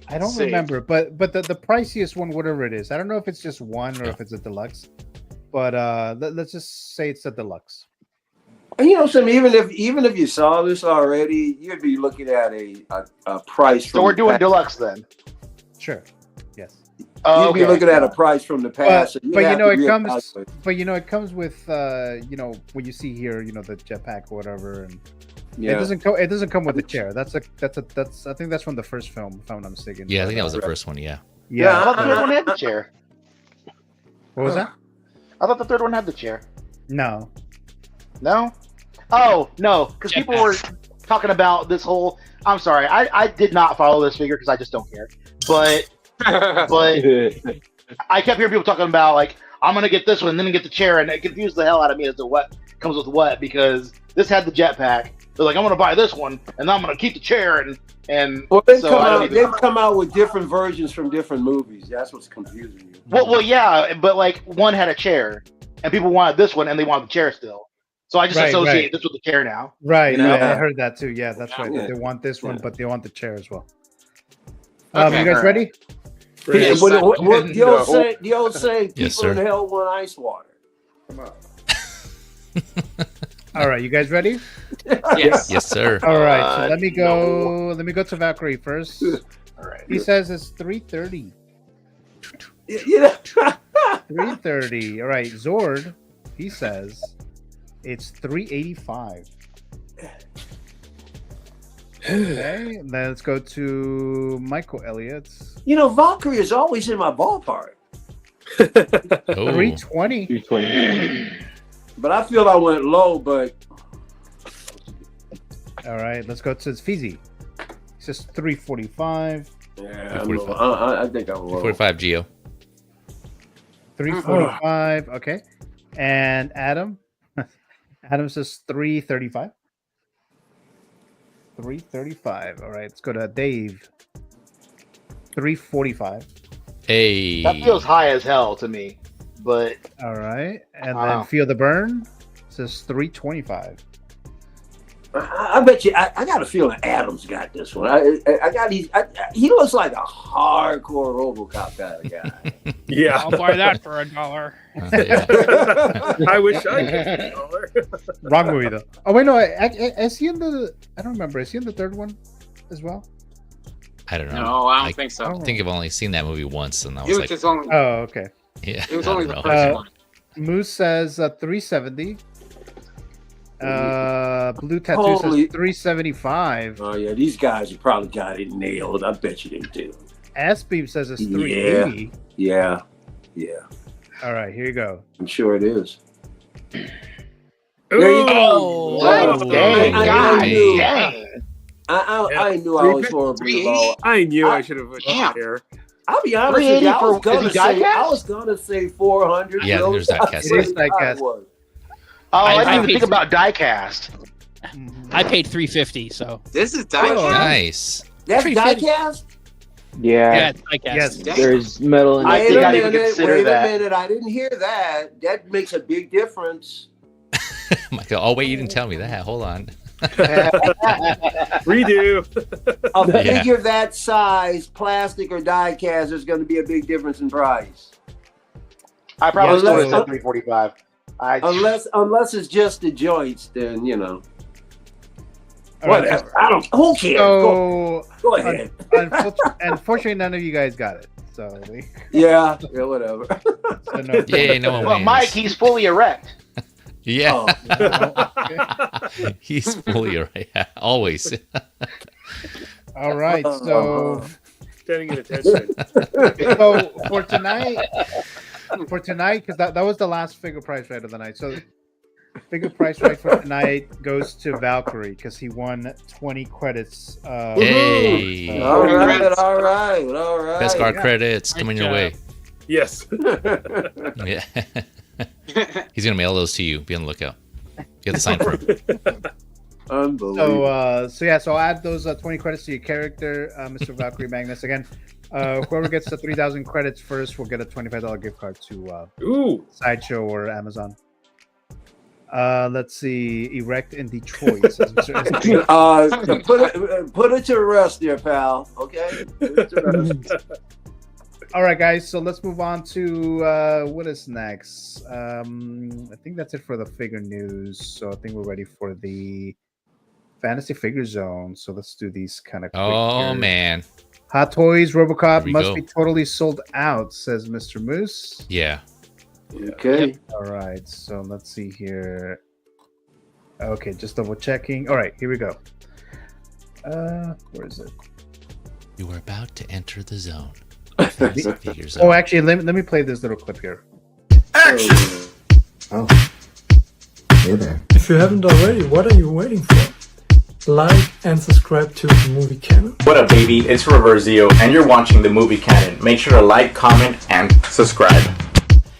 I don't remember, but the priciest one, whatever it is, I don't know if it's just one or if it's a deluxe, but let's just say it's a deluxe. And even if you saw this already, you'd be looking at a price. So we're doing deluxe then. Sure. Yes. You'd be looking at a price from the past. But it comes with when you see here, the jetpack or whatever, and it doesn't come with a chair. That's I think that's from the first film, if I'm not mistaken. Yeah, I think that was the first one. Yeah. Yeah, I thought the third one had the chair. What was that? I thought the third one had the chair. No. No? Oh, no, because people were talking about this whole... I'm sorry, I did not follow this figure because I just don't care. But I kept hearing people talking about, like, I'm going to get this one and then get the chair, and it confused the hell out of me as to what comes with what, because this had the jetpack. They're like, I'm going to buy this one, and then I'm going to keep the chair, and well, they've come out with different versions from different movies. That's what's confusing you. Well, yeah, but, like, one had a chair, and people wanted this one, and they wanted the chair still. So I just associate this with the chair now. Right. I heard that too. Yeah, that's right. They want this one, but they want the chair as well. You guys ready? Yes, the old saying, people Yes, sir. in hell want ice water. Come on. All right, you guys ready? Yes. Yes, sir. All right, so let me go. Let me go to Valkyrie first. All right. He says it's 3:30. Yeah. 3:30. All right, Zord. He says it's 3:85. Okay, then let's go to Michael Elliott. Valkyrie is always in my ballpark. 3:20. 320. But I feel I went low, but All right, let's go to Fizzy. He says 3:45. yeah, I think I'm low. 45 Geo. 3:45. Okay, and Adam. Adam says 3:35. 3:35. All right, let's go to Dave. 3:45. Hey. That feels high as hell to me, but All right, and then Feel the Burn says 3:25. I bet you. I got a feeling Adams got this one. He looks like a hardcore Robocop kind of guy. Yeah. I'll buy that for $1. I wish I could. Wrong movie though. Oh wait, no. Is he in the? I don't remember. Is he in the third one as well? I don't know. No, I don't think so. I think I've only seen that movie once, and I It was was like, just only. Oh, okay. yeah. It was I only don't the know. first one. Moose says 370. Blue Tattoo Holy- says 375. Oh yeah, these guys have probably got it nailed. I bet you they do. Asbeam says it's 380. Yeah. All right, here you go. I'm sure it is. Oh, what? Dang, I God, knew. dang. I knew I was horribly low. I knew I should have put Damn. here. I'll be honest with you. 380 I was gonna say 400. Yeah, there's that cast. It is diecast. I didn't even paid think about diecast. I paid $3.50, so This is diecast. nice. That's 350. diecast. Yeah. yeah, it's diecast. Yes. There's metal in I it. think Wait I'd a even minute. consider Wait that. a minute. I didn't hear that. That makes a big difference. Michael, oh wait, you didn't tell me that. Hold on. Redo. A Yeah. figure that size, plastic or diecast, there's going to be a big difference in price. I probably still would have Unless- said 345. Unless it's just the joints, then All right, whatever. I don't. Who cares? Go so ahead. unfortunately, none of you guys got it. So, Yeah, whatever. so no. Yay, no one Well, wins. Mike, he's fully erect. Yeah, Oh. he's fully right. Yeah, always. All right, so Standing at attention. so for tonight, because that was the last figure price right of the night. So figure price right for tonight goes to Valkyrie because he won 20 credits. Hey, All right. best card yeah. credits coming your way. Yes. Yeah, he's gonna mail those to you. Be on the lookout. You have to sign for him. Unbelievable. So I'll add those 20 credits to your character, Mr. Valkyrie Magnus. Again, whoever gets the 3,000 credits first will get a $25 gift card to Ooh. Sideshow or Amazon. Let's see, Erect in Detroit. Says Mr. Put it to rest there, pal. Okay. Put it to rest. All right, guys. So let's move on to what is next. I think that's it for the figure news. So I think we're ready for the fantasy figure zone. So let's do these kind of. Oh man. Hot Toys Robocop Here we must go. be totally sold out, says Mr. Moose. Yeah. Okay. All right. So let's see here. Okay, just double checking. All right, here we go. Where is it? You were about to enter the zone. Figures Oh, actually, let me play this little clip here. Oh. Hey there. If you haven't already, what are you waiting for? Like and subscribe to the Movie Canon. What up, baby? It's Reverzio, and you're watching the Movie Canon. Make sure to like, comment, and subscribe.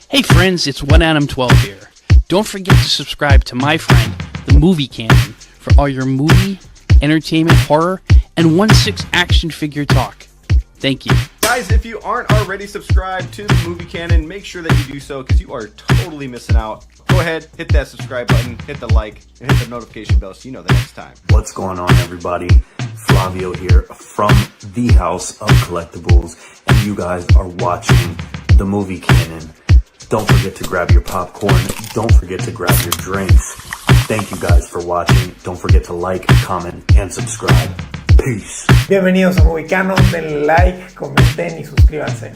Hey friends, it's 1Adam12 here. Don't forget to subscribe to my friend, the Movie Canon, for all your movie, entertainment, horror, and 1/6 action figure talk. Thank you. Guys, if you aren't already subscribed to the Movie Canon, make sure that you do so because you are totally missing out. Go ahead, hit that subscribe button, hit the like, and hit the notification bell so you know the next time. What's going on, everybody? Flavio here from the House of Collectibles, and you guys are watching the Movie Canon. Don't forget to grab your popcorn. Don't forget to grab your drinks. Thank you guys for watching. Don't forget to like, comment, and subscribe. Peace. Bienvenidos a Movie Canon, denle like, comenten y suscríbanse.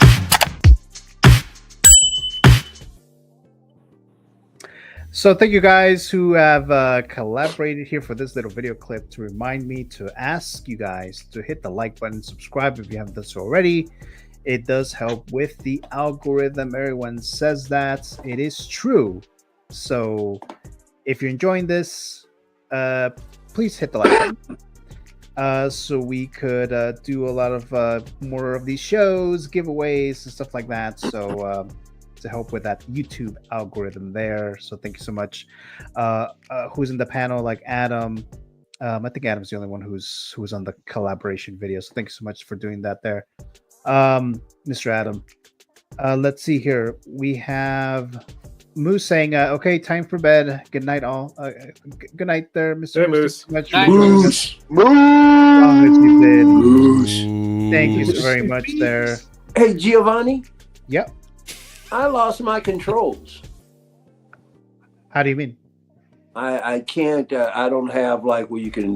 So thank you guys who have collaborated here for this little video clip to remind me to ask you guys to hit the like button, subscribe if you haven't done so already. It does help with the algorithm. Everyone says that. It is true. So if you're enjoying this, please hit the like button. So we could do a lot of more of these shows, giveaways, and stuff like that. So to help with that YouTube algorithm there. So thank you so much. Who's in the panel? Like Adam. I think Adam's the only one who was on the collaboration video. So thank you so much for doing that there, Mr. Adam. Let's see here. We have Moose saying, "Okay, time for bed. Good night, all. Good night, there, Mr. Hey, Moose. Moose. Moose. Moose. Thank you so very much there. Hey, Giovanni. Yep. I lost my controls. How do you mean? I can't. I don't have like where you can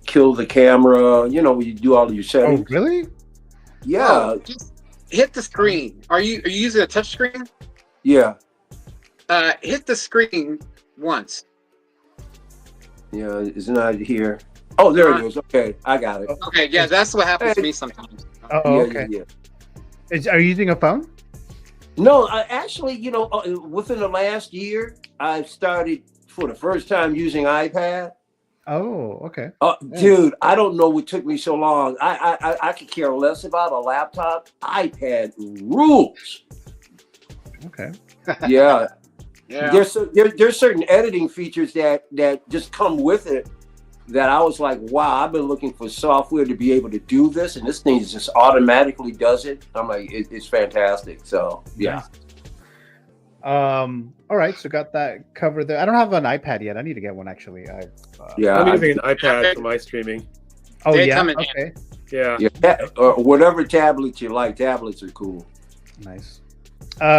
kill the camera. You know, where you do all of your settings. Oh, really? Yeah. Oh, just hit the screen. Are you using a touch screen? Yeah. Hit the screen once. Yeah, it's not here. Oh, there it is. Okay, I got it. Okay, yeah, that's what happens to me sometimes. Oh, okay. Yeah. Are you using a phone? No, actually, you know, within the last year, I've started for the first time using iPad. Oh, okay. Dude, I don't know what took me so long. I could care less about a laptop. iPad rules. Okay. Yeah. Yeah. There's certain editing features that just come with it that I was like, wow, I've been looking for software to be able to do this, and this thing just automatically does it. I'm like, it's fantastic. So yeah. All right, so got that covered there. I don't have an iPad yet. I need to get one actually. I'm using an iPad for my streaming. Oh yeah. Okay. Yeah. Or whatever tablet you like. Tablets are cool. Nice.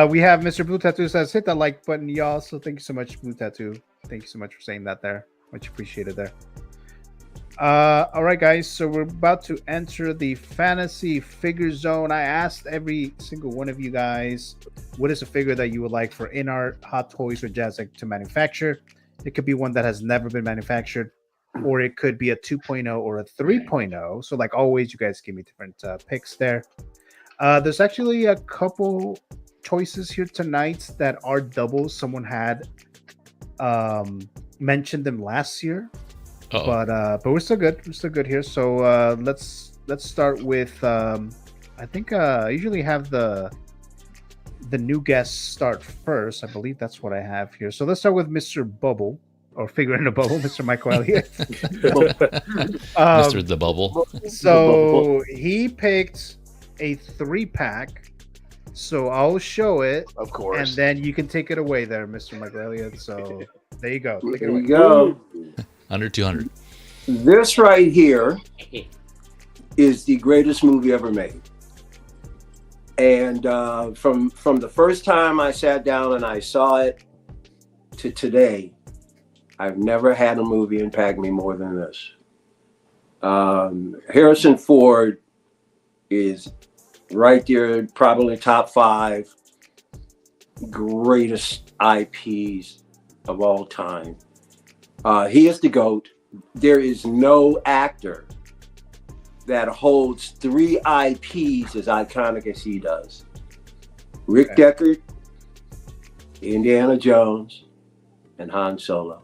We have Mr. Blue Tattoo says hit that like button, y'all. So thank you so much, Blue Tattoo. Thank you so much for saying that there. Much appreciated there. All right, guys. So we're about to enter the fantasy figure zone. I asked every single one of you guys, what is a figure that you would like for InArt, Hot Toys, or Jazzic to manufacture? It could be one that has never been manufactured, or it could be a 2.0 or a 3.0. So like always, you guys give me different picks there. There's actually a couple choices here tonight that are doubles. Someone had mentioned them last year. But we're still good. We're still good here. So let's start with I think I usually have the new guests start first. I believe that's what I have here. So let's start with Mr. Bubble, or Figure in a Bubble, Mr. Michael Elliott. Mr. The Bubble. So he picked a 3-pack. So I'll show it, of course, and then you can take it away there, Mr. Michael Elliott. So there you go. Take it There away. you go. Under 200. This right here is the greatest movie ever made. And from the first time I sat down and I saw it to today, I've never had a movie impact me more than this. Harrison Ford is right there, probably top 5 greatest IPs of all time. He is the GOAT. There is no actor that holds 3 IPs as iconic as he does. Rick Deckard, Indiana Jones, and Han Solo.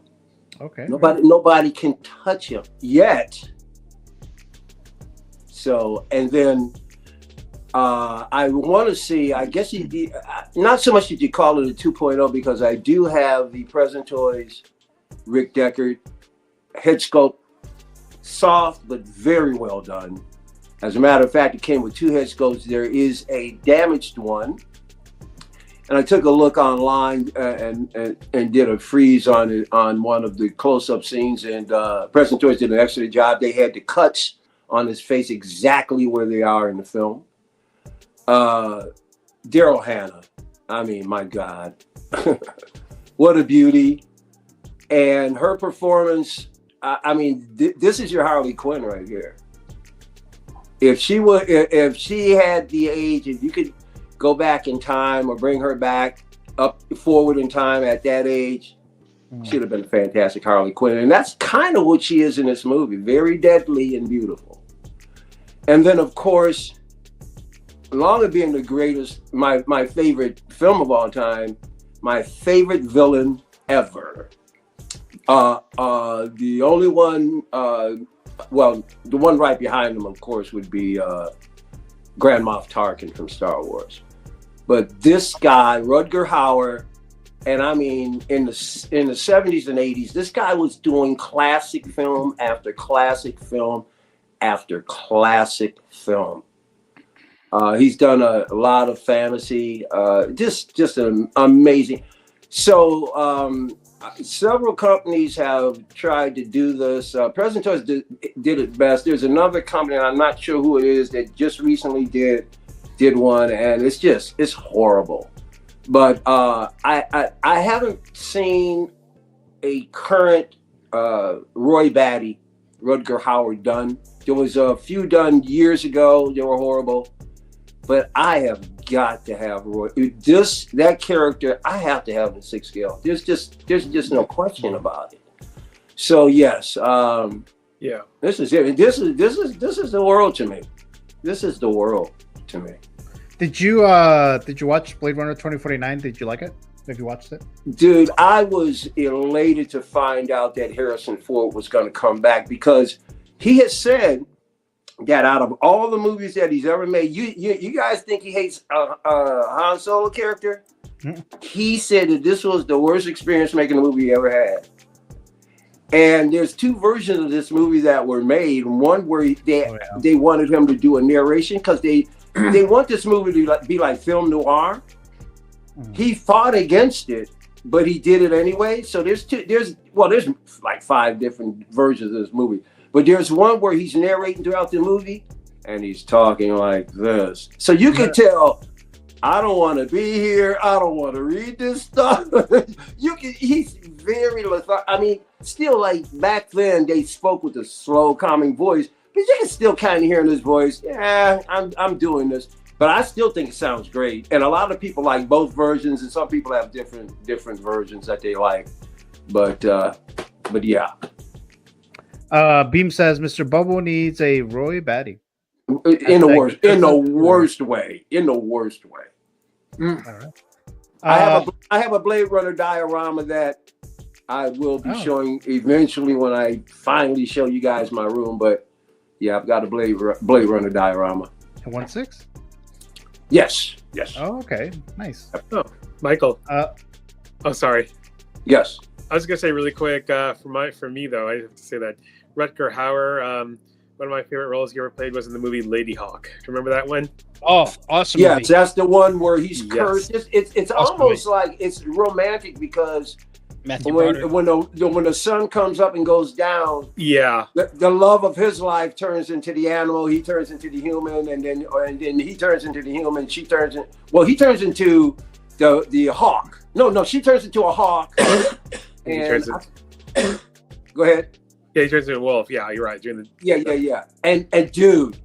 Okay. Nobody can touch him yet. So, and then I want to see, I guess not so much that you call it a 2.0, because I do have the Present Toys Rick Deckard head sculpt, soft but very well done. As a matter of fact, it came with 2 head sculpts. There is a damaged one. And I took a look online and did a freeze on it, on one of the close-up scenes, and President Toys did an excellent job. They had the cuts on his face exactly where they are in the film. Daryl Hannah, I mean, my God, what a beauty. And her performance, I mean, this is your Harley Quinn right here. If she had the age, if you could go back in time or bring her back up forward in time at that age, she'd have been a fantastic Harley Quinn. And that's kind of what she is in this movie. Very deadly and beautiful. And then, of course, along with being the greatest, my favorite film of all time, my favorite villain ever. The only one, well, the one right behind him, of course, would be Grand Moff Tarkin from Star Wars. But this guy, Rutger Hauer, and I mean, in the 70s and 80s, this guy was doing classic film after classic film after classic film. He's done a lot of fantasy, just an amazing. So several companies have tried to do this. President Toys did it best. There's another company, I'm not sure who it is, that just recently did one, and it's horrible. But I haven't seen a current Roy Batty, Rutger Hauer done. There was a few done years ago. They were horrible. But I have got to have Roy. That character, I have to have the 6th scale. There's just no question about it. So yes, yeah, this is it. This is the world to me. This is the world to me. Did you watch Blade Runner 2049? Did you like it? Have you watched it? Dude, I was elated to find out that Harrison Ford was going to come back, because he has said that out of all the movies that he's ever made, you guys think he hates Han Solo character? He said that this was the worst experience making a movie he ever had. And there's 2 versions of this movie that were made. One where they wanted him to do a narration, because they want this movie to be like film noir. He fought against it, but he did it anyway. So there's like 5 different versions of this movie. But there's one where he's narrating throughout the movie, and he's talking like this. So you can tell, I don't want to be here. I don't want to read this stuff. He's very lethargic. I mean, still, like back then, they spoke with a slow, calming voice, but you can still kind of hear in his voice, yeah, I'm doing this. But I still think it sounds great. And a lot of people like both versions, and some people have different versions that they like. But yeah. Beam says Mr. Bubble needs a Roy Batty. In the worst way. All right. I have a Blade Runner diorama that I will be showing eventually when I finally show you guys my room. But yeah, I've got a Blade Runner diorama. A 1/6? Yes. Oh, okay. Nice. Oh, Michael. Oh, sorry. Yes. I was gonna say really quick, for me though, I have to say that Rutger Hauer, one of my favorite roles he ever played was in the movie Lady Hawk. Do you remember that one? Oh, awesome! Yes, movie. That's the one where he's cursed. It's Awesome almost movie. like it's romantic, because Matthew when Broderick. when the sun comes up and goes down, yeah, the love of his life turns into the animal. He turns into the human, and then he turns into the human. He turns into the hawk. No, she turns into a hawk. Go ahead. Yeah, he turns into a wolf. Yeah, you're right. Yeah. And dude,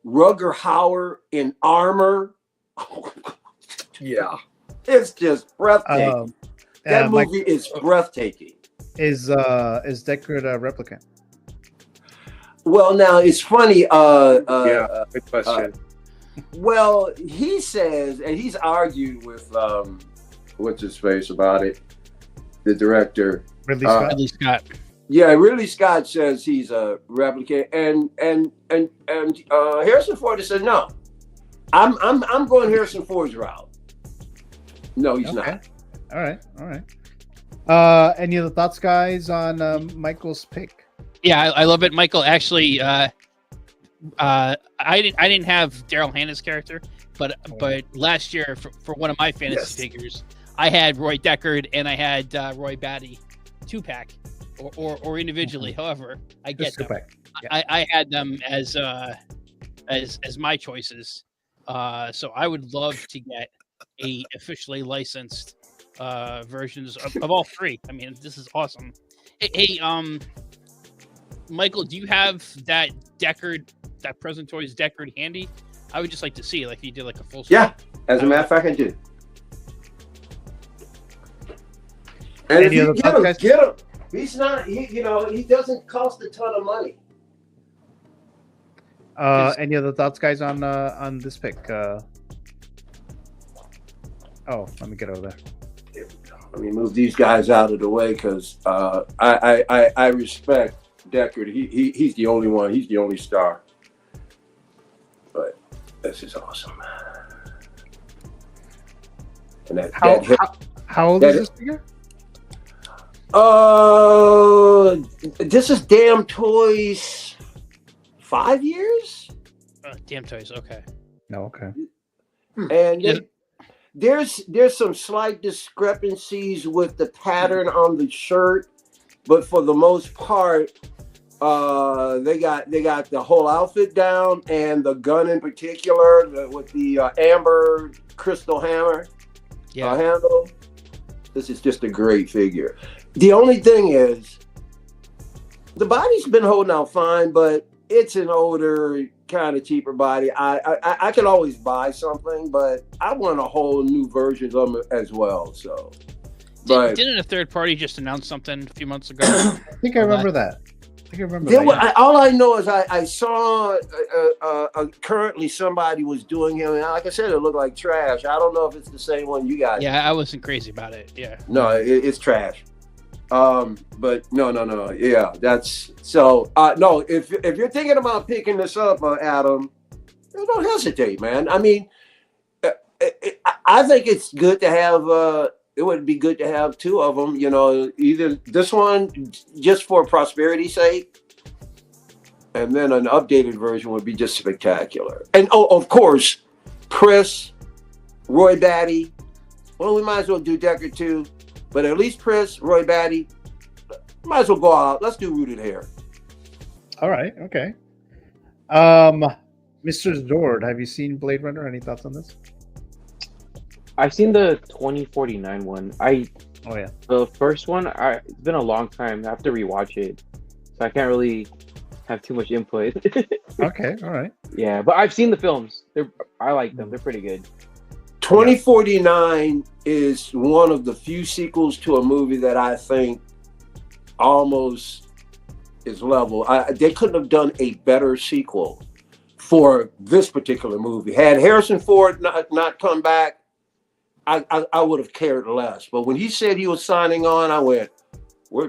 Rutger Hauer in armor. Yeah. It's just breathtaking. That movie is breathtaking. Is Deckard a replicant? Well, now it's funny. Yeah, good question. Well, he says, and he's argued with what's his face about it, the director Ridley Scott. Yeah, Ridley Scott says he's a replicant, and Harrison Ford said no. I'm going Harrison Ford's route. No, he's not. All right. Any other thoughts, guys, on Michael's pick? Yeah, I love it, Michael. Actually, I didn't have Daryl Hannah's character, but last year for one of my fantasy figures, I had Roy Deckard and I had Roy Batty 2-pack or individually. However, I get them. I had them as my choices. So I would love to get a officially licensed versions of all three. I mean, this is awesome. Hey, Michael, do you have that Deckard, that Present Toys Deckard handy? I would just like to see, like, if you did like a full. Yeah, as a matter of fact, I do. And if you get him. He's not. He doesn't cost a ton of money. Any other thoughts, guys, on this pick? Oh, let me get over there. Let me move these guys out of the way because I respect Deckard. He's the only one. He's the only star. But this is awesome. And how old is this figure? This is Damn Toys. 5 years? Damn Toys. Okay. No. Okay. And there's some slight discrepancies with the pattern on the shirt, but for the most part, they got the whole outfit down, and the gun in particular with the amber crystal hammer handle. This is just a great figure. The only thing is, the body's been holding out fine, but it's an older, kind of cheaper body. I can always buy something, but I want a whole new version of them as well. So, didn't a third party just announce something a few months ago? I think I remember that. All I know is I saw currently somebody was doing him, and like I said, it looked like trash. I don't know if it's the same one you guys. Yeah, I wasn't crazy about it. Yeah. No, it's trash. But no. Yeah, that's so. No, if you're thinking about picking this up, Adam, don't hesitate, man. I mean, I think it's good to have. It would be good to have two of them. Either this one just for prosperity's sake, and then an updated version would be just spectacular. And of course, Pris, Roy Batty. Well, we might as well do Deckard too. But at least Pris, Roy Batty, might as well go out. Let's do rooted hair. All right. Okay. Mr. Zord, have you seen Blade Runner? Any thoughts on this? I've seen the 2049 one. Oh yeah. The first one, it's been a long time. I have to rewatch it, so I can't really have too much input. Okay. All right. Yeah, but I've seen the films. I like them. They're pretty good. 2049 is one of the few sequels to a movie that I think almost is level. They couldn't have done a better sequel for this particular movie. Had Harrison Ford not come back, I would have cared less. But when he said he was signing on, I went,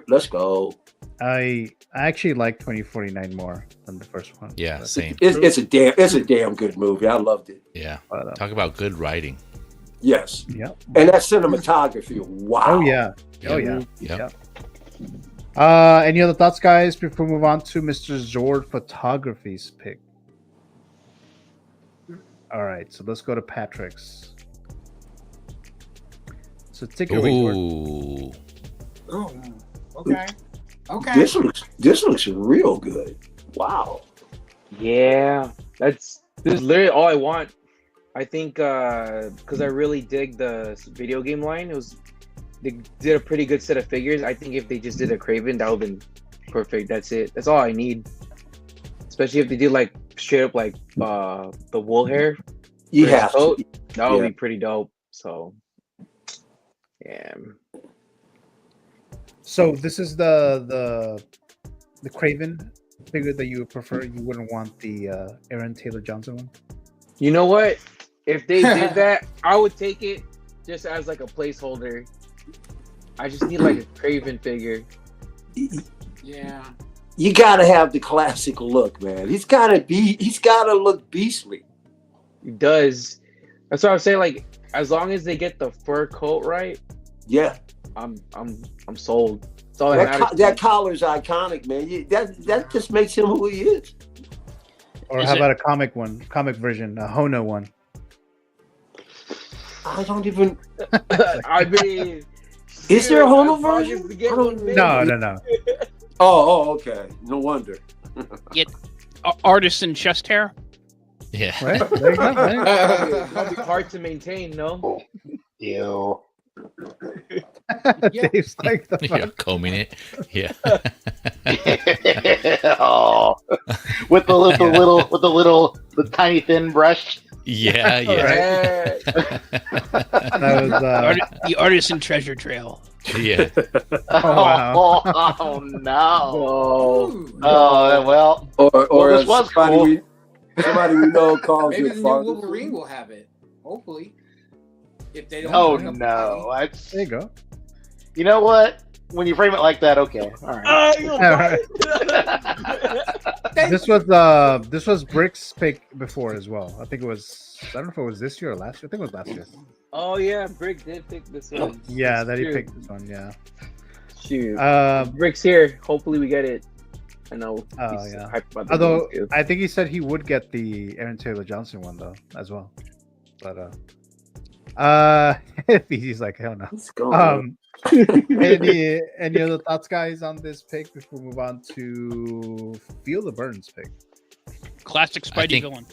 let's go. I actually like 2049 more than the first one. Yeah, same. It's a damn good movie. I loved it. Yeah. Talk about good writing. Yes. Yeah. And that cinematography. Wow. Oh yeah. Yep. Oh yeah. Yep. Any other thoughts, guys, before we move on to Mr. Zord Photography's pick? All right, so let's go to Patrick's. So take it away, Zord. Oh, okay. Okay. This looks real good. Wow. Yeah, this is literally all I want. I think because I really dig the video game line. They did a pretty good set of figures. I think if they just did a Kraven, that would have been perfect. That's it. That's all I need. Especially if they did like straight up like the wool hair. You have to. That would be pretty dope. So yeah. So this is the Kraven figure that you would prefer. You wouldn't want the Aaron Taylor Johnson one. You know what? If they did that, I would take it just as like a placeholder. I just need like a Kraven figure. Yeah. You gotta have the classic look, man. He's gotta look beastly. He does. That's what I was saying. Like, as long as they get the fur coat right, yeah, I'm sold. That's all that collar's iconic, man. That just makes him who he is. Or how about a comic one? Comic version, a Hono one. I don't even. I mean, is there a Hono version? No. Oh, okay. No wonder. Get artisan chest hair. Yeah. Right? There you go, right? It'll be hard to maintain, no? Ew. Dave's like the Yeah, combing it. Yeah. Oh, with the tiny thin brush. Yeah. That was The artisan treasure trail. Yeah. wow. Oh no. Oh well. Or this was somebody cool. Somebody we know calls Maybe it the new Fargo. Wolverine will have it. Hopefully. If they don't. Oh bring up no. There you go. You know what? When you frame it like that, okay. All right. All right. This was Brick's pick before as well. I think it was. I don't know if it was this year or last year. I think it was last year. Oh yeah, Brick did pick this one. Yeah, that he Shoot. picked this one. Yeah. Shoot. Brick's here. Hopefully we get it. I know. Oh he's yeah. hyped about the Although games, too. I think he said he would get the Aaron Taylor Johnson one though as well. But he's like hell no. Any other thoughts, guys, on this pick before we move on to Feel the Burns pick? Classic Spidey villain.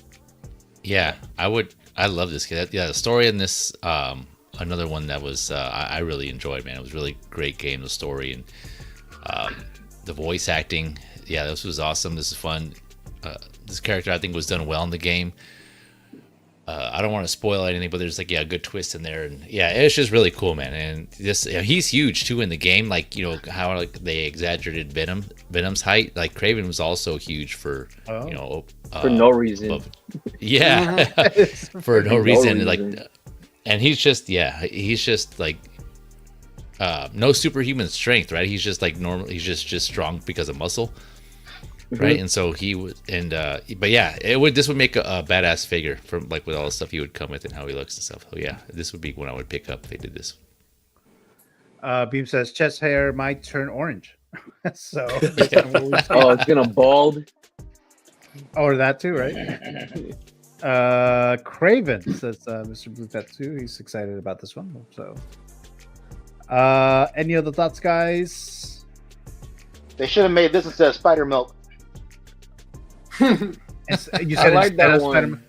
Yeah, I love this kid. Yeah, the story in this, another one that was I really enjoyed, man. It was really great game, the story and the voice acting. Yeah, this was awesome. This is fun. This character I think was done well in the game. I don't want to spoil anything, but there's a good twist in there, and yeah, it's just really cool, man. And this, he's huge too in the game. Like how they exaggerated Venom's height. Like Kraven was also huge for for no reason. Yeah, for no reason. Like, and he's just like no superhuman strength, right? He's just like normal. He's just strong because of muscle. Right, and so he would, but yeah, this would make a badass figure from like with all the stuff he would come with and how he looks and stuff. So yeah, this would be one I would pick up if they did this. Beam says chest hair might turn orange. So it's gonna bald. Or that too, right? Craven says Mr. Blue Tattoo. He's excited about this one. So any other thoughts, guys? They should have made this instead of Spider Milk. You said I like that one.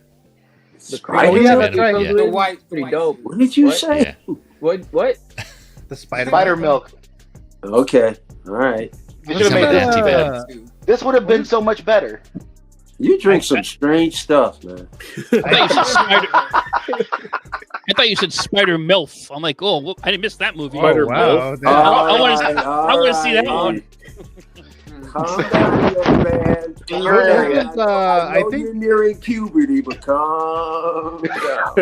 The white, pretty dope. What did you say? Yeah. What? The Spider Milk. Okay, all right. They should have made this would have been so much better. You drink some strange stuff, man. I thought you said Spider MILF. I'm like, oh, I didn't miss that movie. Spider MILF. I want to see that one. Calm down, young man. I think you're nearing puberty, but calm down.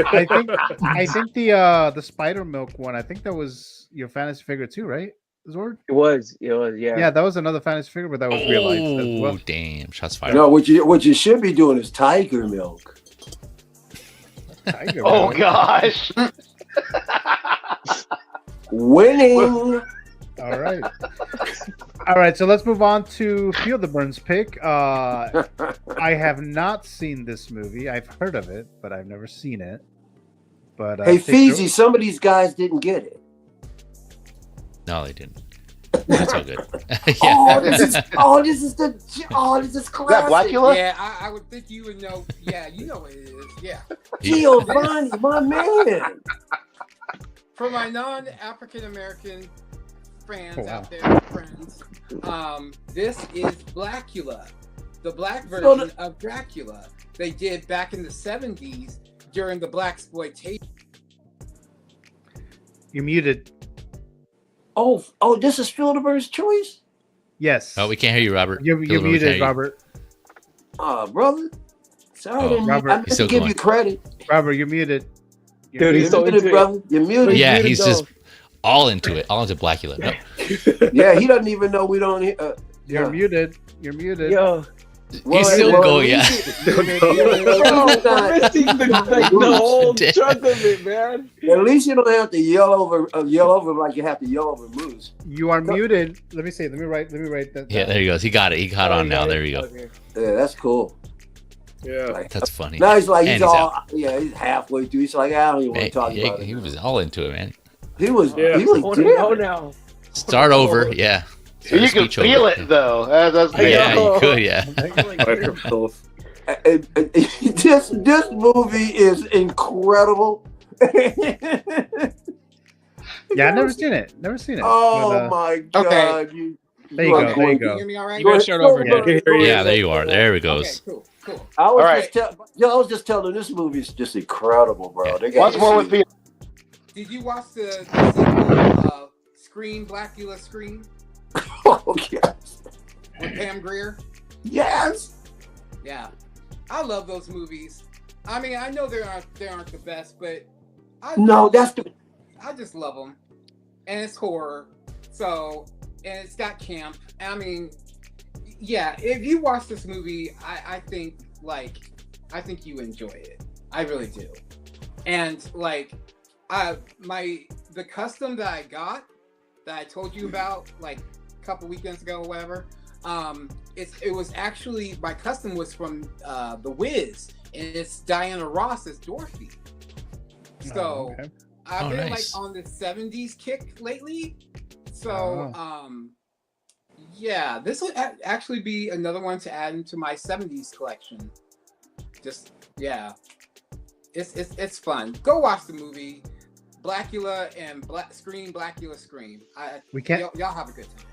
I think the Spider Milk one. I think that was your fantasy figure too, right? Zord? It was, yeah. Yeah, that was another fantasy figure, but that was real life as well. Oh, damn. Shots fired. No, what you should be doing is Tiger Milk. Tiger Oh Milk. gosh. Winning. All right. So let's move on to Feel the Burns pick. I have not seen this movie. I've heard of it, but I've never seen it. But hey, Feezy, some of these guys didn't get it. No, they didn't. That's all good. Oh, this is classic. Is that Blackula? Yeah, I would think you would know. Yeah, you know what it is. Yeah. Giovanni, my man. For my non-African American fans out there, friends, this is Blackula, the black version of Dracula they did back in the 70s during the blaxploitation. You're muted. Oh, this is Filderberg's choice? Yes. Oh, we can't hear you, Robert. You're muted, Robert. Brother. Sorry, Robert. I didn't give you credit. Robert, you're muted. Dude, he's so muted, brother. You're muted. Yeah, he's just all into it. All into Blackula. No. Yeah, he doesn't even know we don't hear. You're muted. You're muted. Yo. He's still going, yeah. We're missing the whole chunk of it, man. At least you don't have to yell over like you have to yell over Moose. You are muted. Let me see. Let me write that. Yeah, there he goes. He got it. He caught on now. There you go. Yeah, that's cool. Yeah, Like, That's funny. now he's like, And he's he's all, out. yeah, he's halfway through. He's like, I don't even want to talk about it. He was all into it, man. He was, Yeah. he was I want to know now. Start over, yeah. Start You a can speech feel over. it though. That's Yeah, the you could, yeah. This movie is incredible. Yeah, I've never seen it. Never seen it. Oh But, my god! there you go. There you Can you go. hear me all right? You gotta start over again. Yeah, there you are. There it goes. Okay, cool. I was right. I was just telling this movie is just incredible, bro. They got Once more with me. Did you watch the sequel, Scream, Blackula Scream? Oh yes. With Pam Grier? Yes. Yeah. I love those movies. I mean, I know they aren't the best, but I just love them. And it's horror. So, and it's got camp. I mean, yeah, if you watch this movie, I think you enjoy it. I really do. And like the custom that I got that I told you about like a couple weekends ago or whatever, it was actually, my custom was from The Wiz, and it's Diana Ross as Dorothy. So I've been nice. like on the 70s kick lately. So yeah, this would actually be another one to add into my 70s collection. Just yeah. It's fun. Go watch the movie. Blackula and Scream, Blackula Scream. We can't. Y'all have a good time.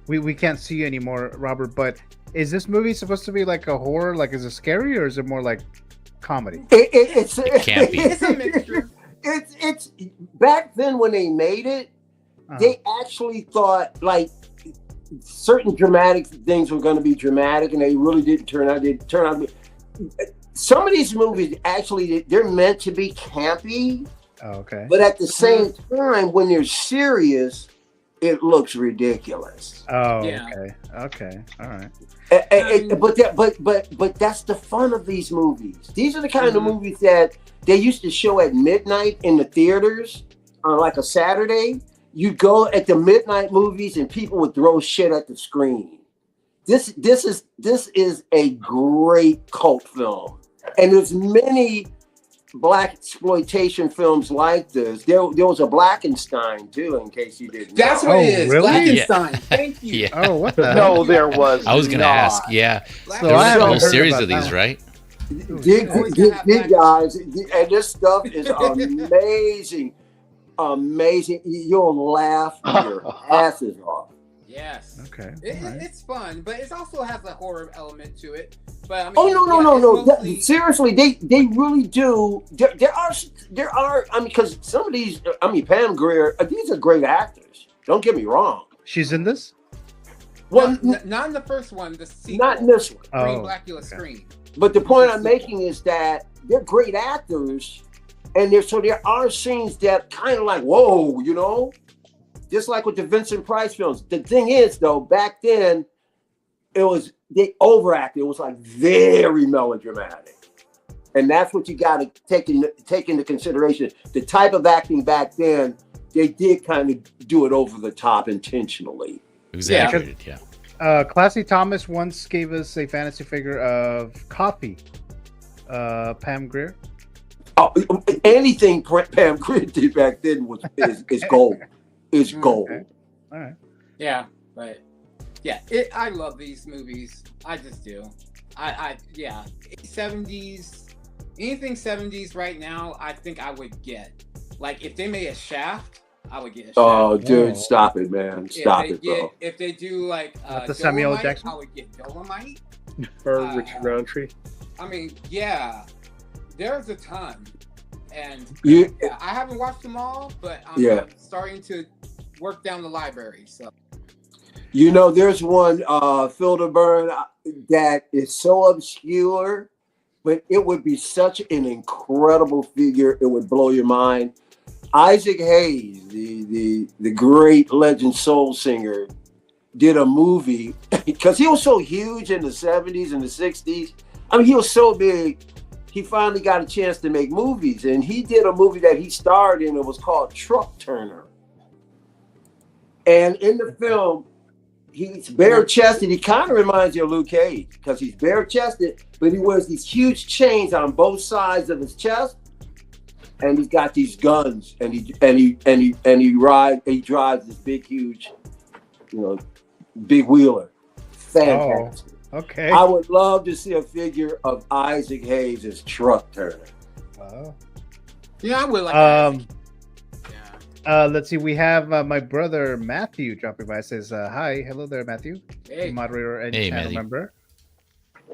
We can't see you anymore, Robert. But is this movie supposed to be like a horror? Like, is it scary or is it more like comedy? It's can't be. It's a mixture. It's back then when they made it, they actually thought like certain dramatic things were going to be dramatic, and they really didn't turn out. They turn out to be. Some of these movies actually they're meant to be campy. Oh, okay. But at the same time, when they're serious, it looks ridiculous. Oh, Yeah. okay, all right. But that's the fun of these movies. These are the kind of movies that they used to show at midnight in the theaters on like a Saturday. You go at the midnight movies and people would throw shit at the screen. This is a great cult film, and there's many black exploitation films like this. There was a Blackenstein too, in case you didn't know. That's what it is. Really? Blackenstein. Yeah. Thank you. Yeah. Oh, what the No, hell? there was. I was gonna ask. Yeah, So there was I a haven't whole heard series about of these, that. right? Dig guys, and this stuff is amazing. Amazing. You'll laugh your asses off. Yes. Okay. It's fun, but it also has a horror element to it. But I mean, No. it's mostly- Seriously, they really do. There are. I mean, because some of these. I mean, Pam Grier. These are great actors. Don't get me wrong. She's in this? Well, not in the first one. The sequel. not in this one. Scream, Oh, Blackula Scream. But the point I'm making is that they're great actors, and there are scenes that kind of like, whoa, you know, just like with the Vincent Price films. The thing is, though, back then, they overacted. It was like very melodramatic, and that's what you got to take into consideration. The type of acting back then, they did kind of do it over the top intentionally. Exaggerated, yeah. Classy Thomas once gave us a fantasy figure of Coffee. Pam Grier. Oh, anything Pam Grier did back then is gold. Is gold. Okay. All right. Yeah, but yeah, I love these movies. I just do. Yeah, 70s, anything 70s right now, I think I would get. Like if they made a Shaft, I would get a Shaft. Oh, dude, stop it, man. Stop it, bro. If they do like the Samuel Dolomite, Jackson? I would get Dolomite. Or Richard Roundtree. I mean, yeah, there's a ton. And Yeah. I haven't watched them all, but I'm starting to work down the library. So You know, there's one Filterburn that is so obscure, but it would be such an incredible figure. It would blow your mind. Isaac Hayes, the great legend soul singer, did a movie because he was so huge in the 70s and the 60s. I mean, he was so big. He finally got a chance to make movies, and he did a movie that he starred in. It was called Truck Turner. And in the film, he's bare chested. He kind of reminds you of Luke Cage because he's bare chested, but he wears these huge chains on both sides of his chest, and he's got these guns, and he drives this big, huge, big wheeler. Fantastic. Oh, okay. I would love to see a figure of Isaac Hayes as Truck Turner. Oh. Yeah, I would like. Let's see. We have my brother Matthew dropping by. Says hi, hello there, Matthew. Hey. Moderator and Hey, channel Matthew. member.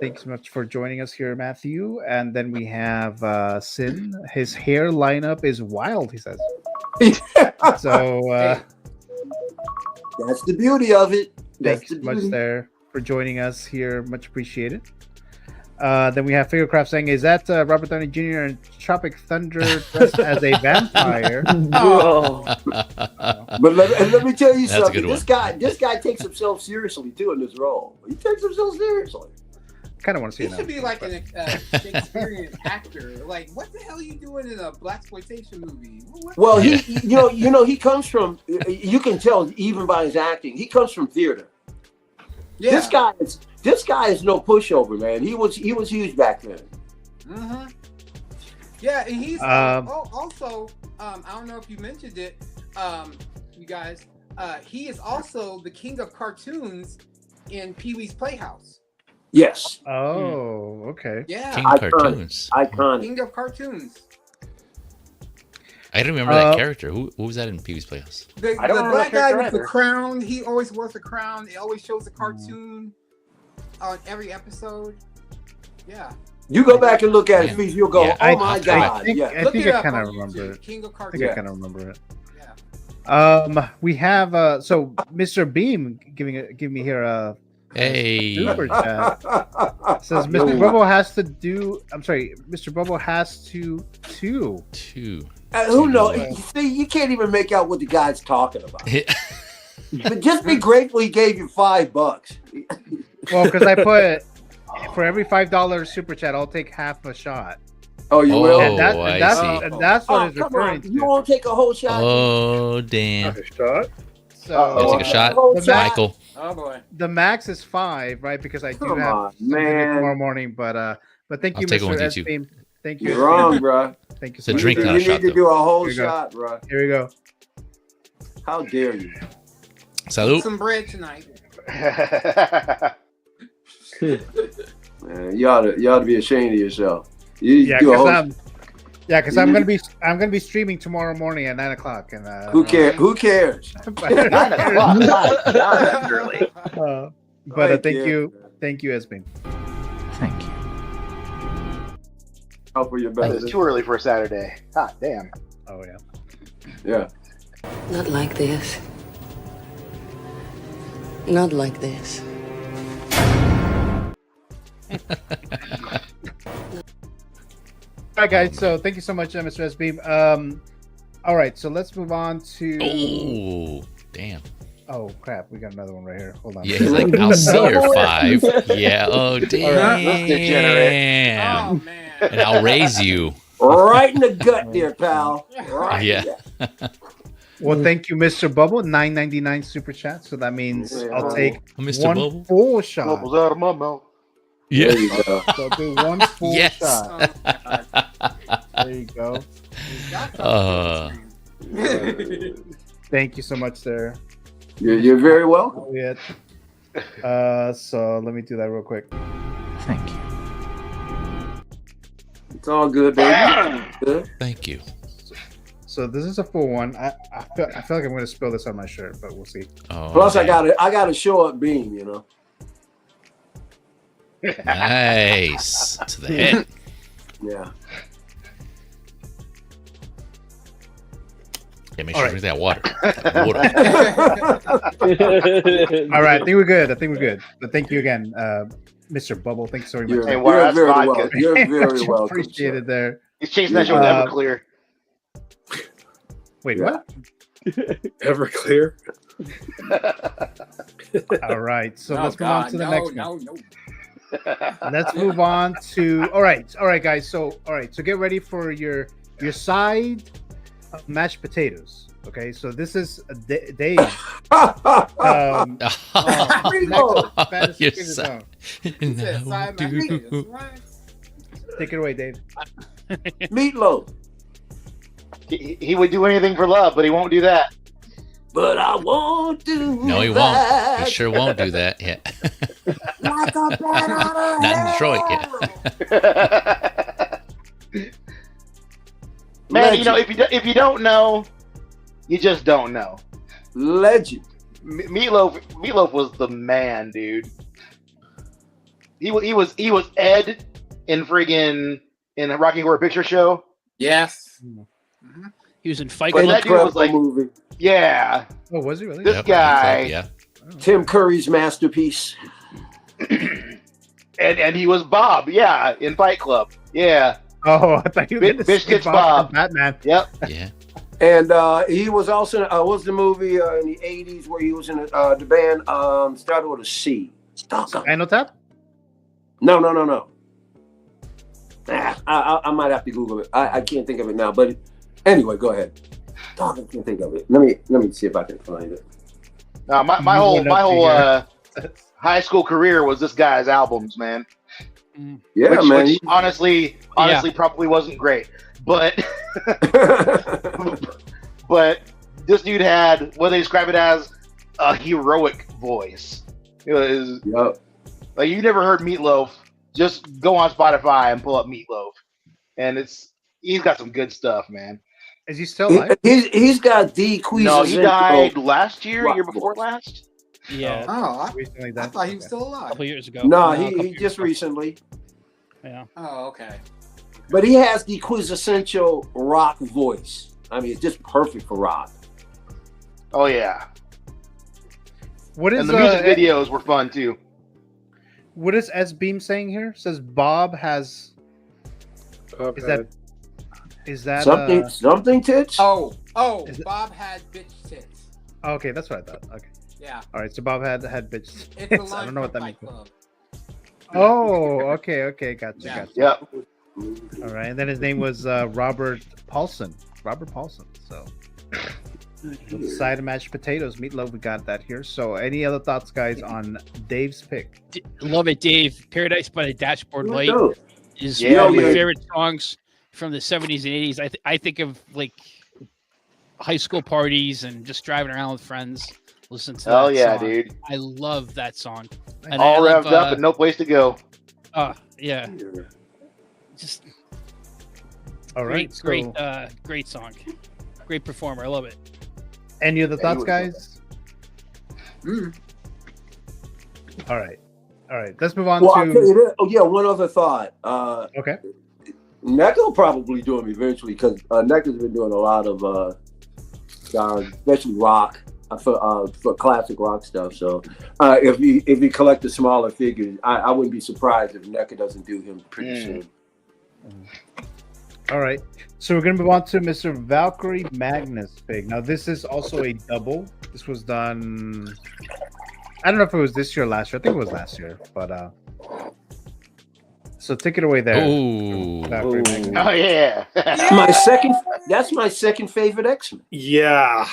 Thanks so much for joining us here, Matthew. And then we have Sin. His hair lineup is wild, he says. So that's the beauty of it. Thanks so much there for joining us here. Much appreciated. Then we have Figurecraft saying, is that Robert Downey Jr. and Tropic Thunder dressed as a vampire? But let me tell you That's a something. good This guy takes himself seriously too in this role. He takes himself seriously. Kind of want to see He it should now. be like an Shakespearean actor. Like, what the hell are you doing in a blaxploitation movie? Well, he he comes from. You can tell even by his acting. He comes from theater. Yeah. This guy is no pushover, man. He was huge back then. Mm-hmm. Yeah, and he's also. I don't know if you mentioned it, you guys. He is also the king of cartoons in Pee-wee's Playhouse. Yes. Oh, okay. Yeah. King Cartoons. Iconic. King of cartoons. I don't remember that character. Who was that in Pee-wee's Playhouse? The black guy with the crown. He always wears a crown. It always shows a cartoon on every episode. Yeah. You go back and look at his feet, you'll go, Yeah, oh my God. I Look think it I up kind of on remember YouTube. it. King of I cartoons. think I kind of remember it. We have so Mr. Beam give me here a super chat. Says Mr. Bubble has to do. I'm sorry, Mr. Bubble has to two. Who knows? See, you can't even make out what the guy's talking about. But just be grateful he gave you $5. Well, because I put for every $5 super chat, I'll take half a shot. Oh, you will? And that's what it's come referring on. to. You won't take a whole shot? Oh, damn. shot. I'll take a shot, Michael. Oh boy. The max is 5, right? Because I do Come have on, something to do man. tomorrow morning. But thank I'll you, take one Mr. with you, too. S-Beam. Thank you. You're wrong, bro. Thank you It's so a much. drink, You not a need shot, to though. do a whole Here you go. shot, bro. Here we go. How dare you? Salute. Some bread tonight. Man, you ought to be ashamed of yourself. You Yeah, do a whole. because I'm gonna be streaming tomorrow morning at 9 o'clock. And Who cares? Who cares? 9 o'clock. Not that early. But thank you, S-Beam. Thank you. Hope for your This best. is too early for a Saturday. God damn. Oh yeah. Yeah. Not like this. Not like this. All right, guys. So thank you so much, Mr. S-Beam. All right, so let's move on to. Oh, damn. Oh crap, we got another one right here. Hold on. Yeah, he's like, I'll see your 5. Yeah, oh, damn. Oh man. And I'll raise you. Right in the gut there, pal. Right. Yeah. Well, thank you, Mr. Bubble. $9.99 super chat. So that means I'll take Mr. one Bubble? full shot. Bubbles out of my mouth. Yeah. There you go. So I'll do one full Yes. shot. There you go. Thank you so much, there. You're very welcome. Yeah. So let me do that real quick. Thank you. It's all good, baby. Good. Thank you. So this is a full one. I feel like I'm going to spill this on my shirt, but we'll see. Oh, Plus, man. I got to show up beam, you know. Nice. To the head. Yeah. Yeah, make All sure right. you drink that water. All right, I think we're good. But thank you again, Mr. Bubble. Thanks so very much. Hey, water, You're that's very vodka. welcome. You're very Much welcome. appreciated sir. there. He's chasing that shit with Everclear. Wait, Yeah. what? Everclear. All right, so Oh, let's move on to the God, next no, one. no. Let's move on to all right, guys. So get ready for your side of mashed potatoes. Okay, so this is Dave. Michael, Spanish You're Figure so- Song. No, dude. Take it away, Dave. Meatloaf. He would do anything for love, but he won't do that. But I won't do No, he won't. He sure won't do that. Yeah. Like a bat out of Not in Detroit. Yeah. Man, you know, if you don't know, you just don't know. Legend. Meatloaf was the man, dude. He was Ed in friggin' in the Rocky Horror Picture Show. Yes. He was in Fight But Club. that dude was like, movie. yeah. Oh, was he really? This guy. Yeah. Tim Curry's masterpiece. And he was Bob, yeah, in Fight Club. Yeah. Oh, I thought you were going to say Biscuits Bob Bob. from Batman. Yep. Yeah. And he was also what was the movie in the 80s where he was in the band started with a C. Spinal Tap? No. I might have to Google it. I can't think of it now. But anyway, go ahead. I can't think of it. Let me see if I can find it. My whole high school career was this guy's albums, man. Yeah, man. Which honestly, probably wasn't great, but but this dude had what they describe it as a heroic voice. It was like you never heard Meatloaf. Just go on Spotify and pull up Meatloaf, and he's got some good stuff, man. Is he still alive? He's got D. Queasy. No, he died last year, year before last. Yeah. Oh, recently I thought he was still alive. A couple years ago. No, a couple he years just ago. recently. Yeah. Oh, okay. But he has the quintessential rock voice. I mean, it's just perfect for rock. Oh yeah. What is And the music videos were fun too. What is S Beam saying here? It says Bob has. Is that something tits? Oh, Bob had bitch tits. Oh, okay, that's what I thought. Okay. Yeah. All right, so Bob had bitch It's tits. the I line don't know what that from means. Fight Club. Oh, okay, gotcha. Yep. All right, and then his name was Robert Paulson. So, side of mashed potatoes, meatloaf. We got that here. So, any other thoughts, guys, on Dave's pick? Love it, Dave. Paradise by the Dashboard Light is Yeah, one of my man. favorite songs from the 70s and 80s. I think of like high school parties and just driving around with friends. Listen to Oh that yeah, song. dude. I love that song. And All I love, revved up and no place to go. Yeah. Just All right, great song. Great performer. I love it. Any other thoughts, was guys? All right. Let's move on Well, I'll tell you to. this. Oh yeah, one other thought. Okay. NECA will probably do them eventually because NECA's been doing a lot of especially rock for classic rock stuff. So if you collect the smaller figures, I wouldn't be surprised if NECA doesn't do him pretty soon. All right. So we're gonna move on to Mr. Valkyrie Magnus fig. Now this is also a double. This was done. I don't know if it was this year or last year. I think it was last year. But so take it away there. Ooh. Valkyrie Magnus. Oh yeah. That's my second favorite X-Men. Yeah.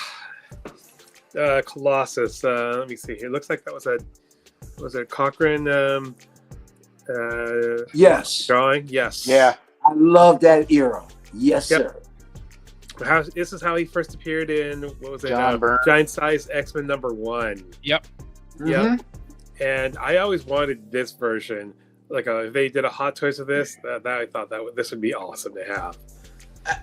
Colossus. Let me see here. Looks like that was a Cochrane Yes. drawing? Yes. Yeah. I love that era. Yes, sir. This is how he first appeared in what was it? John Byrne. Giant Size X-Men #1. Yep. Yep. And I always wanted this version. Like if they did a Hot Toys of this, that I thought this would be awesome to have.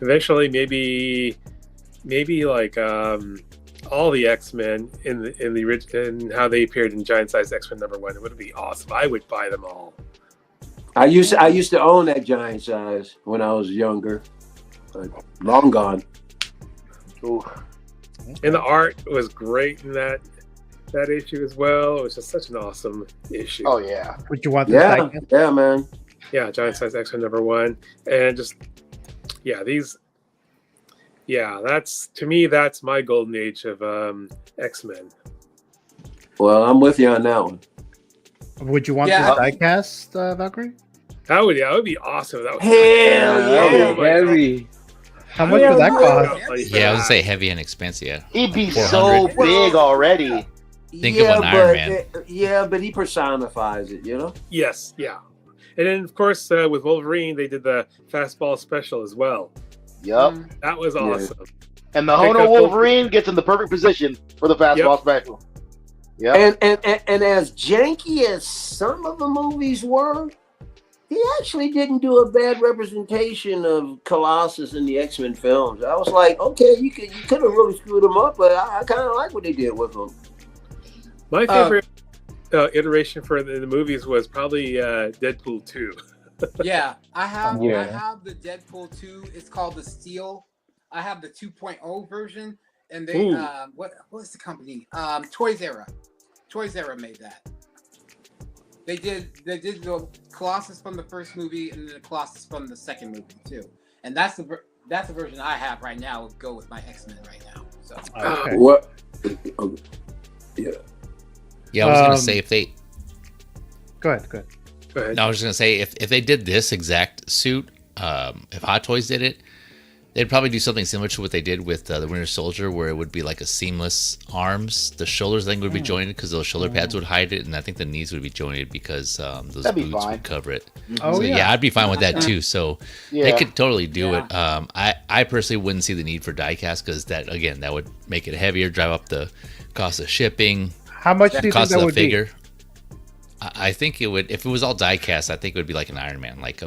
Eventually, maybe like all the X-Men in the original and how they appeared in Giant Size X-Men #1. It would be awesome. I would buy them all. I used to own that Giant Size when I was younger. Long gone. Ooh. And the art was great in that issue as well. It was just such an awesome issue. Oh yeah. Would you want this? Yeah, man. Yeah, Giant Size X-Men #1, and just that's to me that's my golden age of X-Men. Well, I'm with you on that one. Would you want this diecast, Valkyrie? That would be awesome. That was Hell yeah. Oh my God. Heavy. How much would that cost? Yeah, I was gonna say heavy and expensive. Yeah, He'd be 400. so big already. Think of an Iron Man. Yeah, but he personifies it, you know? Yes, yeah. And then, of course, with Wolverine, they did the fastball special as well. Yep. That was awesome. And the Hono Wolverine gets in the perfect position for the fastball special. Yeah. And as janky as some of the movies were, he actually didn't do a bad representation of Colossus in the X-Men films. I was like, okay, you could have really screwed him up, but I kind of like what they did with him. My favorite iteration for the movies was probably Deadpool 2. Yeah, I have the Deadpool 2. It's called the Steel. I have the 2.0 version, and they what's the company? Toys R Us. Toys R Us made that. They did the Colossus from the first movie and then the Colossus from the second movie too. And that's the version I have right now. Go with my X-Men right now. So what? Yeah. Yeah, I was gonna say if they. Go ahead. No, I was just gonna say if they did this exact suit, if Hot Toys did it, they'd probably do something similar to what they did with the Winter Soldier, where it would be like a seamless arms. The shoulders, I think, would be jointed because those shoulder pads would hide it, and I think the knees would be jointed because those boots would cover it. Oh, so, yeah. I'd be fine with that too. So they could totally do it. I personally wouldn't see the need for diecast because that would make it heavier, drive up the cost of shipping. How much do you think cost that of the would figure. I think it would, if it was all diecast, I think it would be like an Iron Man, like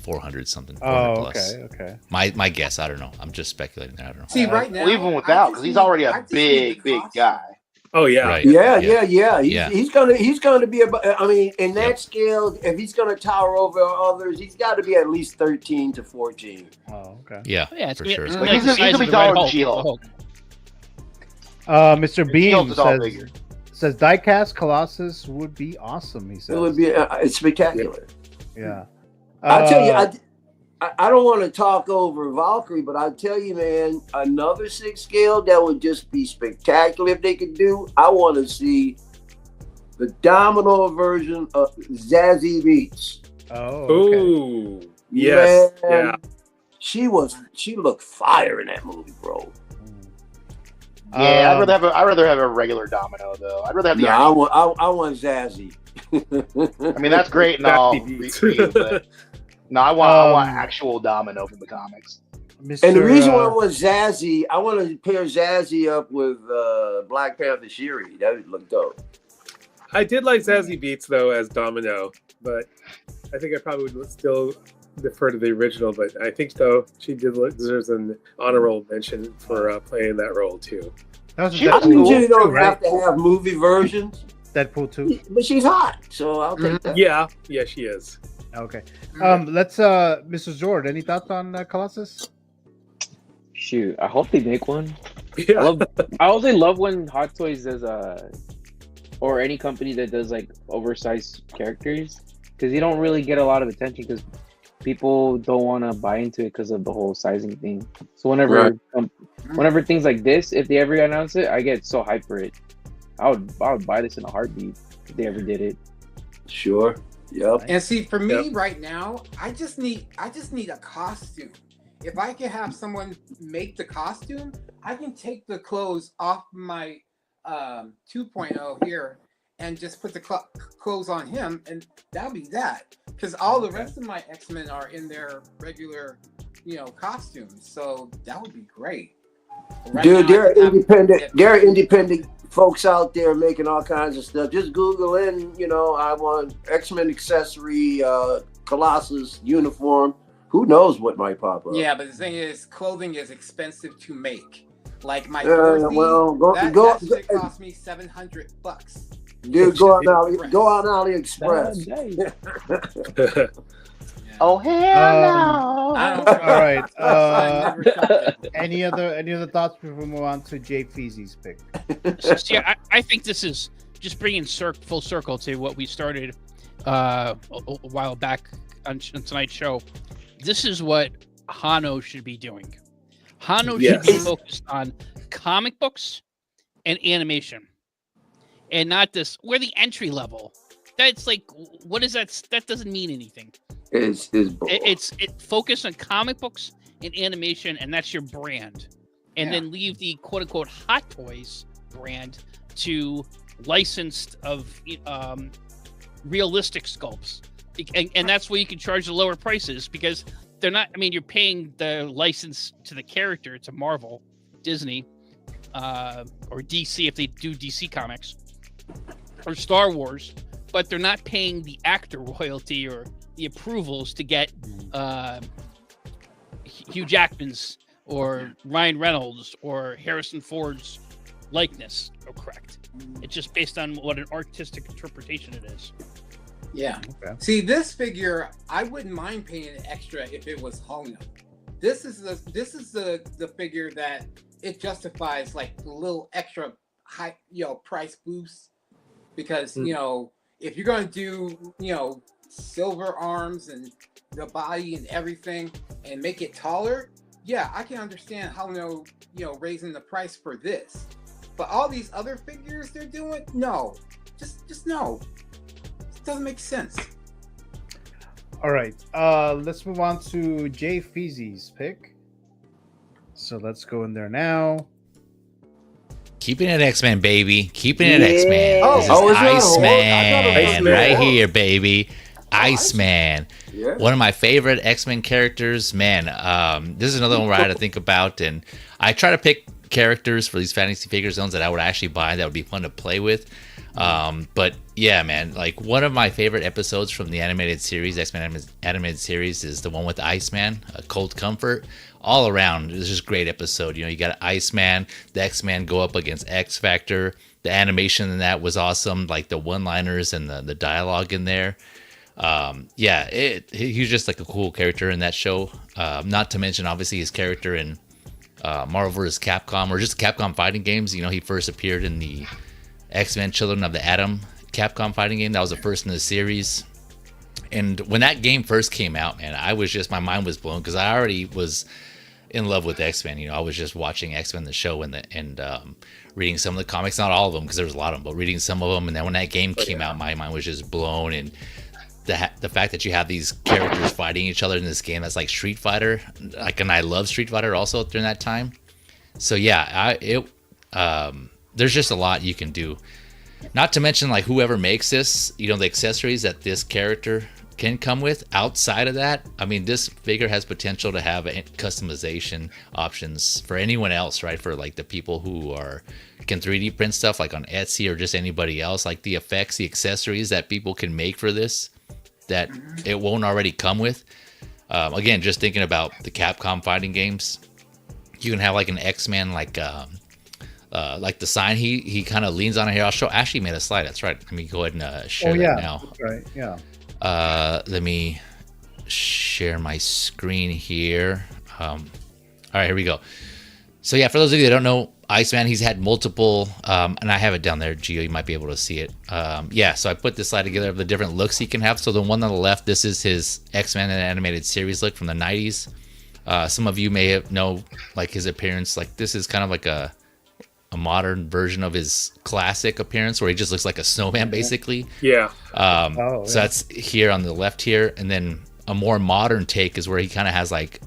400 something. 400 plus. Okay. My guess, I don't know. I'm just speculating. I don't know. See, right now, even without, because he's already a big guy. Oh yeah, right. Yeah. He's gonna be about. I mean, in that scale, if he's gonna tower over others, he's got to be at least 13 to 14. Oh, okay. Yeah, it's for sure. He's gonna be taller than She-Hulk. Mr. Beam says diecast Colossus would be awesome. He says it would be. It's spectacular. Yeah. I'll tell you, I don't want to talk over Valkyrie, but I'll tell you, man, another 6 scale that would just be spectacular if they could do. I want to see the Domino version of Zazie Beetz. Oh, okay. Ooh, yes, Man, she looked fire in that movie, bro. Yeah, I'd rather have a regular Domino though. I'd rather have the. I want Zazie. I mean, that's great and all. But no, I want actual Domino from the comics. And the reason why I want Zazie, I want to pair Zazie up with Black Panther Shuri. That would look dope. I did like Zazie Beetz though as Domino, but I think I probably would still defer to the original. But I think though she deserves an honorable mention for playing that role too. That was I usually don't have to have movie versions. Deadpool 2. But she's hot, so I'll take that. Yeah, she is. Okay. Let's Mr. Zord, any thoughts on Colossus? Shoot, I hope they make one. Yeah. I also love when Hot Toys does or any company that does like oversized characters, because you don't really get a lot of attention because people don't want to buy into it because of the whole sizing thing. So whenever things like this, if they ever announce it, I get so hyped for it. I would buy this in a heartbeat if they ever did it. Sure. Yep. And see, for me right now, I just need a costume. If I can have someone make the costume, I can take the clothes off my 2.0 here and just put the clothes on him, and that'll be that. Because all the rest of my X-Men are in their regular, costumes. So that would be great. Right Dude, now, there are independent folks out there making all kinds of stuff. Just Google in, I want X-Men accessory, Colossus uniform. Who knows what might pop up? Yeah, but the thing is, clothing is expensive to make. Like my that shit cost me $700. Dude, go on AliExpress. Oh hell no! All right. Any other thoughts before we move on to Jay Feezy's pick? See, I think this is just bringing full circle to what we started a while back on tonight's show. This is what Hono should be doing. Hono should be focused on comic books and animation, and not this. We're the entry level. That's like, what is that? That doesn't mean anything. It's focused on comic books and animation, and that's your brand. And then leave the quote unquote Hot Toys brand to licensed of realistic sculpts. And that's where you can charge the lower prices, because they're not, I mean, you're paying the license to the character, to Marvel, Disney, or DC if they do DC comics, or Star Wars, but they're not paying the actor royalty or the approvals to get Hugh Jackman's or Ryan Reynolds or Harrison Ford's likeness. Oh, correct. It's just based on what an artistic interpretation it is. Yeah. Okay. See, this figure, I wouldn't mind paying an extra if it was Hono. This is the figure that it justifies like a little extra high, price boost, because if you're going to do silver arms and the body and everything and make it taller, yeah, I can understand Hono raising the price for this. But all these other figures they're doing, no, just no. It doesn't make sense. All right, let's move on to Jay Feezy's pick. So let's go in there now. Keeping it X-Men, baby. Keeping it X-Men. Oh, this is Iceman right here, baby. Iceman. Yeah. One of my favorite X-Men characters. Man, this is another one where I had to think about, and I try to pick characters for these fantasy figure zones that I would actually buy that would be fun to play with. But yeah, man, like one of my favorite episodes from the animated series, X-Men animated series, is the one with Iceman, Cold Comfort. All around, it's just a great episode. You got Iceman, the X-Men go up against X-Factor. The animation in that was awesome, like the one-liners and the dialogue in there. He was just like a cool character in that show. Not to mention, obviously, his character in Marvel vs. Capcom, or just Capcom fighting games. He first appeared in the X-Men Children of the Atom Capcom fighting game. That was the first in the series. And when that game first came out, man, my mind was blown, because I already was in love with X-Men. I was just watching X-Men the show and reading some of the comics, not all of them because there was a lot of them, but reading some of them. And then when that game came out, my mind was just blown. And the fact that you have these characters fighting each other in this game that's like Street Fighter, and I love Street Fighter also during that time. So yeah, there's just a lot you can do. Not to mention, like, whoever makes this, the accessories that this character can come with. Outside of that, I mean, this figure has potential to have customization options for anyone else, right? For like the people who can 3D print stuff, like on Etsy or just anybody else, like the effects, the accessories that people can make for this that it won't already come with. Again, just thinking about the Capcom fighting games, you can have like an X-Man, like the sign he kind of leans on it here. I'll show. Ashley made a slide. That's right. Let me go ahead and share that now. That's right. Yeah. Let me share my screen here. All right, here we go. So yeah, for those of you that don't know, Iceman, he's had multiple, and I have it down there, Gio, you might be able to see it. So I put this slide together of the different looks he can have. So the one on the left, this is his X-Men animated series look from the 90s. Some of you may know like his appearance. Like this is kind of like a modern version of his classic appearance, where he just looks like a snowman, basically. Yeah. So that's here on the left here, and then a more modern take is where he kind of has like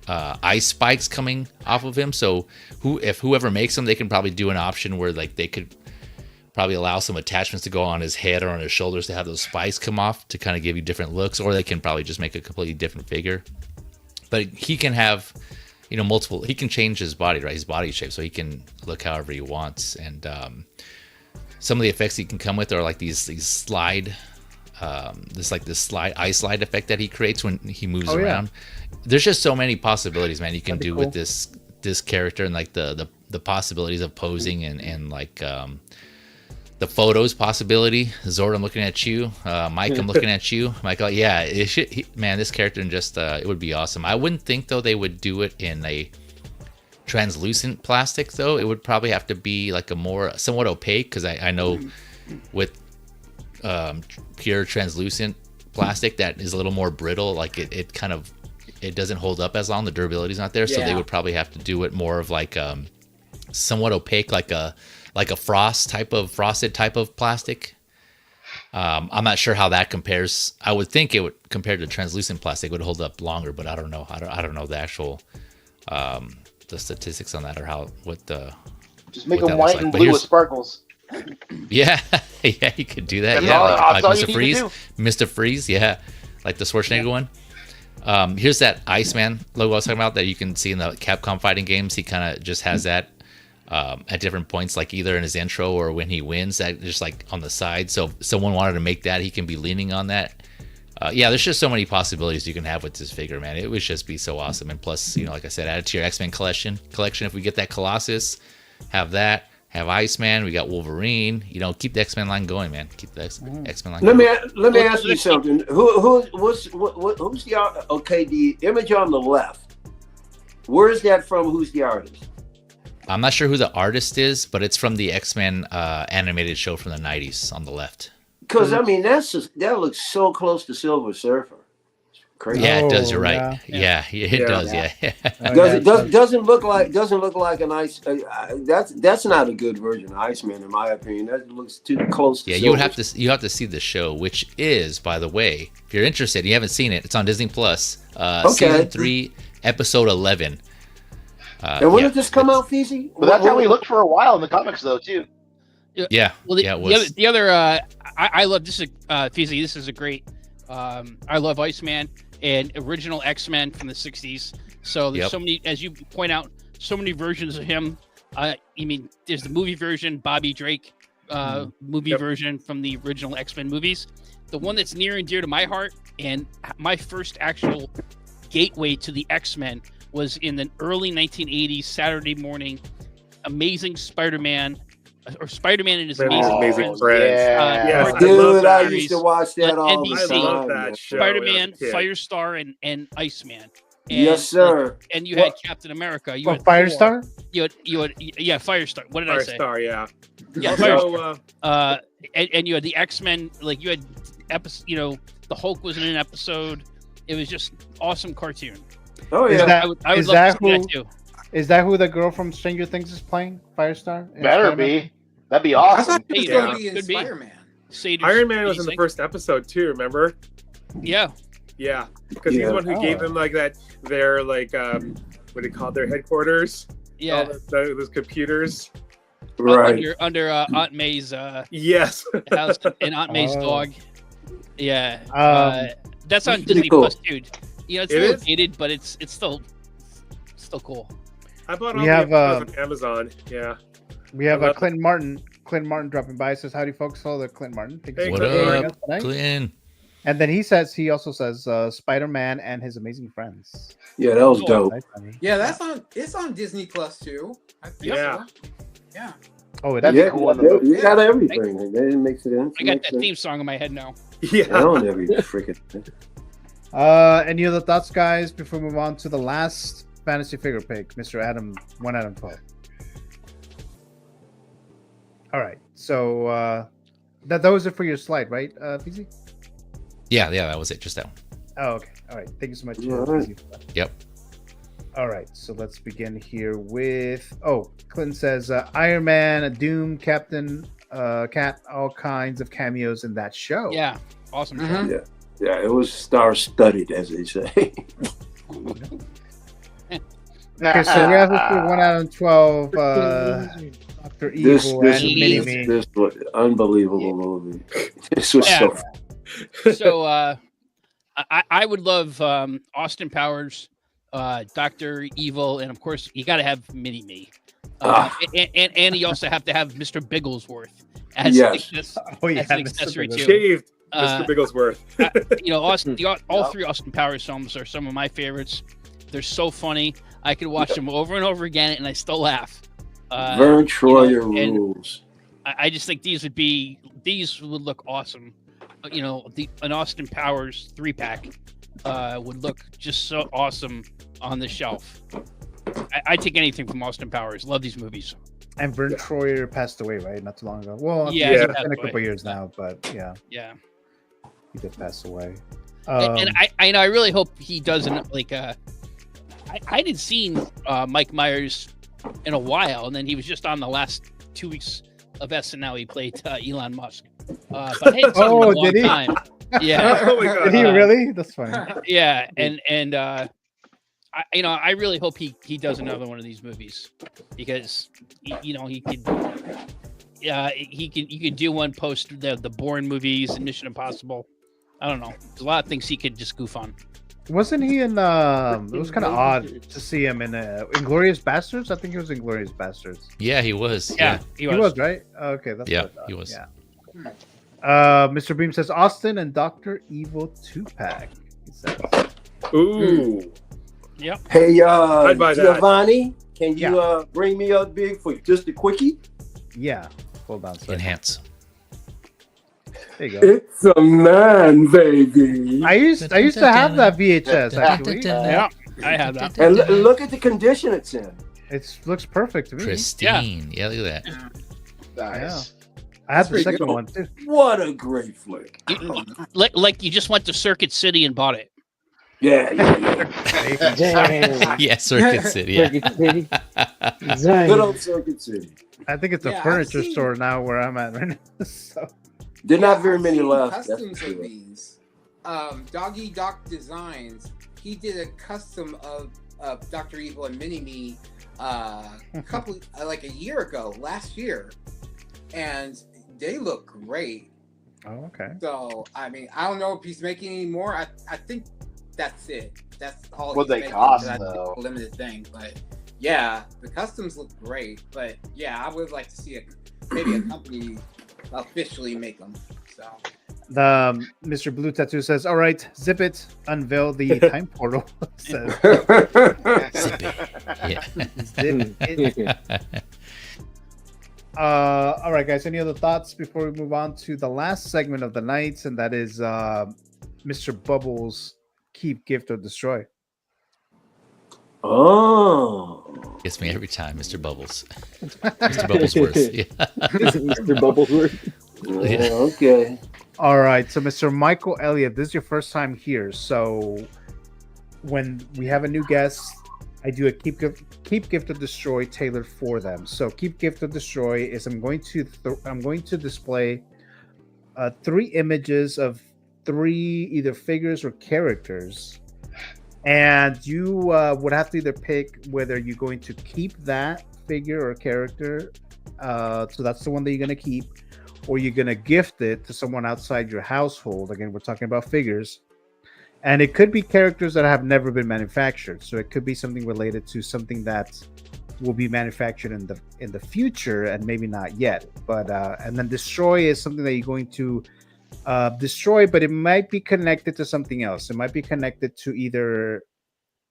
ice spikes coming off of him. So whoever makes them, they can probably do an option where like they could probably allow some attachments to go on his head or on his shoulders to have those spikes come off to kind of give you different looks, or they can probably just make a completely different figure. But he can have multiple, he can change his body, right? His body shape, so he can look however he wants. And some of the effects he can come with are like these slide, this ice slide effect that he creates when he moves around. There's just so many possibilities, man, you can do with this character, and like the possibilities of posing and like the photos possibility. Zord, I'm looking at you. Mike, I'm looking at you. Michael, yeah, this character and just it would be awesome. I wouldn't think though they would do it in a translucent plastic though. It would probably have to be like a more somewhat opaque, because I know with pure translucent plastic that is a little more brittle, like it doesn't hold up as long. The durability's not there, so they would probably have to do it more of like somewhat opaque, like a frosted type of plastic. I'm not sure how that compares. I would think it would, compared to translucent plastic, would hold up longer, but I don't know. I don't know the actual the statistics on that, or what the just make what them that looks white and But blue with here's- sparkles. Yeah, yeah, you could do that. That's Yeah, all- like that's all you Mr. need to Freeze, do. Mr. Freeze. Yeah, like the Schwarzenegger one. Here's that Iceman logo I was talking about that you can see in the Capcom fighting games. He kind of just has that at different points, like either in his intro or when he wins, that just like on the side. So if someone wanted to make that, he can be leaning on that. Yeah, there's just so many possibilities you can have with this figure, man. It would just be so awesome. And plus, you know, like I said, add it to your X-Men collection. If we get that Colossus, have that. Have Iceman. We got Wolverine. You know, keep the X-Men line going, man. Keep the X-Men line. Let going. me ask you something. Who's the okay? The image on the left. Where is that from? Who's the artist? I'm not sure who the artist is, but it's from the X-Men animated show from the 90s on the left. Because I mean, that looks so close to Silver Surfer. It's crazy. Yeah, it does. You're right. Yeah, it does. Yeah. Doesn't look like an ice. That's not a good version of Iceman, in my opinion. That looks too close to Yeah, Silver. you have to see the show, which is, by the way, if you're interested, and you haven't seen it, it's on Disney Plus. Season 3, episode 11. And when did this come out, Feezy? But that's how we looked for a while in the comics, though, too. Yeah. Well, it was. the other I love this is Feezy. This is a great. I love Iceman and original X-Men from the 60s. So there's so many, as you point out, so many versions of him. I mean, there's the movie version, Bobby Drake movie version from the original X-Men movies. The one that's near and dear to my heart, and my first actual gateway to the X-Men was in the early 1980s Saturday morning Amazing Spider-Man, or Spider-Man and his Amazing Friends. Yeah. Dude, I used to watch that all NBC. the time. I love that show. Spider-Man, Firestar, and Iceman. And, Yes, sir. And you had Captain America. You had Firestar? Thor. You had Firestar. What did I say? Firestar, yeah. Yeah, Also, Firestar. And you had the X-Men. Like you had episode. You know, the Hulk was in an episode. It was just awesome cartoon. Oh Is yeah. that, I would is love that to see who? that too. Is that who the girl from Stranger Things is playing? Firestar? in Better Spider-Man? be. That'd be I awesome. thought he was Yeah. going to be in Could be. Spider-Man. Iron Man was in the first episode too. Remember? Yeah. Yeah, because he's the one who gave them like that. Their like what do you call it, their headquarters? Yeah. All those computers. Right. Under Aunt May's Yes. house and Aunt May's dog. Yeah. That's on Pretty Disney cool. Plus, dude. You know, it's a It little is? dated, but it's still cool. I bought all We the have, episodes on Amazon. Yeah. We have I love Clinton Martin. Clinton Martin dropping by. Says, "Howdy, folks." Hello there, Clinton Martin. Thank you Hey, so much What for joining up, us tonight. Clinton? And then he also says Spider-Man and his amazing friends. Yeah, that was dope. Nice, honey. Yeah, it's on Disney Plus too. I think Yeah. so. Yeah. Oh, that'd Yeah, be cool. you got everything. It makes sense. I got that theme song in my head now. Yeah. I own every freaking thing. Any other thoughts, guys, before we move on to the last fantasy figure pick, Mr. Adam, 1 out of 12. All right, so that was it for your slide, right, PZ? Yeah, that was it. Just that one. Oh, okay. All right. Thank you so much. All right. PZ. Yep. All right, so let's begin here with Clinton says Iron Man, Doom, Captain Cat, all kinds of cameos in that show. Yeah. Awesome. Yeah, yeah, it was star-studded, as they say. Okay, so we have this for 1 out of 12. Dr. Evil and Mini-Me. This was an unbelievable movie. This was so. So I would love Austin Powers, Dr. Evil, and of course you got to have Mini-Me. And you also have to have Mr. Bigglesworth as Yes. as Oh, yeah, as an Mr. accessory too. Shaved Mr. Bigglesworth. You know, all three Austin Powers films are some of my favorites. They're so funny. I could watch them over and over again, and I still laugh. Vern Troyer rules. I just think these would look awesome. You know, an Austin Powers 3-pack would look just so awesome on the shelf. I take anything from Austin Powers. Love these movies. And Vern Troyer passed away, right? Not too long ago. Well, Yeah, it's he been passed a couple away. years now, but yeah, Yeah. he did pass away. And I really hope he doesn't like. I hadn't seen Mike Myers in a while, and then he was just on the last 2 weeks of SNL. He played Elon Musk. But I hadn't seen him in a long did he? time. Yeah. Oh my God. Did he really? That's funny. Yeah, and I really hope he does another one of these movies because he could. You could do one post the Bourne movies and Mission Impossible. I don't know. There's a lot of things he could just goof on. Wasn't he in? It was kind of odd to see him in Inglourious Bastards. I think he was in Inglourious Bastards. Yeah, he was. Yeah, He was right. Okay, that's Yeah, what I thought. he was. Yeah. Mr. Beam says Austin and Dr. Evil 2-pack. He says. Ooh. Yep. Hey, I'd buy that. Giovanni, can you bring me up big for just a quickie? Yeah. Hold on. Sorry. Enhance. There you go. It's a man, baby. I used to have that VHS actually. Yeah, I have that. And look at the condition it's in. It looks perfect to me. Pristine. Yeah, look at that. Nice. I have the Pretty second good. one too. What a great flick. Like you just went to Circuit City and bought it. Yeah. Damn. Yeah, Circuit City. Yeah. Circuit City. Good old Circuit City. I think it's a Yeah, I've furniture seen- store now where I'm at right now. So There not very I've many seen left. That's Customs for of sure. these. Doggy Doc Designs. He did a custom of Dr. Evil and Mini Me couple like a year ago, last year, and they look great. Oh, okay. So I mean, I don't know if he's making any more. I think that's it. That's all. What'd he's they making, cost, 'cause I think though? it's a limited thing, but yeah, the customs look great. But yeah, I would like to see maybe a company officially make them. So the Mr. Blue Tattoo says, "All right, zip it, unveil the time portal." Says, Yeah. zip it. All right, guys. Any other thoughts before we move on to the last segment of the night, and that is Mr. Bubbles' Keep, Gift, or Destroy. Oh. Gets me every time, Mr. Bubbles. Mr. Bubblesworth. Yeah. Mr. Bubblesworth. Yeah. Okay. All right, so Mr. Michael Elliott, this is your first time here. So when we have a new guest, I do a keep, gift, or destroy tailored for them. So keep, gift, or destroy is I'm going to display 3 images of 3 either figures or characters, and you would have to either pick whether you're going to keep that figure or character. So that's the one that you're going to keep, or you're going to gift it to someone outside your household. Again, we're talking about figures. And it could be characters that have never been manufactured. So it could be something related to something that will be manufactured in the future and maybe not yet. But and then destroy is something that you're going to destroy, but it might be connected to something else. It might be connected to either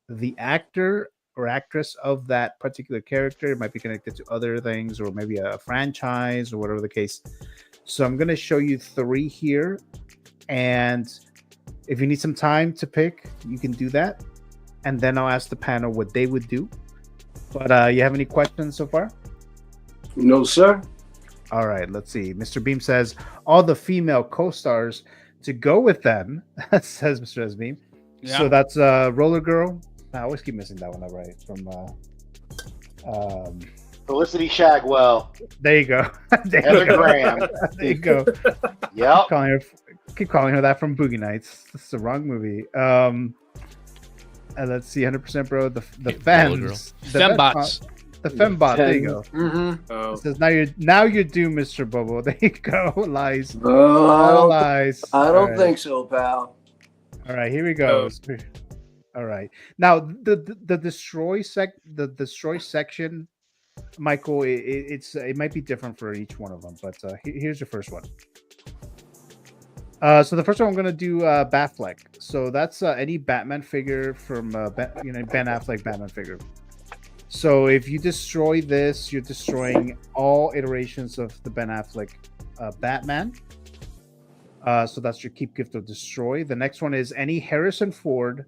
the actor or actress of that particular character. It might be connected to other things, or maybe a franchise, or whatever the case. So I'm going to show you 3 here, and if you need some time to pick, you can do that, and then I'll ask the panel what they would do. But you have any questions so far? No, sir. All right, let's see. Mr. Beam says all the female co-stars to go with them. Says Mr. S. Beam. Yeah. So that's Roller Girl. I always keep missing that one up, right? From Felicity Shagwell. there you go. There Heather you go. Graham. There you go. Yep. Keep calling her that from Boogie Nights. This is the wrong movie. And let's see, 100% bro. The femmes, the Fembots. the fembot. There you go. Mm-hmm. Oh. It says now you're due, Mr. Bubble. There you go. Lies. Oh, Lies. I All don't right. think so, pal. All right, here we go. All right. Now the destroy section, Michael, it might be different for each one of them, but here's your first one. So the first one I'm going to do Batfleck. So that's any Batman figure from Ben Affleck Batman figure. So if you destroy this, you're destroying all iterations of the Ben Affleck Batman. So that's your keep, gift, or destroy. The next one is any Harrison Ford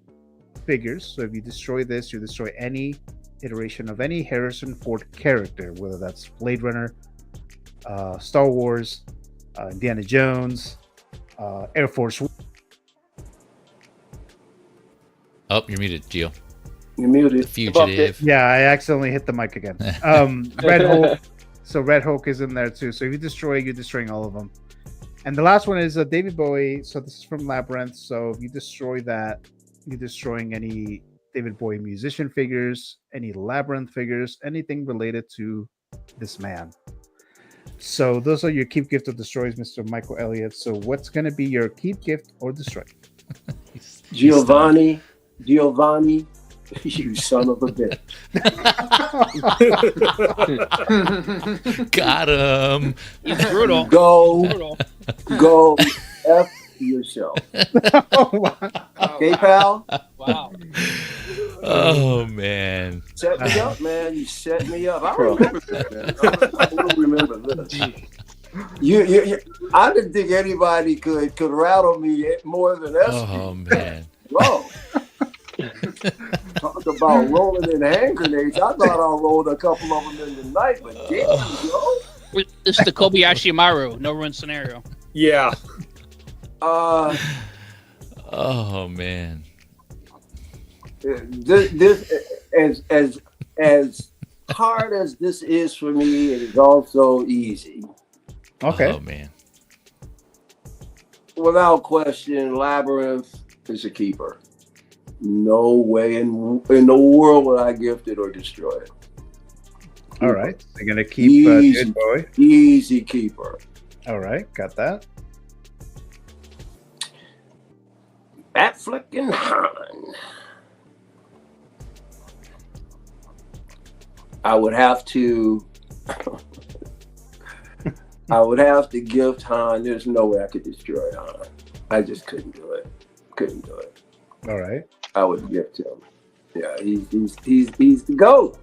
figures. So if you destroy this, you destroy any iteration of any Harrison Ford character, whether that's Blade Runner, Star Wars, Indiana Jones, Air Force. Oh, you're muted, Gio. You're muted. The Fugitive. Yeah, I accidentally hit the mic again. Red Hulk. So Red Hulk is in there too. So if you destroy, you're destroying all of them. And the last one is David Bowie. So this is from Labyrinth. So if you destroy that, you're destroying any David Bowie musician figures, any Labyrinth figures, anything related to this man. So those are your keep, gift, or destroys, Mr. Michael Elliott. So what's going to be your keep, gift, or destroy? Giovanni, you son of a bitch. Got him. He's brutal. Go F yourself. Okay, pal? Wow. Oh, man. Set me up, man. You set me up. I remember that, man. I don't remember this. I didn't think anybody could rattle me more than us. Oh, man. Bro. Talk about rolling in hand grenades. I thought I rolled a couple of them in the night, but damn, yo. This is the Kobayashi Maru no run scenario. Yeah. Oh man. This as hard as this is for me, it is also easy. Okay. Oh man. Without question, Labyrinth is a keeper. No way in the world would I gift it or destroy it. All right. They're going to keep David Bowie. Easy keeper. All right. Got that. Batfleck and Han. I would have to gift Han. There's no way I could destroy Han. I just couldn't do it. All right. I would gift him. Yeah, he's the GOAT.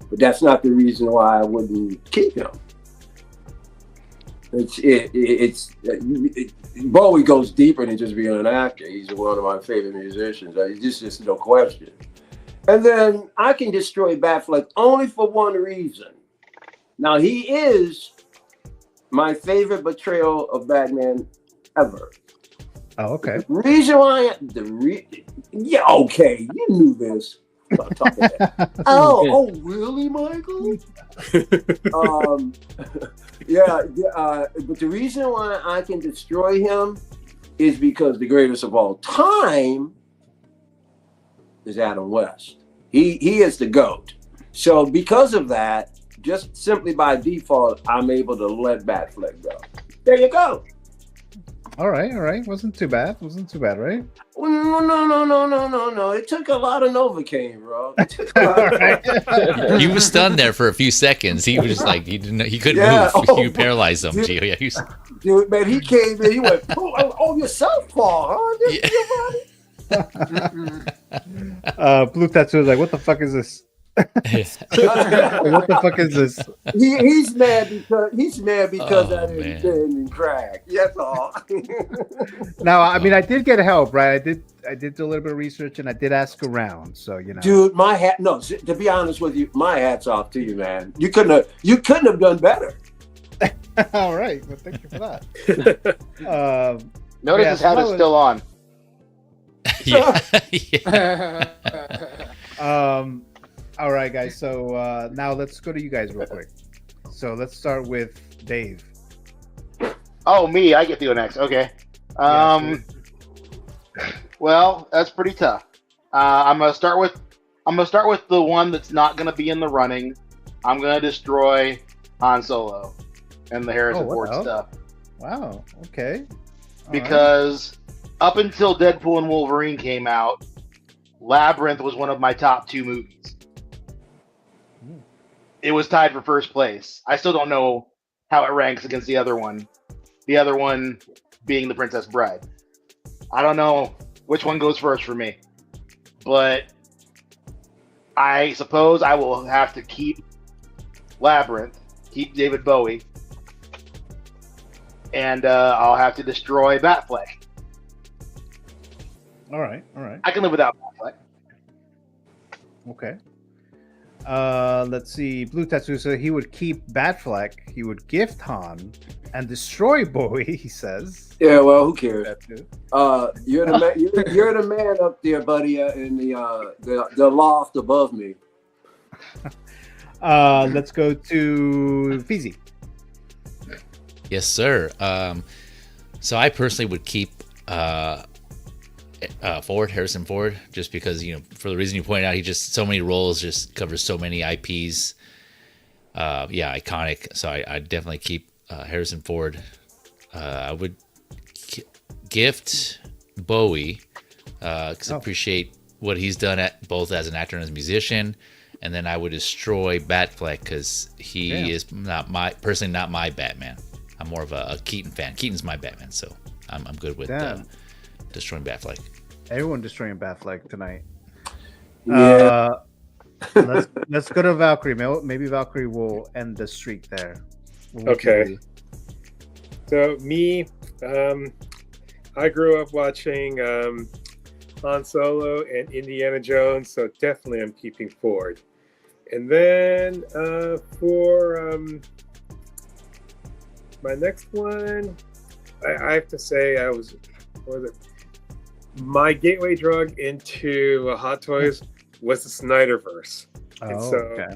But that's not the reason why I wouldn't keep him. Bowie goes deeper than just being an actor. He's one of my favorite musicians. It's just no question. And then I can destroy Batfleck only for one reason. Now, he is my favorite betrayal of Batman ever. Oh, okay. The reason why yeah, okay, you knew this. Oh, really, Michael? But the reason why I can destroy him is because the greatest of all time is Adam West. He is the GOAT. So because of that, just simply by default, I'm able to let Batfleck go. There you go. All right. Wasn't too bad, right? No. It took a lot of Novocaine, bro. He was stunned there for a few seconds. He was just like, he couldn't move. You paralyzed him, Gio. Yeah, dude, man, he came in, he went, oh, you're southpaw, huh? Blue Tattoo was like, what the fuck is this? What the fuck is this? He's mad because I didn't bend and crack. That's all. Now, I mean, I did get help, right? I did do a little bit of research and I did ask around. So dude, my hat. No, to be honest with you, my hat's off to you, man. You couldn't have done better. All right, well, thank you for that. Notice his hat is still on. All right, guys. So now let's go to you guys real quick. So let's start with Dave. Oh, me. I get to go next. Okay. Well, that's pretty tough. I'm gonna start with the one that's not gonna be in the running. I'm gonna destroy Han Solo and the Harrison Ford stuff. Wow. Okay. Because up until Deadpool and Wolverine came out, Labyrinth was one of my top 2 movies. It was tied for first place. I still don't know how it ranks against the other one. The other one being The Princess Bride. I don't know which one goes first for me. But I suppose I will have to keep Labyrinth, keep David Bowie, and I'll have to destroy Batfleck. All right. I can live without Batfleck. Okay. Let's see. Blue Tattoo. So he would keep Batfleck. He would gift Han and destroy Bowie. He says. Yeah. Well, who cares? You're the man. You're the man up there, buddy, in the loft above me. Let's go to Feezy. Yes, sir. So I personally would keep Harrison Ford, just because, you know, for the reason you pointed out, he just so many roles, just covers so many IPs. Iconic. So I definitely keep Harrison Ford. I would gift Bowie because I appreciate what he's done both as an actor and as a musician. And then I would destroy Batfleck because he is not my Batman. I'm more of a Keaton fan. Keaton's my Batman, so I'm good with destroying Batfleck. Everyone destroying Batfleck tonight. Yeah. Let's go to Valkyrie. Maybe Valkyrie will end the streak there. Okay. So me, I grew up watching Han Solo and Indiana Jones, so definitely I'm keeping Ford. And then for my next one, I have to say my gateway drug into Hot Toys was the Snyderverse. And so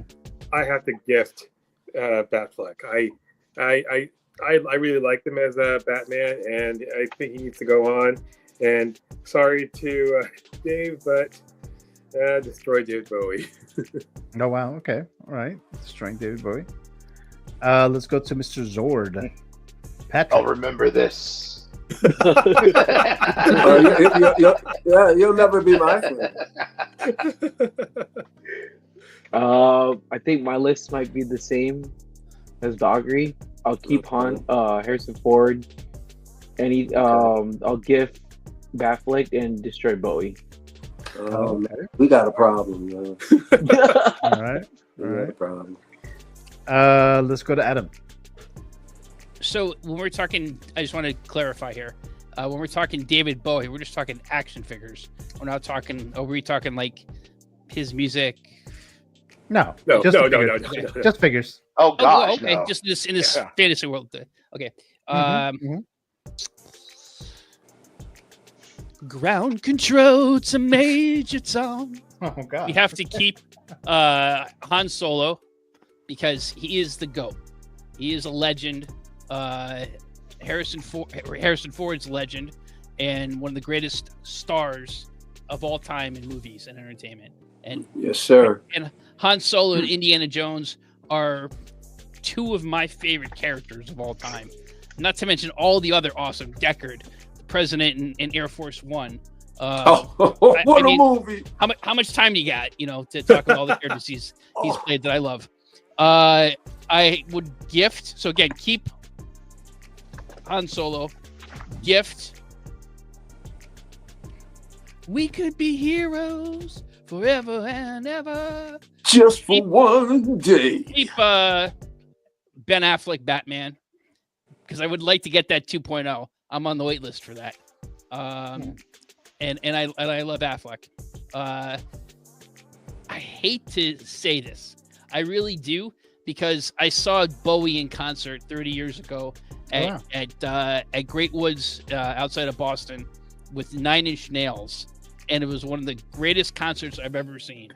I have to gift Batfleck. I really liked him as a Batman, and I think he needs to go on. And sorry to Dave, but destroy David Bowie. Oh, wow. Okay. All right. Destroying David Bowie. Let's go to Mr. Zord. Patrick. I'll remember this. You'll never be my friend. I think my list might be the same as Doggery. I'll keep Harrison Ford, and I'll gift Batfleck and destroy Bowie. We got a problem, yo. All right. We got a problem. Let's go to Adam. So when we're talking, I just want to clarify here. When we're talking David Bowie, we're just talking action figures. We're not talking. Are we talking like his music? No. No. Just figures. Oh gosh. Okay. No. Just in this fantasy world. Okay. Ground control to Major Tom. Oh god. We have to keep Han Solo because he is the GOAT. He is a legend. Harrison Ford's legend and one of the greatest stars of all time in movies and entertainment. And yes, sir. And Han Solo and Indiana Jones are two of my favorite characters of all time. Not to mention all the other awesome Deckard, the President in Air Force One. What a movie! How much time do you got? You know, to talk about all the characters he's played that I love. I would gift. So again, keep Han Solo. Gift. We could be heroes forever and ever. Just for one day. Keep Ben Affleck Batman, because I would like to get that 2.0. I'm on the wait list for that. And I love Affleck. I hate to say this. I really do, because I saw Bowie in concert 30 years ago at Great Woods outside of Boston with 9 Inch Nails, and it was one of the greatest concerts I've ever seen.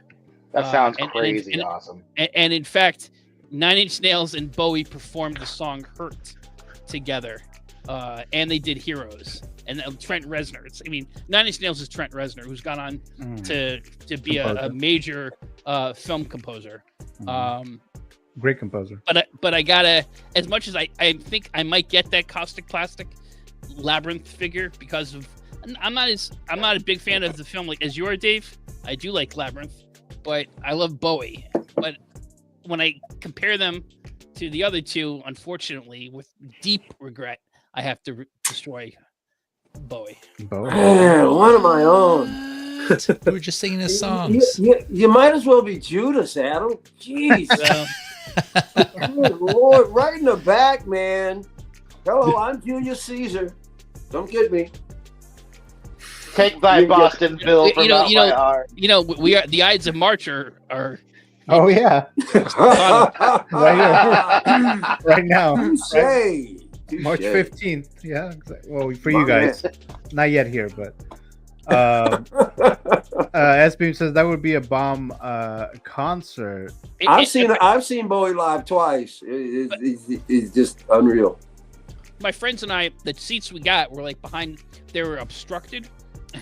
That sounds crazy awesome. And in fact, 9 Inch Nails and Bowie performed the song "Hurt" together, and they did "Heroes." And Trent Reznor. 9 Inch Nails is Trent Reznor, who's gone on to be a major film composer. Great composer. But I gotta, as much as I think I might get that Kaustic Plastic Labyrinth figure, because of I'm not a big fan of the film as you are, Dave. I do like Labyrinth, but I love Bowie. But when I compare them to the other two, unfortunately, with deep regret, I have to destroy Bowie. Man, one of my own. We were just singing his songs. You might as well be Judas, Adam. Jeez. Good Lord, right in the back, man. Hello, I'm Julius Caesar. Don't get me. Take thy Boston Bill from out my heart. We are the Ides of March are. Oh yeah. right now. March 15th. Yeah. Well, for you guys, not yet here, but. S-Beam says that would be a bomb concert. I've seen Bowie live twice. It's just unreal. my friends and I, the seats we got were like behind. They were obstructed,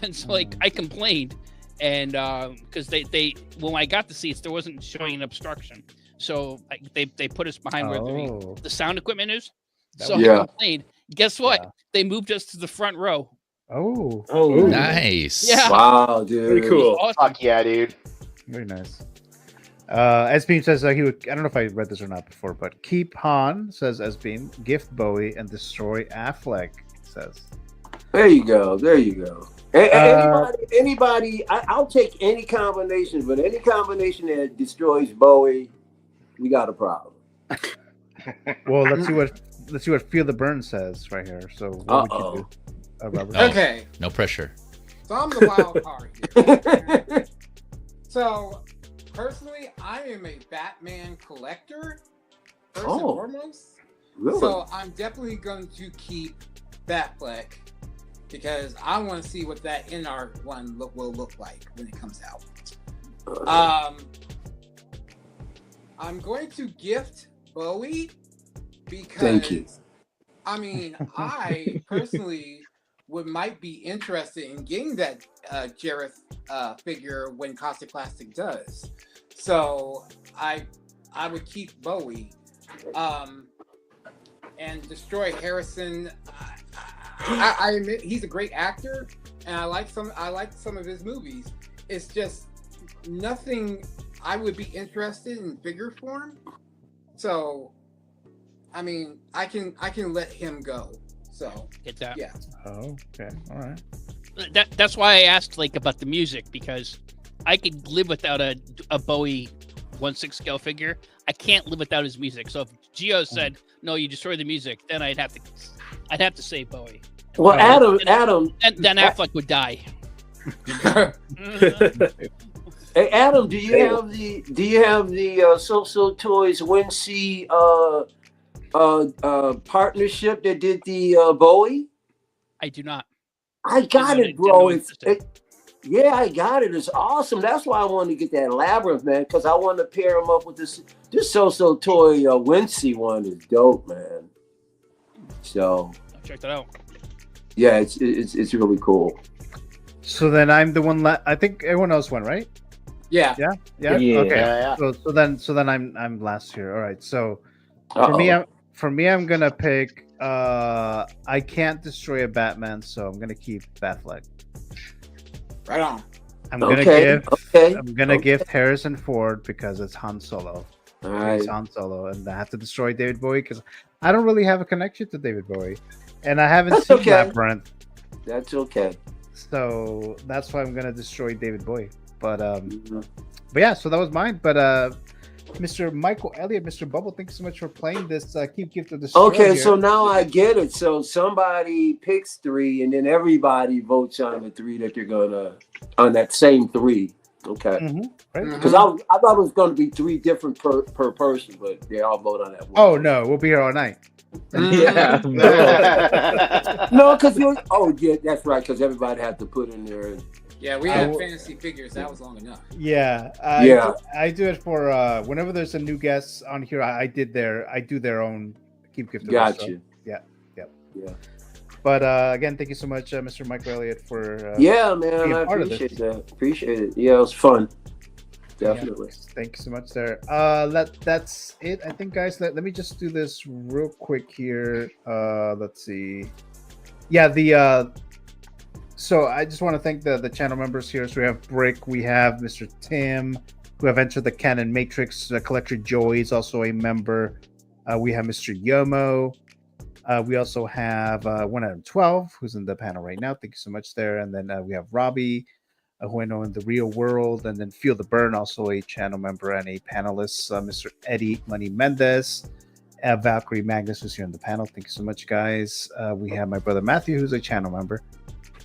and so like I complained, and because they when I got the seats, there wasn't showing an obstruction, so they put us behind where the sound equipment is. So I complained. Guess what? Yeah. They moved us to the front row. Oh, nice. Yeah. Wow, dude. Pretty cool. Awesome. Fuck yeah, dude. Very nice. Esbeam says he would. I don't know if I read this or not before, but keep Han says Esbeam, gift Bowie, and destroy Affleck. Says. There you go. There you go. Anybody, I'll take any combination, but any combination that destroys Bowie, we got a problem. Well, let's see what Feel the Burn says right here. So what would you do, Robert? Okay. No pressure. So I'm the wild card here. So personally, I am a Batman collector first and foremost. Really? So I'm definitely going to keep Batfleck because I want to see what that NR one will look like when it comes out. I'm going to gift Bowie because thank you. I mean, I personally might be interested in getting that Jareth figure when Kaustic Plastic does. So I would keep Bowie and destroy Harrison. I admit he's a great actor, and I like some of his movies. It's just nothing I would be interested in figure form. So, I mean, I can let him go. So get that. Yeah. Oh, okay. All right. That's why I asked like about the music, because I could live without a Bowie 1/6 scale figure. I can't live without his music. So if Gio said no, you destroy the music, then I'd have to say Bowie. Well, Adam, then Affleck would die. Hey, Adam, do you have the So Toys Wincy partnership that did the Bowie? I do not. I got it, bro. Yeah, I got it. It's awesome. That's why I wanted to get that Labyrinth, man, because I wanted to pair him up with this So Toy Wincy one is dope, man. So I'll check that out. Yeah, it's really cool. So then I'm the one. I think everyone else went, right? Yeah. Yeah. Yeah. Okay. Yeah. So then I'm last here. All right. So for me, I'm gonna pick. I can't destroy a Batman, so I'm gonna keep Batfleck. Right on. I'm gonna gift Harrison Ford because it's Han Solo. All right. It's Han Solo, and I have to destroy David Bowie because I don't really have a connection to David Bowie, and I haven't seen Labyrinth. That's okay. So that's why I'm gonna destroy David Bowie. But yeah, so that was mine. But Mr. Michael Elliott, Mr. Bubble, thank you so much for playing this Keep Gift of the Destroy. Okay, here. so now I get it. So somebody picks 3, and then everybody votes on the 3 that they're gonna on that same 3. Okay. Because I thought it was going to be 3 different per person, but they all vote on that one. Oh no, we'll be here all night. Yeah. No, because yeah, that's right. Because everybody had to put in there. Yeah, we had fantasy figures. That was long enough. Yeah. I do it for whenever there's a new guest on here. I do their own Keep Gift. Gotcha. Yeah. Yeah. But again, thank you so much, Mr. Michael Elliott, for yeah, man. I appreciate that. Appreciate it. Yeah, it was fun. Definitely. Yeah, thank you so much there. That's it, I think, guys. Let me just do this real quick here. Let's see. Yeah, so I just want to thank the channel members here. So we have Brick, we have Mr. Tim, who have entered the Canon Matrix. Collector Joey is also a member. We have Mr. Yomo. We also have 112, who's in the panel right now. Thank you so much there. And then we have Robbie, Hono in the Real World, and then Feel the Burn, also a channel member and a panelist. Mr. Eddie Money Mendez, Valkyrie Magnus, who's here in the panel. Thank you so much, guys. We have my brother Matthew, who's a channel member.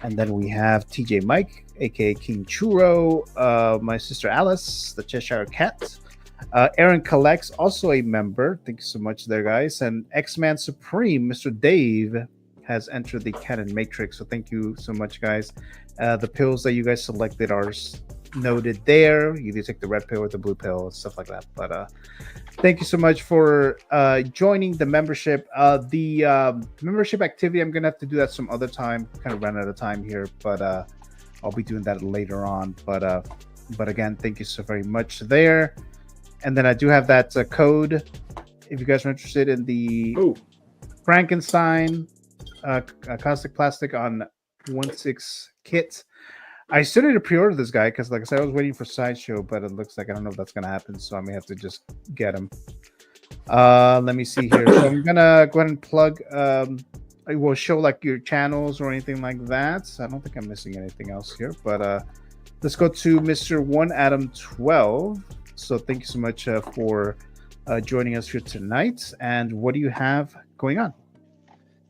And then we have TJ Mike, aka King Churro, my sister Alice, the Cheshire Cat. Aaron Collects, also a member. Thank you so much there, guys. And X-Man Supreme, Mr. Dave, has entered the Canon Matrix. So thank you so much, guys. The pills that you guys selected are noted there. You either take the red pill or the blue pill, stuff like that. But thank you so much for joining the membership. The membership activity, I'm gonna have to do that some other time. Kind of ran out of time here, but I'll be doing that later on. But again, thank you so very much there. And then I do have that code if you guys are interested in the Frankenstein Kaustic plastic on 1/6 kit. I still need to pre-order this guy because, like I said, I was waiting for Sideshow, but it looks like I don't know if that's gonna happen, so I may have to just get him. Let me see here. So I'm gonna go ahead and plug. It will show like your channels or anything like that. So I don't think I'm missing anything else here, but let's go to Mr. 1Adam12. So thank you so much for joining us here tonight. And what do you have going on?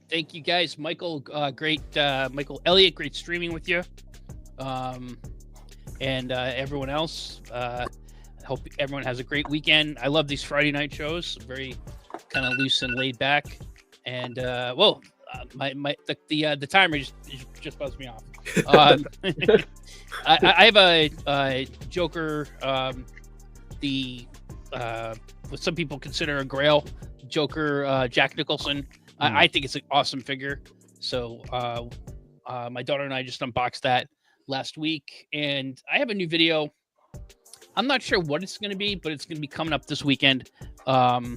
Thank you guys, Michael. Great, Michael Elliott. Great streaming with you, and everyone else. I hope everyone has a great weekend. I love these Friday night shows. Very kind of loose and laid back. And the timer just buzzed me off. I have a Joker. What some people consider a Grail Joker, Jack Nicholson. I think it's an awesome figure. So my daughter and I just unboxed that last week, and I have a new video. I'm not sure what it's going to be, but it's going to be coming up this weekend. I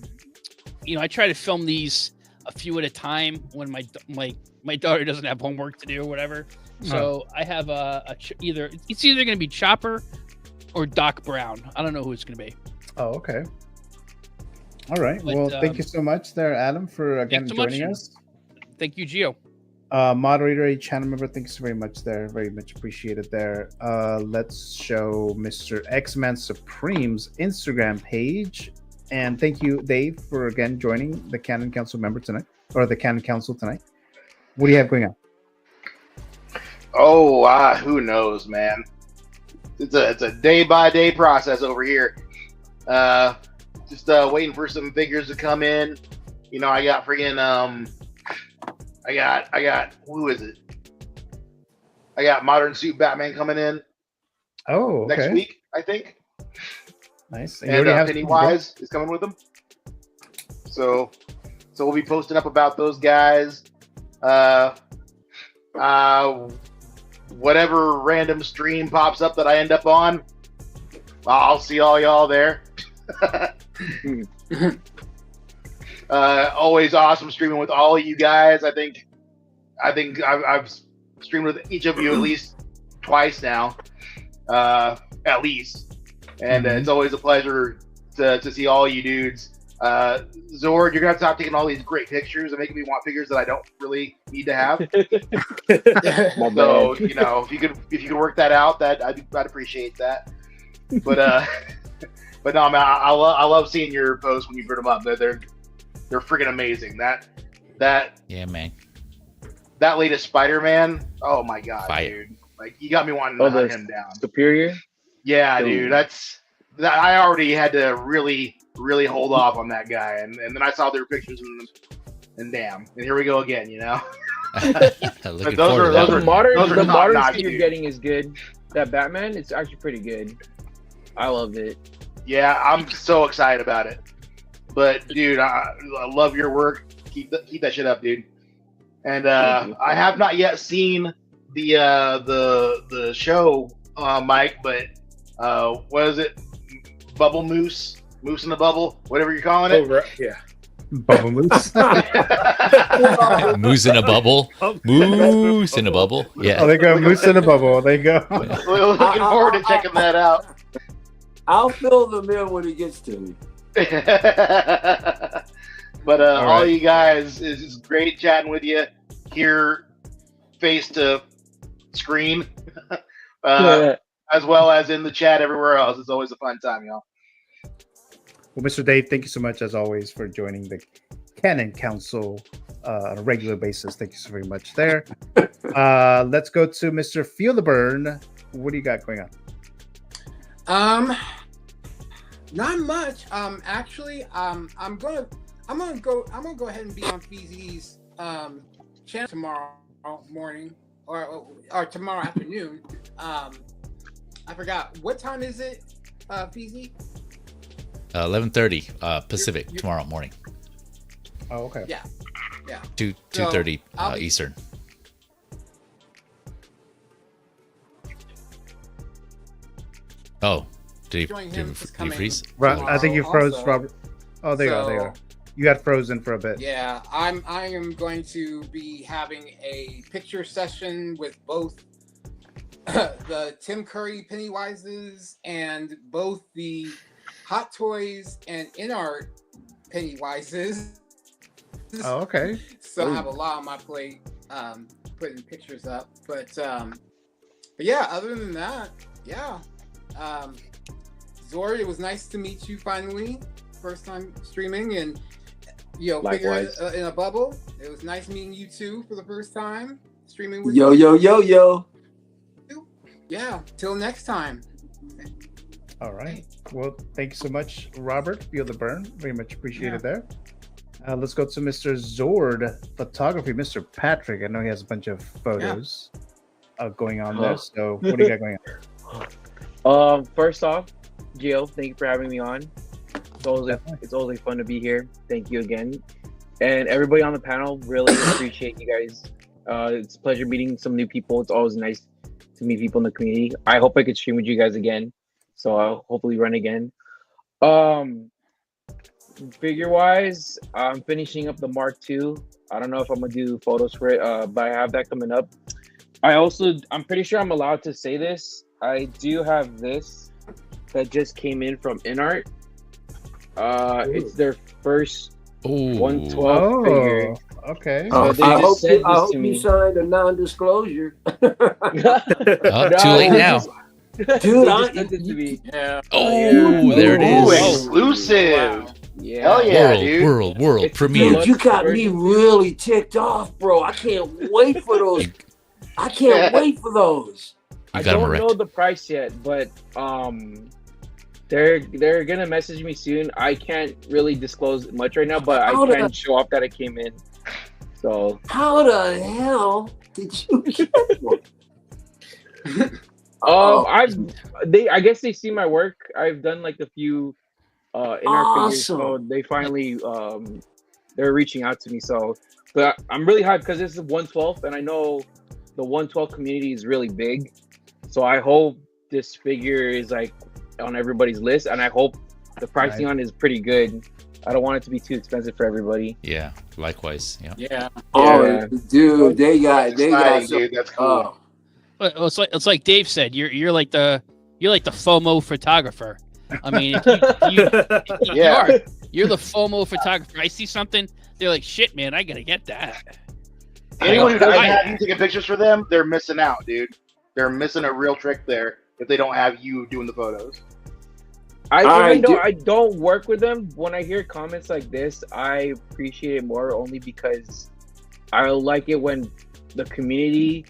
try to film these a few at a time when my daughter doesn't have homework to do or whatever. So I have it's either going to be Chopper or Doc Brown. I don't know who it's going to be. Oh, okay. All right. Well, thank you so much there, Adam, for again joining us. Thank you, Gio. Moderator, a channel member, thanks very much there. Very much appreciated there. Let's show Mr. X-Man Supreme's Instagram page. And thank you, Dave, for again joining the Canon Council member tonight, or the Canon Council tonight. What do you have going on? Oh, who knows, man. It's a day-by-day process over here. Just waiting for some figures to come in. I got freaking I got who is it? I got Modern Suit Batman coming in. Oh, okay. Next week, I think. Nice. And Pennywise is coming with them. So we'll be posting up about those guys. Whatever random stream pops up that I end up on, I'll see all y'all there. Always awesome streaming with all of you guys. I think I've streamed with each of you at least twice now, at least, and it's always a pleasure to see all you dudes. Zord, you're gonna have to stop taking all these great pictures and making me want figures that I don't really need to have. So if you could work that out, I'd appreciate that. But no, man, I love seeing your posts when you put them up. They're freaking amazing. That yeah, man. That latest Spider-Man. Oh my god, Fire. dude! Like you got me wanting to hunt him down. Superior. Yeah, dude. I already had to really hold off on that guy, and then I saw their pictures and damn, and here we go again. But the modern you're getting is good. That Batman, it's actually pretty good. I love it. Yeah, I'm so excited about it. But dude, I love your work. Keep that shit up, dude. And I have not yet seen the show, Mike. But what is it? Bubble Moose in the Bubble, whatever you're calling it. Oh, right. Yeah. Bubble Moose. Moose in a bubble. Moose in a bubble. Yeah. Oh, they go Moose in a Bubble. There you go. We're looking forward to checking that out. I'll fill them in when it gets to me. But all you guys, it's great chatting with you here, face to screen, as well as in the chat everywhere else. It's always a fun time, y'all. Well, Mr. Dave, thank you so much as always for joining the Canon Council on a regular basis. Thank you so very much there. Let's go to Mr. Feel the Burn. What do you got going on? Not much. Actually, I'm gonna go ahead and be on Feezy's channel tomorrow morning or tomorrow afternoon. I forgot. What time is it, Feezy? 11:30 Pacific tomorrow morning. Oh, okay. Yeah. 2:30 Eastern. Oh, did he freeze? Right, I think you froze, also. Robert. Oh, there you go. There you go. You got frozen for a bit. Yeah, I am going to be having a picture session with both the Tim Curry Pennywises and both the Hot Toys and InArt Pennywises. Oh, okay. So I have a lot on my plate, putting pictures up. But yeah, other than that, yeah. Zord, it was nice to meet you finally. First time streaming, and figure in a bubble. It was nice meeting you too for the first time streaming with you. Yo. Yeah, till next time. All right. Well, thank you so much, Robert. Feel the burn. Very much appreciated there. Let's go to Mr. Zord Photography, Mr. Patrick. I know he has a bunch of photos going on there. So what do you got going on? First off, Gio, thank you for having me on. It's always fun to be here. Thank you again. And everybody on the panel, really appreciate you guys. It's a pleasure meeting some new people. It's always nice to meet people in the community. I hope I could stream with you guys again. So I'll hopefully run again. Figure wise, I'm finishing up the Mark II. I don't know if I'm gonna do photos for it, but I have that coming up. I'm pretty sure I'm allowed to say this. I do have this that just came in from InArt. It's their first 112 figure. Okay. So I hope you signed a non-disclosure. Too late now. Dude, there it is. Exclusive. Wow. Yeah. Hell yeah, World premiere. Dude, you got me really ticked off, bro. I can't wait for those. I can't wait for those. I don't know the price yet, but they're gonna message me soon. I can't really disclose much right now, but I can show off that it came in. So how the hell did you get one? I guess they see my work. I've done like a few InArt figures, so they finally they're reaching out to me. So, but I'm really hyped because this is 112, and I know the 112 community is really big. So I hope this figure is like on everybody's list, and I hope the pricing on it is pretty good. I don't want it to be too expensive for everybody. Yeah, likewise. Yeah. Oh, dude, they got dude, that's cool. Well, it's like Dave said. You're like the FOMO photographer. I mean, you're the FOMO photographer. I see something, they're like, shit, man, I gotta get that. Anyone who doesn't have you taking pictures for them, they're missing out, dude. They're missing a real trick there if they don't have you doing the photos. I don't work with them. When I hear comments like this, I appreciate it more only because I like it when the community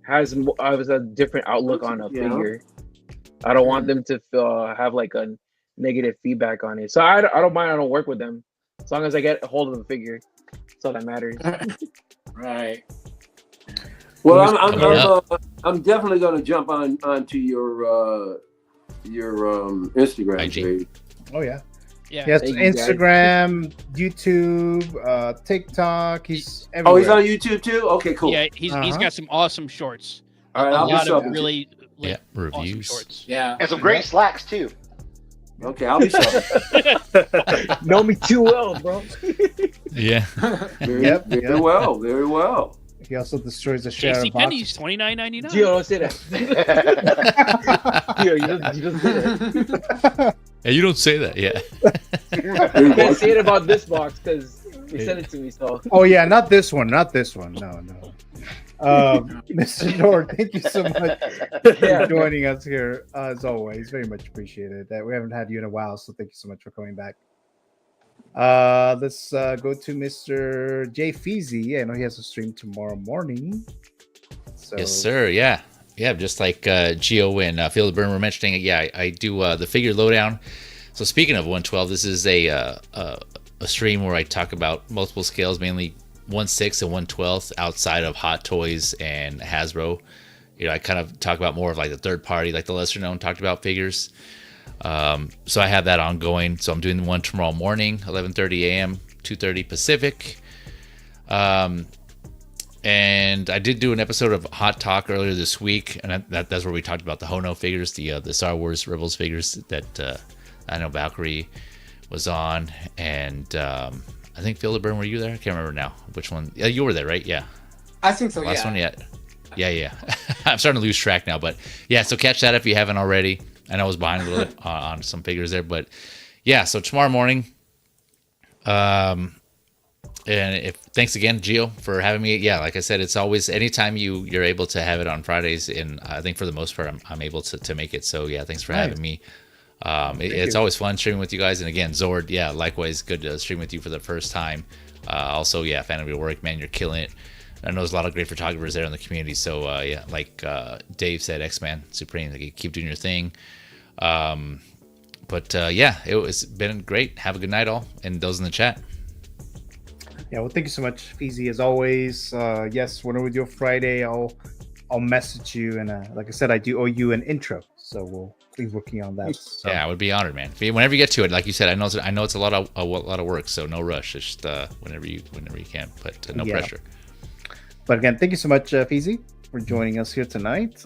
has a different outlook on a figure. I don't want them to have like a negative feedback on it. So I don't mind. I don't work with them as long as I get a hold of the figure. That's all that matters. Right. Well, I'm definitely going to jump onto your Instagram page. Oh yeah. Yeah. He has Instagram, YouTube, TikTok. He's everywhere. Oh, he's on YouTube too. Okay, cool. Yeah, he's got some awesome shorts. All right, a I'll lot be of subbing. really reviews. awesome shorts. Yeah, and some great slacks too. Okay, I'll be subbing. Know me too well, bro. Yeah. Very well. Very well. He also destroys the share JC of Penney's $29.99. Gio, don't say that. Gio, you don't say that. Hey, you don't say that, yeah. You can't say it about this box because they sent it to me. So. Oh yeah, not this one. Not this one. No. Mr. Nord, thank you so much for joining us here as always. Very much appreciated. That we haven't had you in a while, so thank you so much for coming back. Let's go to Mr. Jay Feezy. I know he has a stream tomorrow morning. So. Yes, sir. Yeah. Just like Gio and Field of Burn were mentioning it. Yeah, I do the figure lowdown. So speaking of 112, this is a stream where I talk about multiple scales, mainly 1/6 and 1/12 outside of Hot Toys and Hasbro. I kind of talk about more of like the third party, like the lesser known talked about figures. So I have that ongoing. So I'm doing the one tomorrow morning, 11:30 a.m., 2:30 Pacific. And I did do an episode of Hot Talk earlier this week, and that's where we talked about the Hono figures, the Star Wars Rebels figures that I know Valkyrie was on, and I think Filderburn, were you there? I can't remember now which one. Yeah, you were there, right? Yeah. I think so. Last yeah. one yet? Yeah. I'm starting to lose track now, but yeah. So catch that if you haven't already. I know I was behind a little bit on some figures there, but yeah. So tomorrow morning. And thanks again, Gio, for having me. Yeah, like I said, it's always anytime you're able to have it on Fridays, and I think for the most part, I'm able to make it. So yeah, thanks for having me. It's always fun streaming with you guys. And again, Zord, yeah, likewise, good to stream with you for the first time. Also, yeah, fan of your work, man. You're killing it. I know there's a lot of great photographers there in the community. So yeah, like Dave said, X-Man Supreme, like, keep doing your thing. But yeah, it's been great. Have a good night, all, and those in the chat. Yeah, well, thank you so much, Feezy, as always. Yes, whenever we do a Friday, I'll message you, and like I said, I do owe you an intro, so we'll be working on that. So. Yeah, I would be honored, man. Whenever you get to it, like you said, I know it's a lot of work, so no rush. It's just whenever you can, but no pressure. But again, thank you so much, Feezy, for joining us here tonight.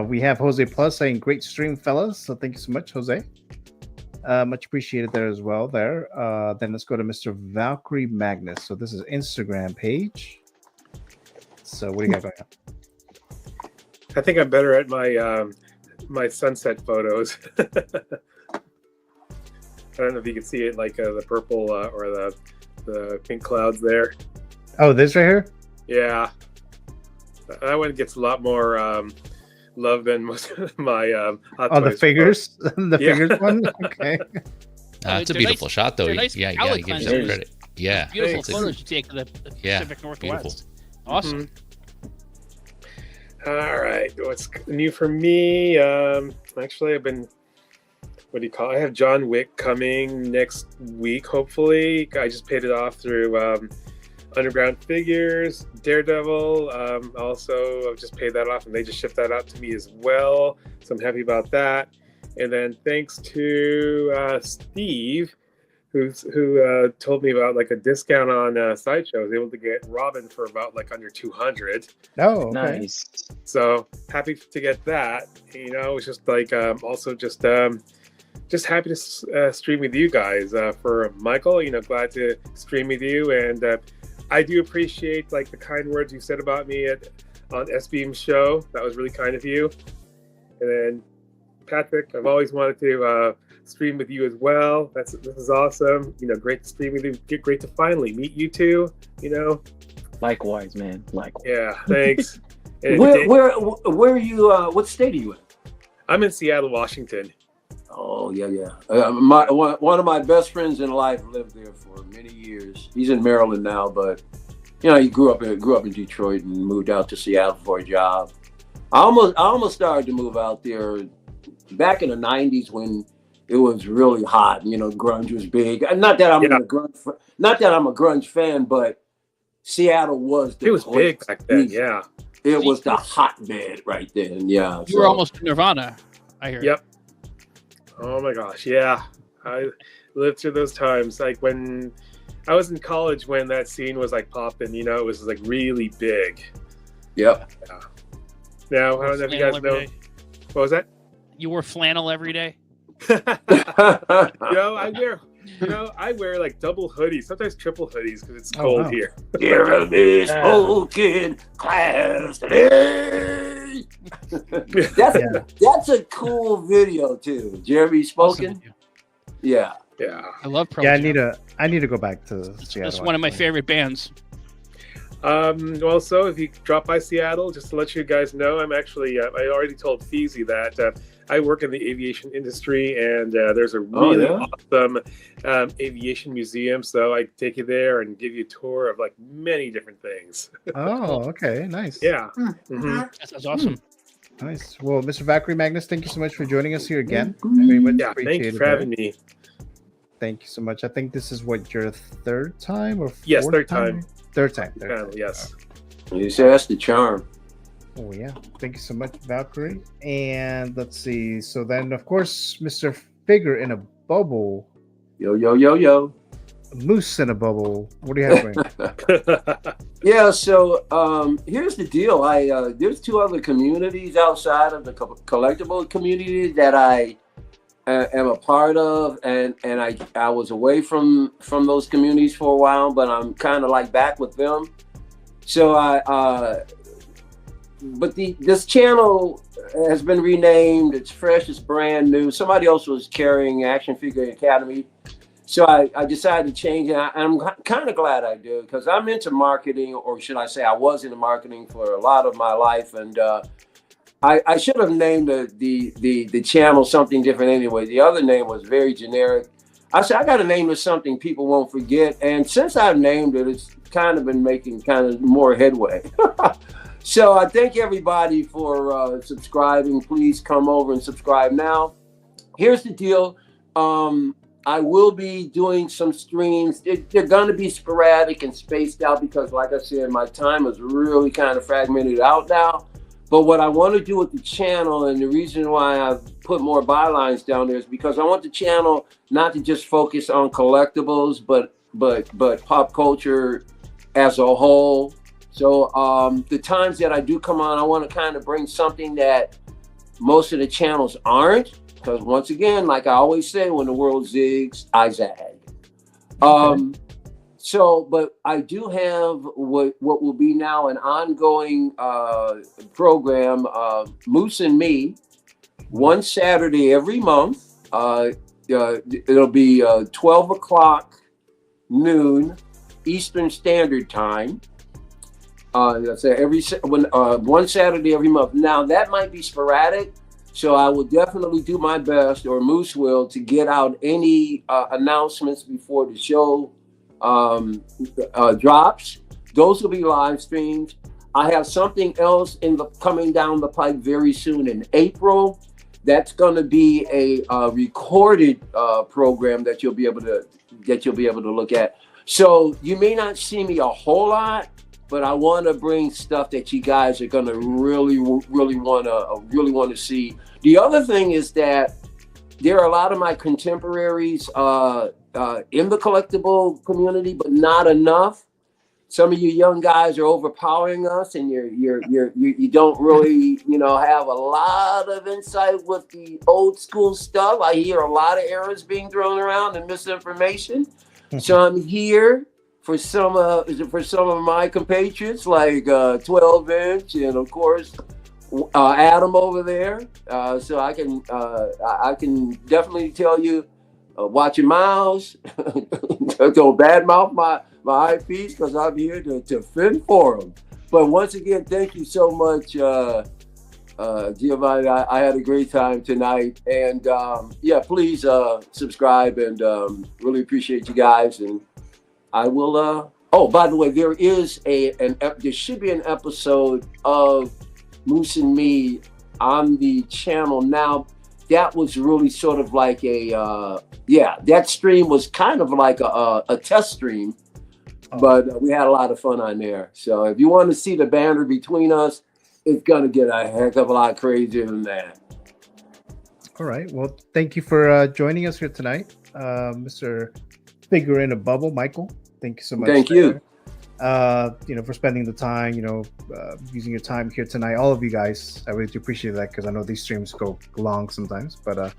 We have Jose Plus saying, "Great stream, fellas." So thank you so much, Jose. Much appreciated there as well. Then let's go to Mr. Valkyrie Magnus. So this is Instagram page. So what do you got going on? I think I'm better at my my sunset photos. I don't know if you can see it, like the purple or the pink clouds there. Oh, this right here? Yeah, that one gets a lot more love than most of my Hot the Toys figures, photos. the figures one. Okay, it's a beautiful shot, though. Nice Yeah, you give yourself credit. Yeah, beautiful photos you take of the Pacific Northwest. Beautiful. Awesome. All right, what's new for me? Actually, I've been. What do you call it? I have John Wick coming next week, hopefully. I just paid it off through Underground Figures. Daredevil, also, I've just paid that off, and they just shipped that out to me as well. So I'm happy about that. And then thanks to Steve, who told me about like a discount on Sideshow. I was able to get Robin for about like under 200. Oh, okay. Nice. So happy to get that. It's just like also just happy to stream with you guys. For Michael, glad to stream with you, and I do appreciate like the kind words you said about me on S-Beam's show. That was really kind of you. And then Patrick, I've always wanted to stream with you as well. This is awesome. Great to stream with you. Great to finally meet you two. Likewise, man. Likewise. Yeah, thanks. Where are you? What state are you in? I'm in Seattle, Washington. Oh yeah. One of my best friends in life lived there for many years. He's in Maryland now, but he grew up in Detroit and moved out to Seattle for a job. I almost started to move out there back in the '90s when it was really hot. Grunge was big. Not that I'm a grunge fan, but Seattle was the It was big back then. Yeah, it was the hotbed right then. Yeah, You were almost Nirvana, I hear. Yep. Oh my gosh, yeah. I lived through those times. Like when I was in college, when that scene was like popping, it was like really big. Yep. Yeah. Now, I don't know if you guys know. What was that? You wore flannel every day? I wear like double hoodies, sometimes triple hoodies because it's cold here. Jeremy Spoken class today. That's a cool video too. Jeremy Spoken. Yeah. I love Pearl Yeah, Jam. I need to go back to Seattle. That's one of my favorite bands. Also, if you drop by Seattle, just to let you guys know, I'm actually, I already told Feezy that I work in the aviation industry, and there's a really awesome aviation museum. So I take you there and give you a tour of like many different things. Oh, okay, nice. Yeah. That sounds awesome. Nice. Well, Mr. Valkyrie Magnus, thank you so much for joining us here again. Very much Yeah, thank you for having me. Thank you so much. I think this is what, your third time or fourth Yes, third time. Third time. Yes. You say that's the charm. Oh yeah, thank you so much, Valkyrie. And let's see. So then, of course, Mr. Figure in a Bubble. Yo, yo, yo, yo. Moose in a Bubble. What do you have for me? Yeah, so here's the deal. There's two other communities outside of the collectible community that I am a part of, and I was away from those communities for a while, but I'm kind of like back with them. So this channel has been renamed. It's fresh. It's brand new. Somebody else was carrying Action Figure Academy. So I decided to change it. I'm kind of glad I did, because I'm into marketing, or should I say I was into marketing for a lot of my life. And I should have named the channel something different anyway. The other name was very generic. I said, I got to name this something people won't forget. And since I've named it, it's kind of been making kind of more headway. So I thank everybody for subscribing. Please come over and subscribe now. Here's the deal. I will be doing some streams. They're going to be sporadic and spaced out because, like I said, my time is really kind of fragmented out now. But what I want to do with the channel, and the reason why I've put more bylines down there, is because I want the channel not to just focus on collectibles, but pop culture as a whole. So the times that I do come on, I want to kind of bring something that most of the channels aren't. Because once again, like I always say, when the world zigs, I zag. Okay. But I do have what will be now an ongoing program, Moose and Me, one Saturday every month. It'll be 12 o'clock noon Eastern Standard Time. That's one Saturday every month. Now that might be sporadic. So I will definitely do my best, or Moose will, to get out any announcements before the show drops. Those will be live streams. I have something else coming down the pipe very soon in April. That's going to be a recorded program that you'll be able to look at. So you may not see me a whole lot, but I want to bring stuff that you guys are going to really want to see. The other thing is that there are a lot of my contemporaries in the collectible community, but not enough. Some of you young guys are overpowering us, and you don't really have a lot of insight with the old school stuff. I hear a lot of errors being thrown around and misinformation. So I'm here for some of my compatriots, like 12-inch, and of course Adam over there. So I can definitely tell you, watch your mouths. Don't badmouth my IPs, because I'm here to fend for them. But once again, thank you so much, Giovanni. I had a great time tonight, and yeah, please subscribe, and really appreciate you guys. And I will. Oh, by the way, there is there should be an episode of Moose and Me on the channel now. That was really sort of like that stream was kind of like a test stream, but we had a lot of fun on there. So if you want to see the banter between us, it's gonna get a heck of a lot crazier than that. All right. Well, thank you for joining us here tonight, Mr. Figure in a Bubble, Michael. Thank you so much. Thank you. For spending the time, using your time here tonight. All of you guys, I really do appreciate that, because I know these streams go long sometimes. But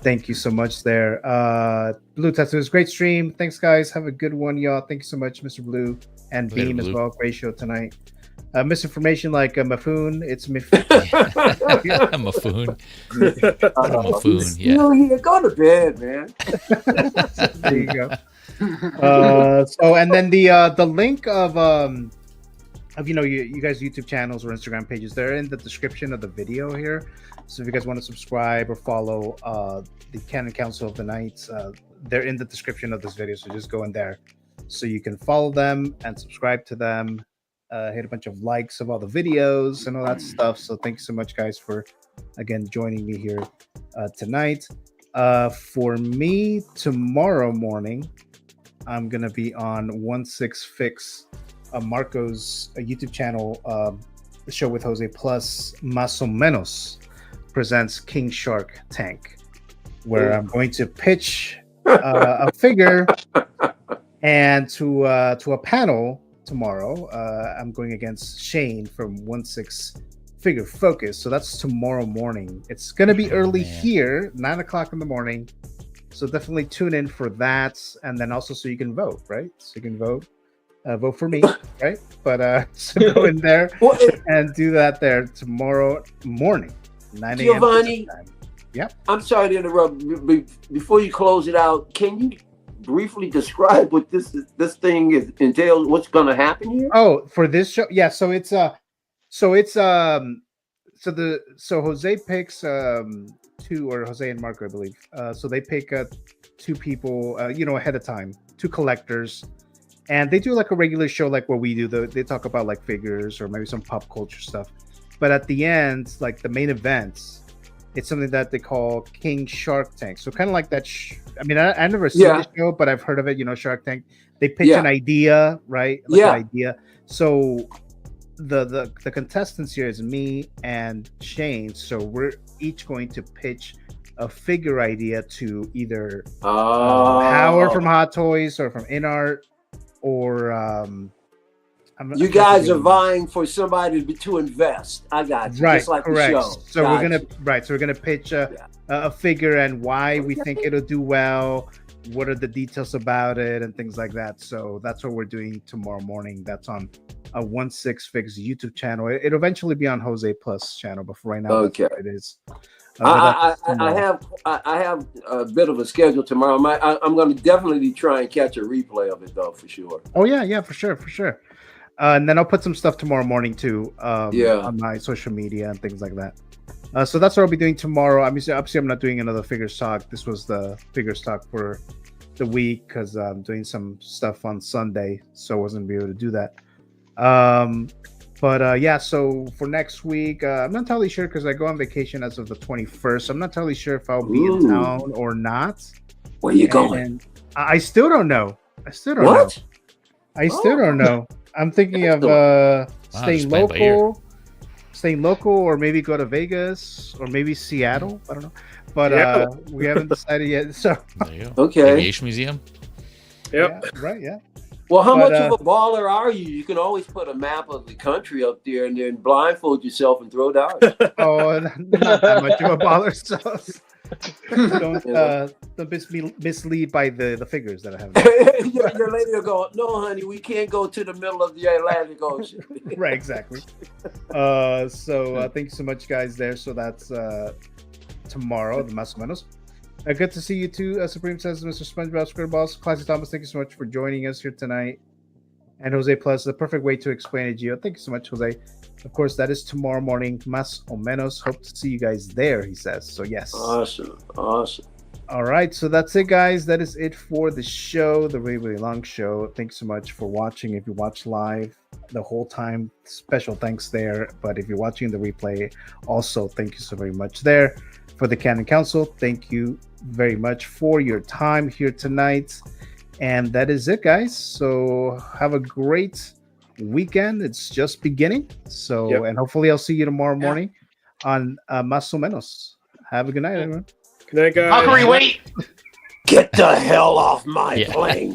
thank you so much there. Blue Tattoo, was a great stream. Thanks, guys. Have a good one, y'all. Thank you so much, Mr. Blue and Beam as well. Great show tonight. Misinformation like Mafoon. It's Mafoon. Mafoon. Yeah. Here, go to bed, man. There you go. And then the link of you guys' YouTube channels or Instagram pages, they're in the description of the video here. So if you guys want to subscribe or follow the Canon Council of the Knights, they're in the description of this video. So just go in there so you can follow them and subscribe to them. Hit a bunch of likes of all the videos and all that stuff. So thank you so much, guys, for again joining me here tonight. For me, tomorrow morning, I'm gonna be on 16 Fix, Marco's YouTube channel, the show with Jose plus Más o Menos presents King Shark Tank, where I'm going to pitch a figure and to a panel tomorrow. I'm going against Shane from 1/6 Figure Focus. So that's tomorrow morning. It's going to be early here, 9 o'clock in the morning. So definitely tune in for that. And then also so you can vote, right? So you can vote for me, right? But so go in there and do that there tomorrow morning, 9 a.m. Giovanni, yep. I'm sorry to interrupt. Before you close it out, can you briefly describe what this thing entails? What's going to happen here? Oh, for this show, yeah. So Jose picks two, or Jose and Marco, I believe. So they pick two people, ahead of time, two collectors, and they do like a regular show, like what we do. They talk about like figures or maybe some pop culture stuff. But at the end, like the main events, it's something that they call King Shark Tank. So kind of like that. I never seen the show, but I've heard of it. Shark Tank. They pitch an idea, right? Like an idea. So the contestants here is me and Shane. So we're each going to pitch a figure idea to either Howard from Hot Toys or from InArt, or you guys are vying for somebody to invest. I got you. Right, just like correct. the show. So we're gonna pitch a figure and why we think it'll do well. What are the details about it and things like that. So that's what we're doing tomorrow morning. That's on a 1/6 Figs YouTube channel. It'll eventually be on Jose Plus channel, but for right now, that's what it is. I have a bit of a schedule tomorrow. I'm going to definitely try and catch a replay of it though, for sure. Oh yeah, for sure. And then I'll put some stuff tomorrow morning too, on my social media and things like that. So that's what I'll be doing tomorrow. Obviously, I'm not doing another figures talk. This was the figures talk for the week because I'm doing some stuff on Sunday, so I wasn't able to do that. So for next week, I'm not entirely sure because I go on vacation as of the 21st. I'm not entirely sure if I'll be in town or not. Where you going? I still don't know. I still don't know. I'm thinking of staying local, or maybe go to Vegas, or maybe Seattle. I don't know, but we haven't decided yet. So okay, Aviation Museum. Yep. Yeah, right. Yeah. Well, how much of a baller are you? You can always put a map of the country up there and then blindfold yourself and throw down. Oh, not that much of a baller. So don't mislead by the figures that I have. Your lady will go, no, honey, we can't go to the middle of the Atlantic Ocean. Right, exactly. Thank you so much, guys. There. So that's tomorrow, the Más o Menos. Good to see you too, Supreme says Mr. SpongeBob SquareBalls. Classy Thomas, thank you so much for joining us here tonight. And Jose Plus, the perfect way to explain it, Gio. Thank you so much, Jose. Of course, that is tomorrow morning, Más o Menos. Hope to see you guys there, he says. So, yes. Awesome. All right, so that's it, guys. That is it for the show, the really, really long show. Thanks so much for watching. If you watch live the whole time, special thanks there. But if you're watching the replay, also thank you so very much there. For the Canon Council, thank you very much for your time here tonight. And that is it, guys. So have a great weekend. It's just beginning. So, and hopefully I'll see you tomorrow morning on Más o Menos. Have a good night, everyone. Good night, guys. Valkyrie, wait! Get the hell off my plane.